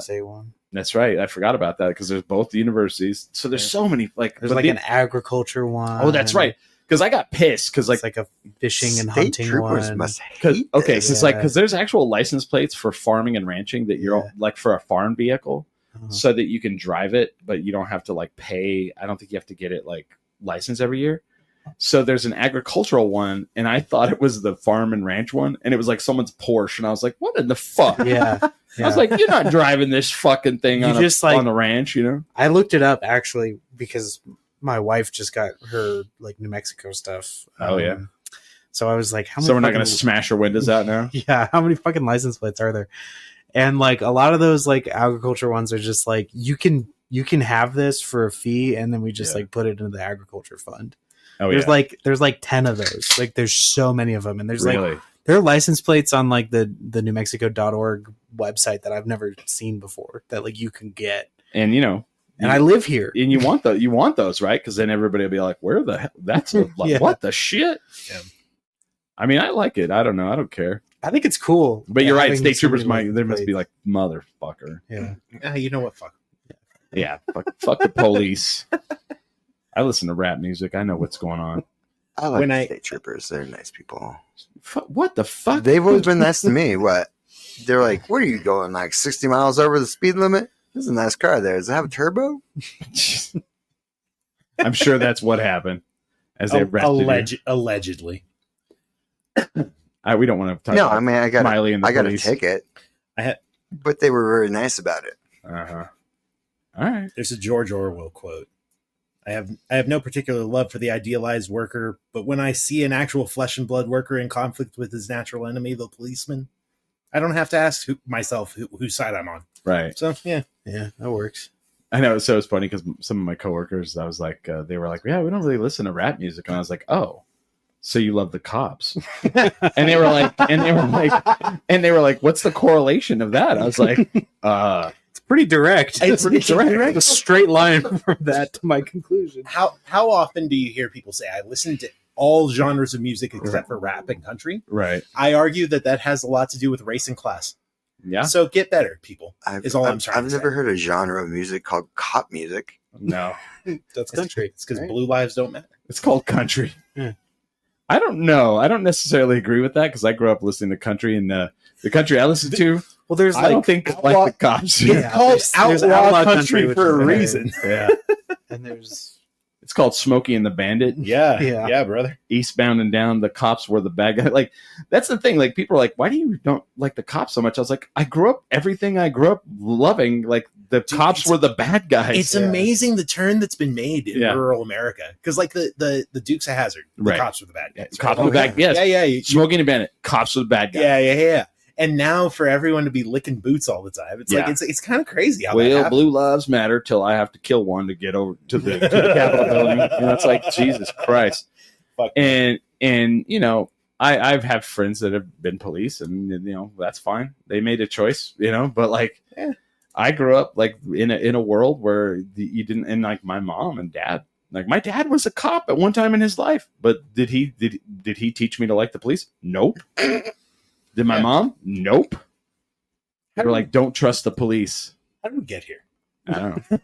Say one. That's right. I forgot about that because there's both the universities. So there's so many there's like an agriculture one. Oh, that's right. Because I got pissed because it's like a fishing and hunting one. Must hate because there's actual license plates for farming and ranching that you're like for a farm vehicle, so that you can drive it, but you don't have to like pay. I don't think you have to get it like licensed every year. So there's an agricultural one, and I thought it was the farm and ranch one, and it was like someone's Porsche, and I was like, "What in the fuck?" Yeah. I was like, "You're not driving this fucking thing on the ranch, you know?" I looked it up actually because my wife just got her like New Mexico stuff. Oh yeah. So I was like, "How many?" So we're not going to smash her windows out now. Yeah. How many fucking license plates are there? And like a lot of those like agriculture ones are just like you can have this for a fee, and then we just like put it into the agriculture fund. Oh, there's like 10 of those. Like there's so many of them, and there's really? Like there are license plates on like the newmexico.org website that I've never seen before that like you can get. And and I live here, and you want those, right? Because then everybody will be like, "Where the hell? That's what the shit." Yeah. I mean, I like it. I don't know. I don't care. I think it's cool. But you're right. State troopers there must be like motherfucker. Yeah. You know what? Fuck. Yeah. Fuck the police. I listen to rap music. I know what's going on. I like state troopers. They're nice people. What the fuck? They've always been nice to me. What? They're like, where are you going? Like 60 miles over the speed limit? This is a nice car there. Does it have a turbo? I'm sure that's what happened as they arrested allegedly. We don't want to talk about I got Miley and the police. A ticket. But they were very nice about it. Uh-huh. All right. There's a George Orwell quote. I have no particular love for the idealized worker, but when I see an actual flesh and blood worker in conflict with his natural enemy, the policeman, I don't have to ask myself whose side I'm on. Right. So, yeah, that works. I know. So it's funny because some of my coworkers, I was like, they were like, yeah, we don't really listen to rap music. And I was like, oh, so you love the Cops. and they were like, what's the correlation of that? I was like, it's pretty direct. It's pretty direct. A straight line from that to my conclusion. How often do you hear people say, I listen to all genres of music except for rap and country? Right. I argue that has a lot to do with race and class. Yeah. So get better, people. I've never heard a genre of music called cop music. No. That's country. It's because blue lives don't matter. It's called country. Yeah. I don't know. I don't necessarily agree with that because I grew up listening to country, and the country I listen to. Well, there's I don't think like the Cops. It's called outlaw country for a reason. Yeah. And it's called Smokey and the Bandit. Yeah, brother. Eastbound and Down. The Cops were the bad guy. Like that's the thing. Like people are like, why do you don't like the Cops so much? I was like, I grew up loving. Like the Cops were the bad guys. It's amazing the turn that's been made in rural America. Because like the Dukes of Hazzard, the Cops were the bad guys. Cops were the bad guys. Yeah. Smokey and the Bandit. Cops were the bad guys. Yeah. And now for everyone to be licking boots all the time, it's like it's kind of crazy how that happens. Blue lives matter till I have to kill one to get over to the Capitol building. And that's like Jesus Christ. And I've had friends that have been police, and that's fine. They made a choice, But like, I grew up like in a world where you didn't, and like my mom and dad. Like my dad was a cop at one time in his life, but did he teach me to like the police? Nope. Did my mom? Nope. They were like, don't trust the police. How did we get here? I don't know.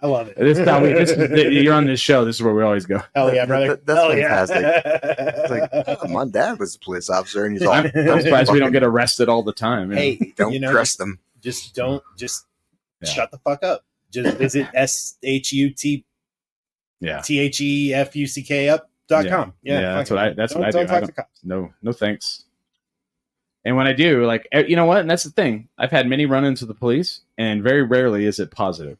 I love it. This is how you're on this show. This is where we always go. Hell yeah, brother. That's Hell fantastic. Yeah. It's like, my dad was a police officer, and he's all. I'm surprised we don't get arrested all the time. Hey, don't trust them. Just shut the fuck up. Just visit SHUT. Yeah. THEFUCK.com. Yeah, that's what I do. No thanks. And when I do, like, you know what? And that's the thing. I've had many run-ins with the police, and very rarely is it positive.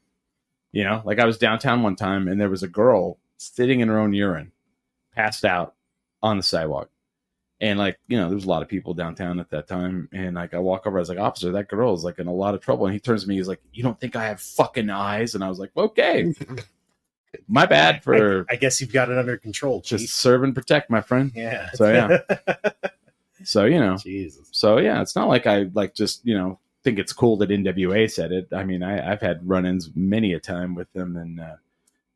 Like I was downtown one time, and there was a girl sitting in her own urine, passed out on the sidewalk. And like, there was a lot of people downtown at that time. And like, I walk over, I was like, officer, that girl is like in a lot of trouble. And he turns to me, he's like, you don't think I have fucking eyes? And I was like, okay. My bad for. I guess you've got it under control. Chief. Just serve and protect, my friend. Yeah. So yeah. So Jesus. So yeah, it's not like I like just think it's cool that NWA said it. I mean, I've had run-ins many a time with them, and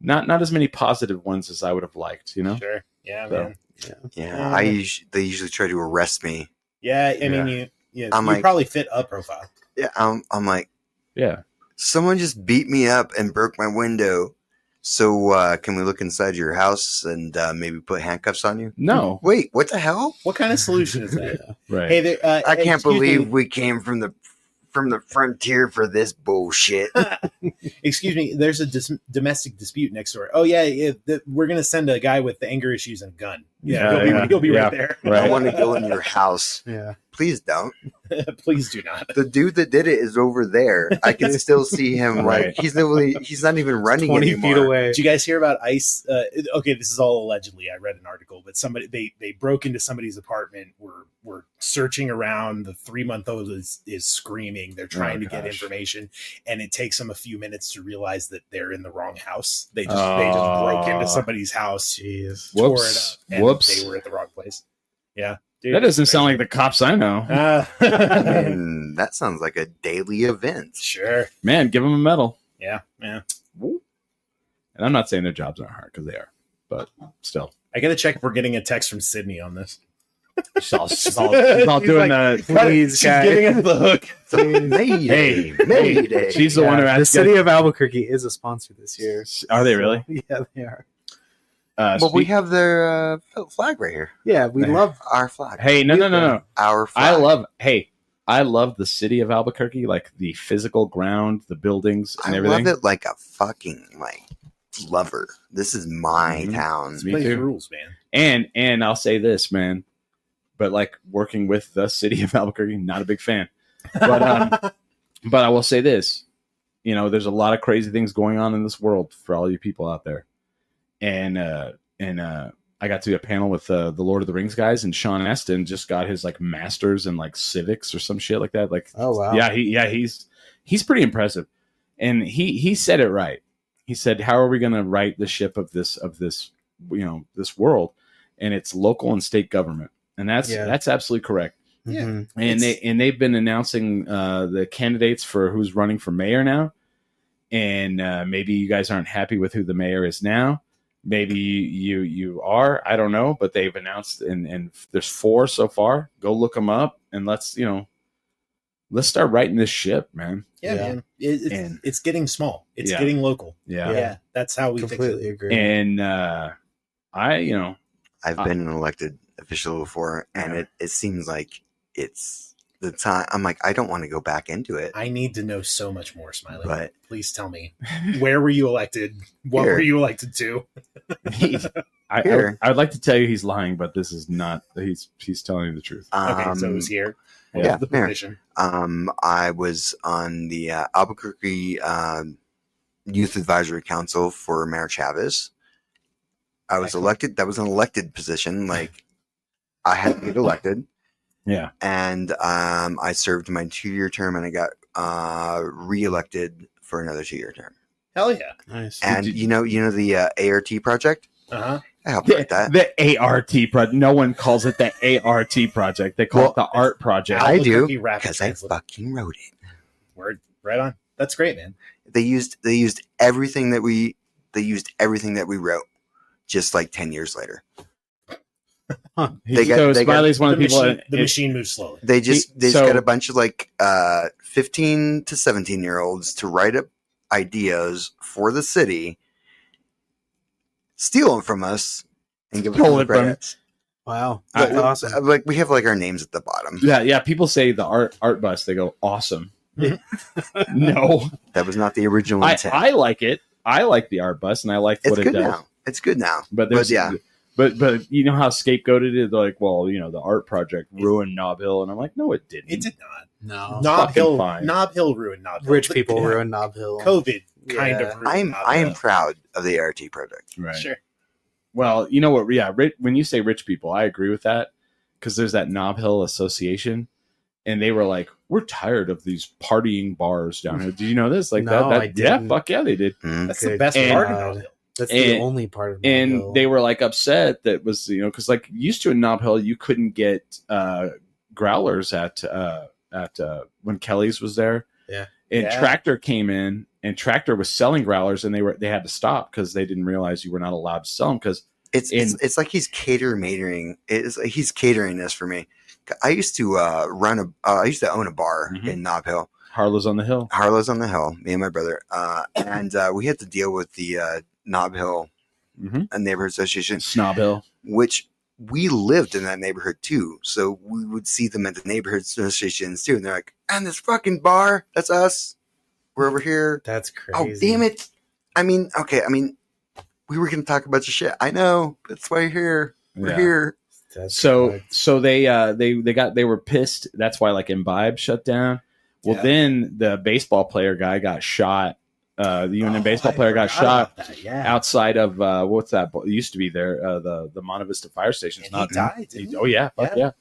not as many positive ones as I would have liked. Sure. Yeah, so, man. Yeah. They usually try to arrest me. Yeah, I mean, you like, probably fit a profile. Yeah, I'm like, yeah. Someone just beat me up and broke my window. So can we look inside your house and maybe put handcuffs on you? No. Wait, what the hell? What kind of solution is that? Right. Hey, I can't believe we came from the frontier for this bullshit. Excuse me. There's a domestic dispute next door. Oh yeah, we're gonna send a guy with the anger issues and a gun. Yeah, he'll be right there. Right. I want to go in your house. Yeah. Please don't. Please do not. The dude that did it is over there. I can still see him. Right. Like he's not even running 20 anymore. feet away. Did you guys hear about ICE? Okay, this is all allegedly. I read an article, but somebody they broke into somebody's apartment. Were searching around. The 3-month-old is screaming. They're trying to get information, and it takes them a few minutes to realize that they're in the wrong house. They just broke into somebody's house. Jeez. Tore it up. And Whoops. They were at the wrong place. Yeah. Dude, That doesn't sound like the cops I know. That sounds like a daily event. Sure. Man, give them a medal. Yeah. And I'm not saying their jobs aren't hard, because they are, but still. I got to check if we're getting a text from Sydney on this. She's all doing like, the. please, She's guy. getting the hook. Mayday. She's the one who The asked. city of Albuquerque is a sponsor this year. Are they really? Yeah, they are. But we have their flag right here. Yeah, we love Our flag. Hey, no. Our flag. I love the city of Albuquerque, like the physical ground, the buildings, and I everything. love it like a fucking lover. This is my town. Me Plays too. rules, man. And I'll say this, man, but like working with the city of Albuquerque, not a big fan. But but I will say this, there's a lot of crazy things going on in this world for all you people out there, and I got to do a panel with the Lord of the Rings guys, and Sean Astin just got his like masters in like civics or some shit like that. Like, oh wow, he's pretty impressive, and he said it right. He said, "How are we going to right the ship of this this world?" And it's local and state government, and that's absolutely correct. Yeah, and they've been announcing the candidates for who's running for mayor now, and maybe you guys aren't happy with who the mayor is now. Maybe you are. I don't know, but they've announced, and there's 4 so far. Go look them up, and let's start righting this ship, man. Yeah, man. It's getting small. It's getting local. Yeah. That's how we completely agree. And I've been an elected official before, and it seems like it's the time. I'm like, I don't want to go back into it. I need to know so much more, Smiley. But please tell me, where were you elected? What were you elected to? I'd like to tell you he's lying, but this is not. He's telling you the truth. Okay, so it was here. Yeah, the position. I was on the Albuquerque Youth Advisory Council for Mayor Chavez. I was elected. That was an elected position. Like, I had to get elected. Yeah. And I served my 2-year term, and I got reelected for another 2-year term. Hell yeah. Nice. And you know the ART project? Uh-huh. I helped write that. The ART project. No one calls it the ART project. They call it the art project. I do because I fucking wrote it. Word, right on. That's great, man. They used everything that we wrote, just like 10 years later. Huh. Smiley's one of the people. The machine moves slowly. They just got a bunch of like 15 to 17-year-olds to write up ideas for the city, steal them from us, and give us the credit. Wow, that's awesome! Like we have like our names at the bottom. Yeah. People say the art bus. They go awesome. No, that was not the original intent. I like it. I like the art bus, and I like what it does. Now. It's good now. But you know how scapegoated it? Like, well, you know, the art project ruined Nob Hill, and I'm like, no, it didn't. It did not. No, Nob Hill ruined Nob Hill. Rich people ruined Nob Hill. COVID kind of. I am proud of the ART project. Right. Sure. Well, you know what? Yeah, when you say rich people, I agree with that because there's that Nob Hill Association, and they were like, "We're tired of these partying bars down here." Did you know this? Like no, that? Yeah, fuck yeah, they did. That's the best part of Nob Hill. That's the only part of Nob Hill. And they were like upset that was, you know, because like used to in Nob Hill, you couldn't get growlers at when Kelly's was there. Yeah. And Tractor came in, and Tractor was selling growlers, and they had to stop because they didn't realize you were not allowed to sell them because it's like he's catering. He's catering this for me. I used to I used to own a bar in Nob Hill. Harlow's on the Hill. Me and my brother. And we had to deal with the Nob Hill Neighborhood Association. Snob Hill. Which we lived in that neighborhood too. So we would see them at the neighborhood associations too. And they're like, and this fucking bar, that's us. We're over here. That's crazy. Oh, damn it. I mean, we were going to talk a bunch of shit. I know. That's why you're here. We're here. So they were pissed. That's why like Imbibe shut down. Well, then the baseball player guy got shot. The UNM baseball player got shot outside of what's that? It used to be there, the Monte Vista fire station. It's not died. Oh yeah, fuck yeah.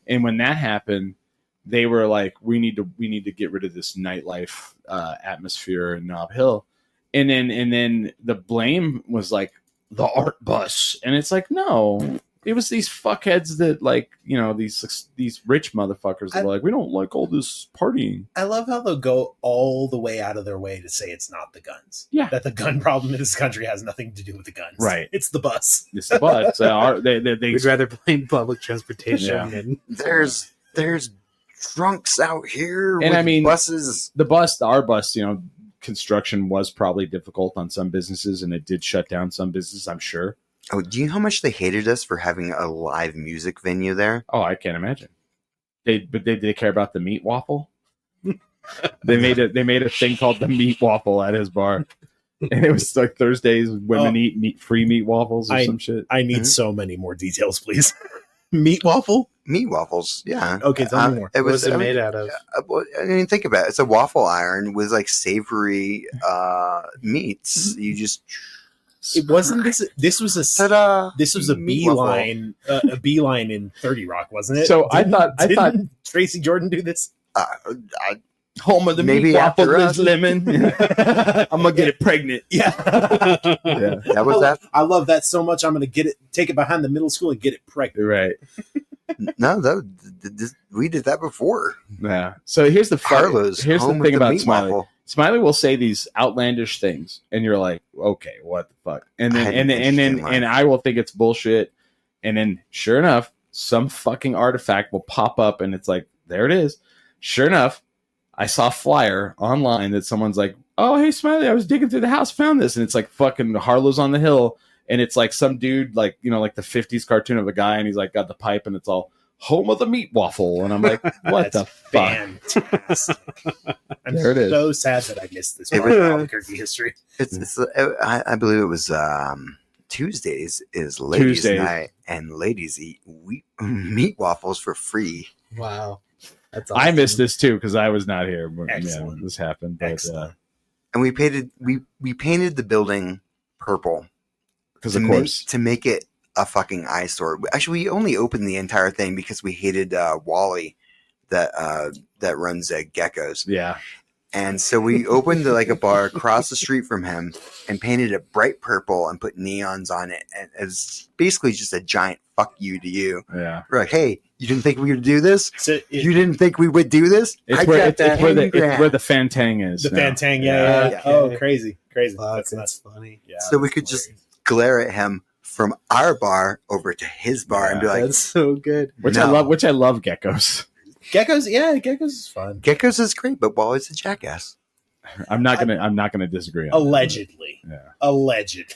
And when that happened, they were like, we need to get rid of this nightlife atmosphere in Nob Hill. And then the blame was like the art bus, and it's like, no. It was these fuckheads that, like, you know, these rich motherfuckers that were like, we don't like all this partying. I love how they'll go all the way out of their way to say it's not the guns. Yeah. That the gun problem in this country has nothing to do with the guns. Right. It's the bus. It's the bus. We'd rather blame public transportation. Yeah. Than... There's drunks out here and with I mean, buses. Our bus, you know, construction was probably difficult on some businesses, and it did shut down some businesses, I'm sure. Oh, do you know how much they hated us for having a live music venue there? Oh, I can't imagine. Did they care about the meat waffle? They made a thing called the meat waffle at his bar, and it was like Thursdays women eat free meat waffles or some shit. I need so many more details, please. Meat waffle? Meat waffles, yeah. Okay, tell me more. What was it made out of? I mean, think about it. It's a waffle iron with like savory meats. You just. It wasn't this. This was a ta-da, this was a beeline, a beeline in 30 Rock, wasn't it? So I thought Tracy Jordan do this. Home of the meat waffle is lemon. I'm gonna get it pregnant. Yeah, that was that. I love that so much. I'm gonna take it behind the middle school and get it pregnant. Right. No, we did that before. Yeah. So here's the thing about Smiley. Waffle. Smiley will say these outlandish things, and you're like, okay, what the fuck? And then I will think it's bullshit, and then sure enough, some fucking artifact will pop up, and it's like, there it is. Sure enough, I saw a flyer online that someone's like, oh, hey Smiley, I was digging through the house, found this, and it's like fucking Harlow's on the Hill, and it's like some dude, like, you know, like the 50s cartoon of a guy, and he's like got the pipe, and it's all home of the meat waffle, and I'm like, what the fuck? Fantastic. I'm there it is. So sad that I missed this part of Albuquerque history. I believe it was Tuesdays is ladies' night, and ladies eat meat waffles for free. Wow, that's awesome. I missed this too because I was not here when this happened. But, and we painted the building purple because of course to make it a fucking eyesore. Actually, we only opened the entire thing because we hated Wally that runs Geckos. Yeah. And so we opened like a bar across the street from him and painted it bright purple and put neons on it. And it was basically just a giant fuck you to you. Yeah. We're like, hey, you didn't think we would do this? So You didn't think we would do this? It's where the Fantang is. The now. Fantang, yeah. Oh, crazy. That's funny. Yeah. So we could just glare at him from our bar over to his bar and be like, that's so good. Which I love geckos. Geckos is fun. Geckos is great, but Wally's a jackass. I'm not gonna disagree on allegedly. That. Yeah. Alleged.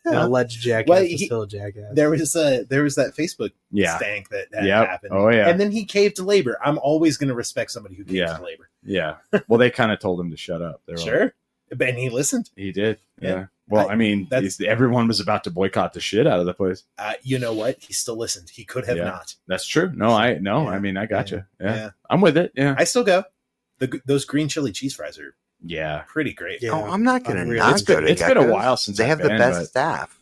An alleged jackass is still a jackass. There was that Facebook stank that happened. Oh yeah. And then he caved to labor. I'm always gonna respect somebody who caves to labor. Yeah. Well, they kind of told him to shut up. Sure. And he listened. He did. Yeah. Well, I mean, everyone was about to boycott the shit out of the place. You know what? He still listened. He could have not. That's true. I mean, I gotcha. Yeah. I'm with it. Yeah. I still go. Those green chili cheese fries are pretty great. Yeah. Oh, I'm not going to not go to It's been a while since they have the best staff.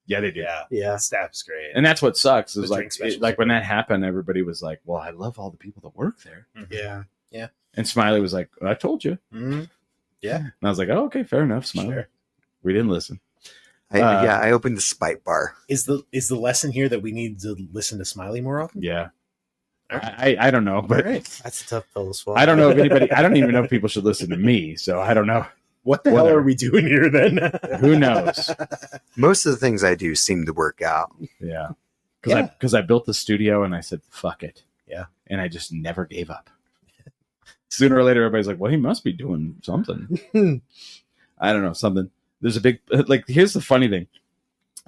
Yeah, they do. Yeah. Staff's great. And that's what sucks is like when that happened, everybody was like, well, I love all the people that work there. Mm-hmm. Yeah. Yeah. And Smiley was like, I told you. Mm-hmm. Yeah. And I was like, oh, okay, fair enough, Smiley. Sure. We didn't listen. I opened the Spite Bar. Is the lesson here that we need to listen to Smiley more often? Yeah. I don't know, but that's a tough pill to swallow. I don't know if anybody. I don't even know if people should listen to me. So I don't know. What the hell are we doing here then? Who knows? Most of the things I do seem to work out. Yeah, because I built the studio and I said fuck it. Yeah, and I just never gave up. Sooner or later, everybody's like, "Well, he must be doing something." I don't know, something. There's a big Here's the funny thing.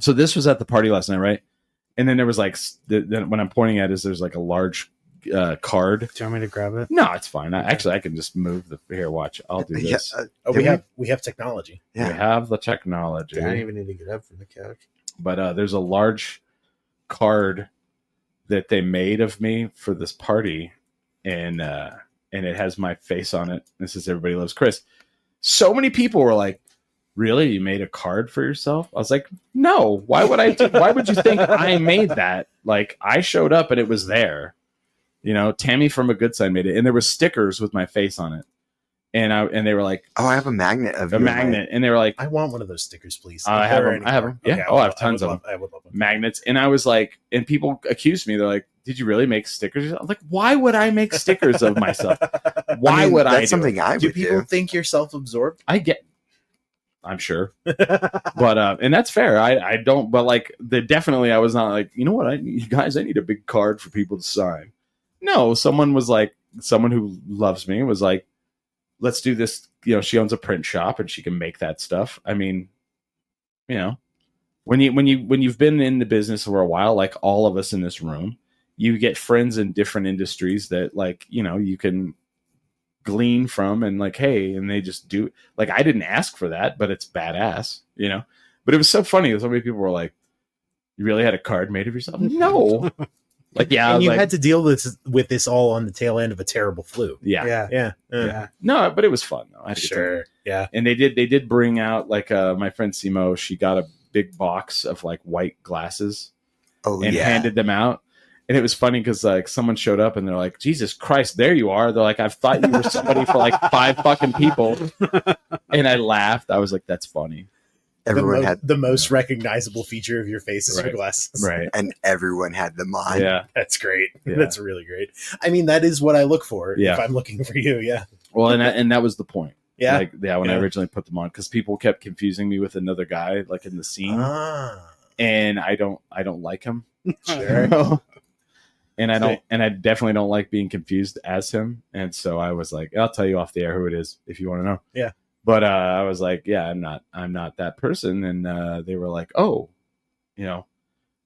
So this was at the party last night, right? And then there was when I'm pointing at there's like a large card. Do you want me to grab it? No, it's fine. I can just move here. Watch, I'll do this. We have technology. Yeah. We have the technology. I don't even need to get up from the couch. But there's a large card that they made of me for this party, and it has my face on it. This is Everybody Loves Chris. So many people were like, really? You made a card for yourself? I was like, no. Why would I? Why would you think I made that? Like, I showed up and it was there. You know, Tammy from A Good Side made it, and there were stickers with my face on it. And they were like, "Oh, I have a magnet of a magnet," and they were like, "I want one of those stickers, please." I have them. I have them. Yeah. Okay, I have tons of them. I would love them. Magnets. And I was like, and people accused me. They're like, "Did you really make stickers?" I'm like, "Why would I make stickers of myself? Why would I? That's something I would do. Do people think you're self-absorbed? I'm sure, but and that's fair. I don't, but like, I was not like, you know what, you guys, I need a big card for people to sign. No, someone who loves me was like, let's do this. You know, she owns a print shop and she can make that stuff. I mean, you know, when you've been in the business for a while, like all of us in this room, you get friends in different industries that, like, you know, you can glean from, and like, hey, and they just do. Like, I didn't ask for that, but it's badass, you know. But it was so funny. So many people were like, "You really had a card made of yourself?" No. Like, yeah, and you had to deal with this all on the tail end of a terrible flu. Yeah. No, but it was fun though. Sure. Yeah. And they did bring out, like, my friend Simo. She got a big box of like white glasses. Oh, and handed them out. And it was funny because like someone showed up and they're like, "Jesus Christ, there you are." They're like, "I thought you were somebody for like 5 fucking people." And I laughed. I was like, "That's funny." Everyone had the most recognizable feature of your face is your glasses. Right. And everyone had them on. Yeah. That's great. Yeah. That's really great. I mean, that is what I look for if I'm looking for you. Yeah. Well, and that was the point. Yeah. Like, when I originally put them on, because people kept confusing me with another guy, like, in the scene. And I don't like him. Sure. And I definitely don't like being confused as him. And so I was like, I'll tell you off the air who it is if you want to know. Yeah. But I was like, yeah, I'm not that person. And they were like, oh, you know,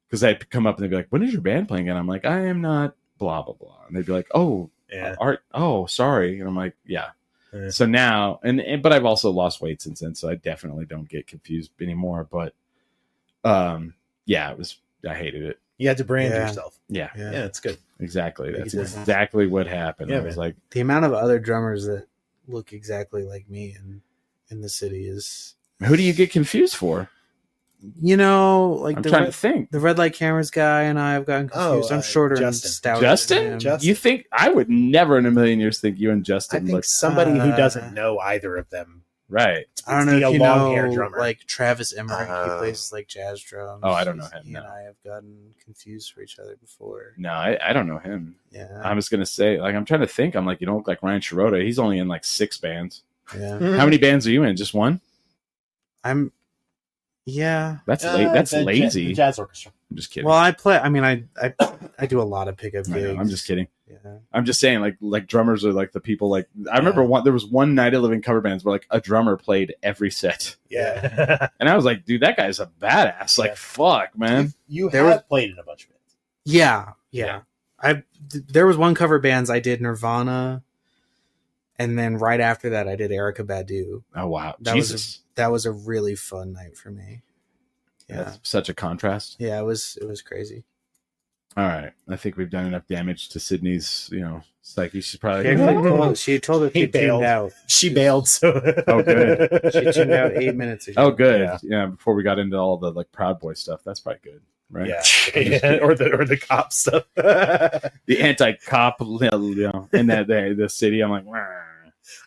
because I'd come up and they'd be like, "When is your band playing?" And I'm like, "I am not blah, blah, blah." And they'd be like, "Oh, Art. Oh, sorry." And I'm like, yeah. So now, but I've also lost weight since then. So I definitely don't get confused anymore. But yeah, I hated it. You had to brand yourself. Yeah. It's good. Exactly. That's exactly what happened. Yeah, I was like, the amount of other drummers that look exactly like me in the city is. Who do you get confused for? You know, like I'm trying to think. The red light cameras guy and I have gotten confused. I'm shorter and stouter. Justin? You think I would never in a million years think you and Justin? I think somebody who doesn't know either of them. Right. I don't know if you know, drummer. Like Travis Emmerich. He plays like jazz drums. Oh, I don't know him. He and I have gotten confused for each other before. No, I don't know him. Yeah. I was gonna say, like, I'm trying to think. I'm like, you don't look like Ryan Shirota. He's only in like 6 bands. Yeah. How many bands are you in? Just one? Yeah. That's That's lazy. The jazz orchestra. I'm just kidding. Well, I do a lot of pickup gigs. I'm just kidding. Yeah. I'm just saying, like drummers are like the people. Like I remember there was one Night of Living cover bands where like a drummer played every set. Yeah. And I was like, dude, that guy's a badass. Like, fuck, man. You have played in a bunch of bands. Yeah. There was one cover bands I did Nirvana, and then right after that I did Erykah Badu. Oh wow, Jesus. That was a really fun night for me. Yeah. That's such a contrast. Yeah, it was crazy. All right. I think we've done enough damage to Sydney's, psyche. She's probably she told us she tuned out. She bailed, so oh good. She tuned out 8 minutes ago. Oh good. Yeah, before we got into all the like Proud Boy stuff. That's probably good. Right? Yeah. or the cop stuff. The anti-cop in the city. I'm like, wah.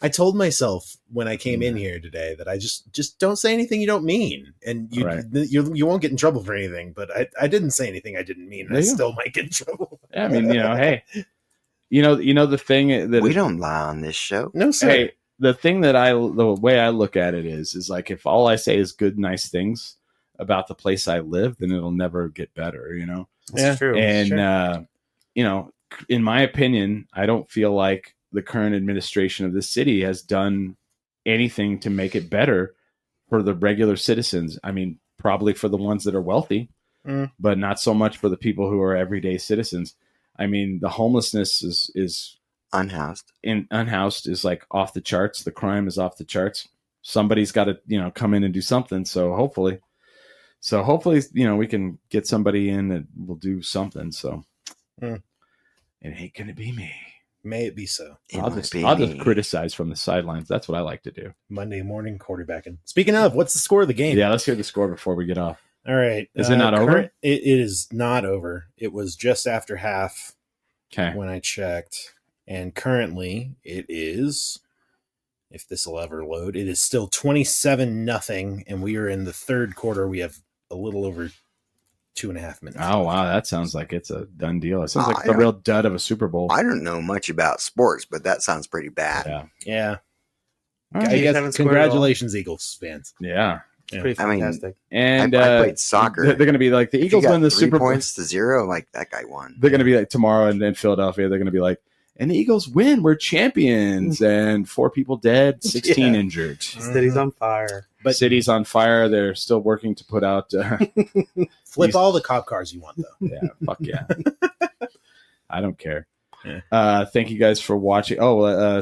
I told myself when I came in here today that I just don't say anything you don't mean, and you won't get in trouble for anything. But I didn't say anything I didn't mean, and I still might get in trouble. Yeah, I mean, hey, the thing that we don't lie on this show. No, sir. Hey, the way I look at it is like if all I say is good, nice things about the place I live, then it'll never get better. That's true. And in my opinion, I don't feel like the current administration of this city has done anything to make it better for the regular citizens. I mean, probably for the ones that are wealthy, but not so much for the people who are everyday citizens. I mean, the homelessness is unhoused. Unhoused is like off the charts. The crime is off the charts. Somebody's got to, come in and do something. So hopefully, we can get somebody in that will do something. So it ain't going to be me. May it be so. I'll just criticize from the sidelines. That's what I like to do. Monday morning quarterbacking. Speaking of, what's the score of the game? Yeah, let's hear the score before we get off. All right. Is it not over? It is not over. It was just after half when I checked. And currently it is, if this will ever load, it is still 27-0. And we are in the third quarter. We have a little over 2.5 minutes. Oh, wow. That sounds like it's a done deal. It sounds like the real dud of a Super Bowl. I don't know much about sports, but that sounds pretty bad. Yeah. Right. I guess congratulations, Eagles fans. Yeah. It's pretty fantastic. And I played soccer. They're going to be like, the Eagles win the Super Bowl. 3 points to 0. Like, that guy won. They're going to be like tomorrow in Philadelphia. They're going to be like, and the Eagles win. We're champions. And 4 people dead, 16 injured. City's on fire. But City's on fire. They're still working to put out. Flip all the cop cars you want, though. Yeah, fuck yeah. I don't care. Yeah. Thank you guys for watching.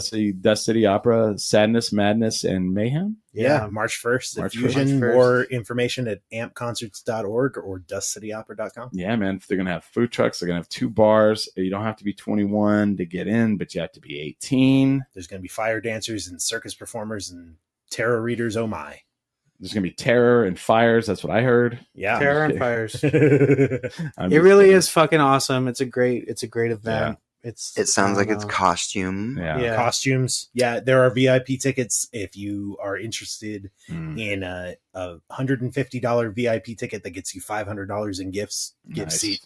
See Dust City Opera, Sadness, Madness, and Mayhem. Yeah, March 1st. March Fusion. More information at ampconcerts.org or dustcityopera.com. Yeah, man. They're going to have food trucks. They're going to have 2 bars. You don't have to be 21 to get in, but you have to be 18. There's going to be fire dancers and circus performers and tarot readers. Oh, my. There's going to be terror and fires. That's what I heard. Yeah. Terror and fires. It really is fucking awesome. It's a great event. Yeah. It sounds like it's costume. Yeah. Costumes. Yeah, there are VIP tickets if you are interested in a $150 VIP ticket that gets you $500 in gifts. Give Sydney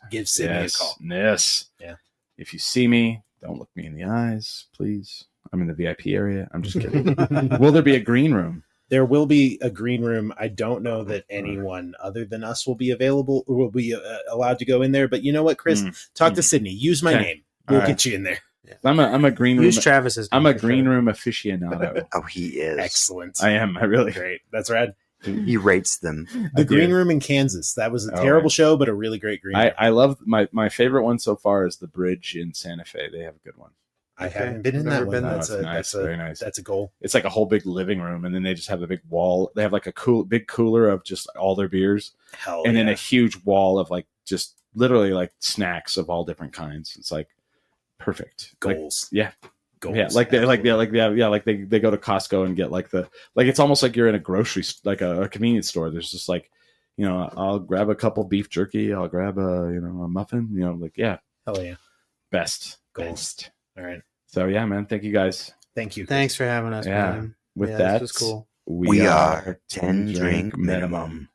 a call. Yes. Yeah. If you see me, don't look me in the eyes, please. I'm in the VIP area. I'm just kidding. Will there be a green room? There will be a green room. I don't know that anyone other than us will be available or will be allowed to go in there. But you know what, Chris? Talk to Sydney. Use my name. We'll get you in there. Yeah. I'm a green room. Use Travis's name. I'm a green room aficionado. Oh, he is. Excellent. I am. I really. Great. That's rad. He rates them. The Green Room in Kansas. That was a terrible show, but a really great green room. I love my favorite one so far is the Bridge in Santa Fe. They have a good one. I haven't been in that one. That's very nice. That's a goal. It's like a whole big living room, and then they just have a big wall. They have like a big cooler of just all their beers, then a huge wall of like just literally like snacks of all different kinds. It's like perfect goals. Goals. Yeah, like they go to Costco and get it's almost like you're in a grocery like a convenience store. There's just like I'll grab a couple beef jerky. I'll grab a muffin. Hell yeah, best. All right. So yeah, man. Thank you guys. Thank you. Thanks for having us. Yeah. Man. With that, this was cool. We are 10 drink minimum.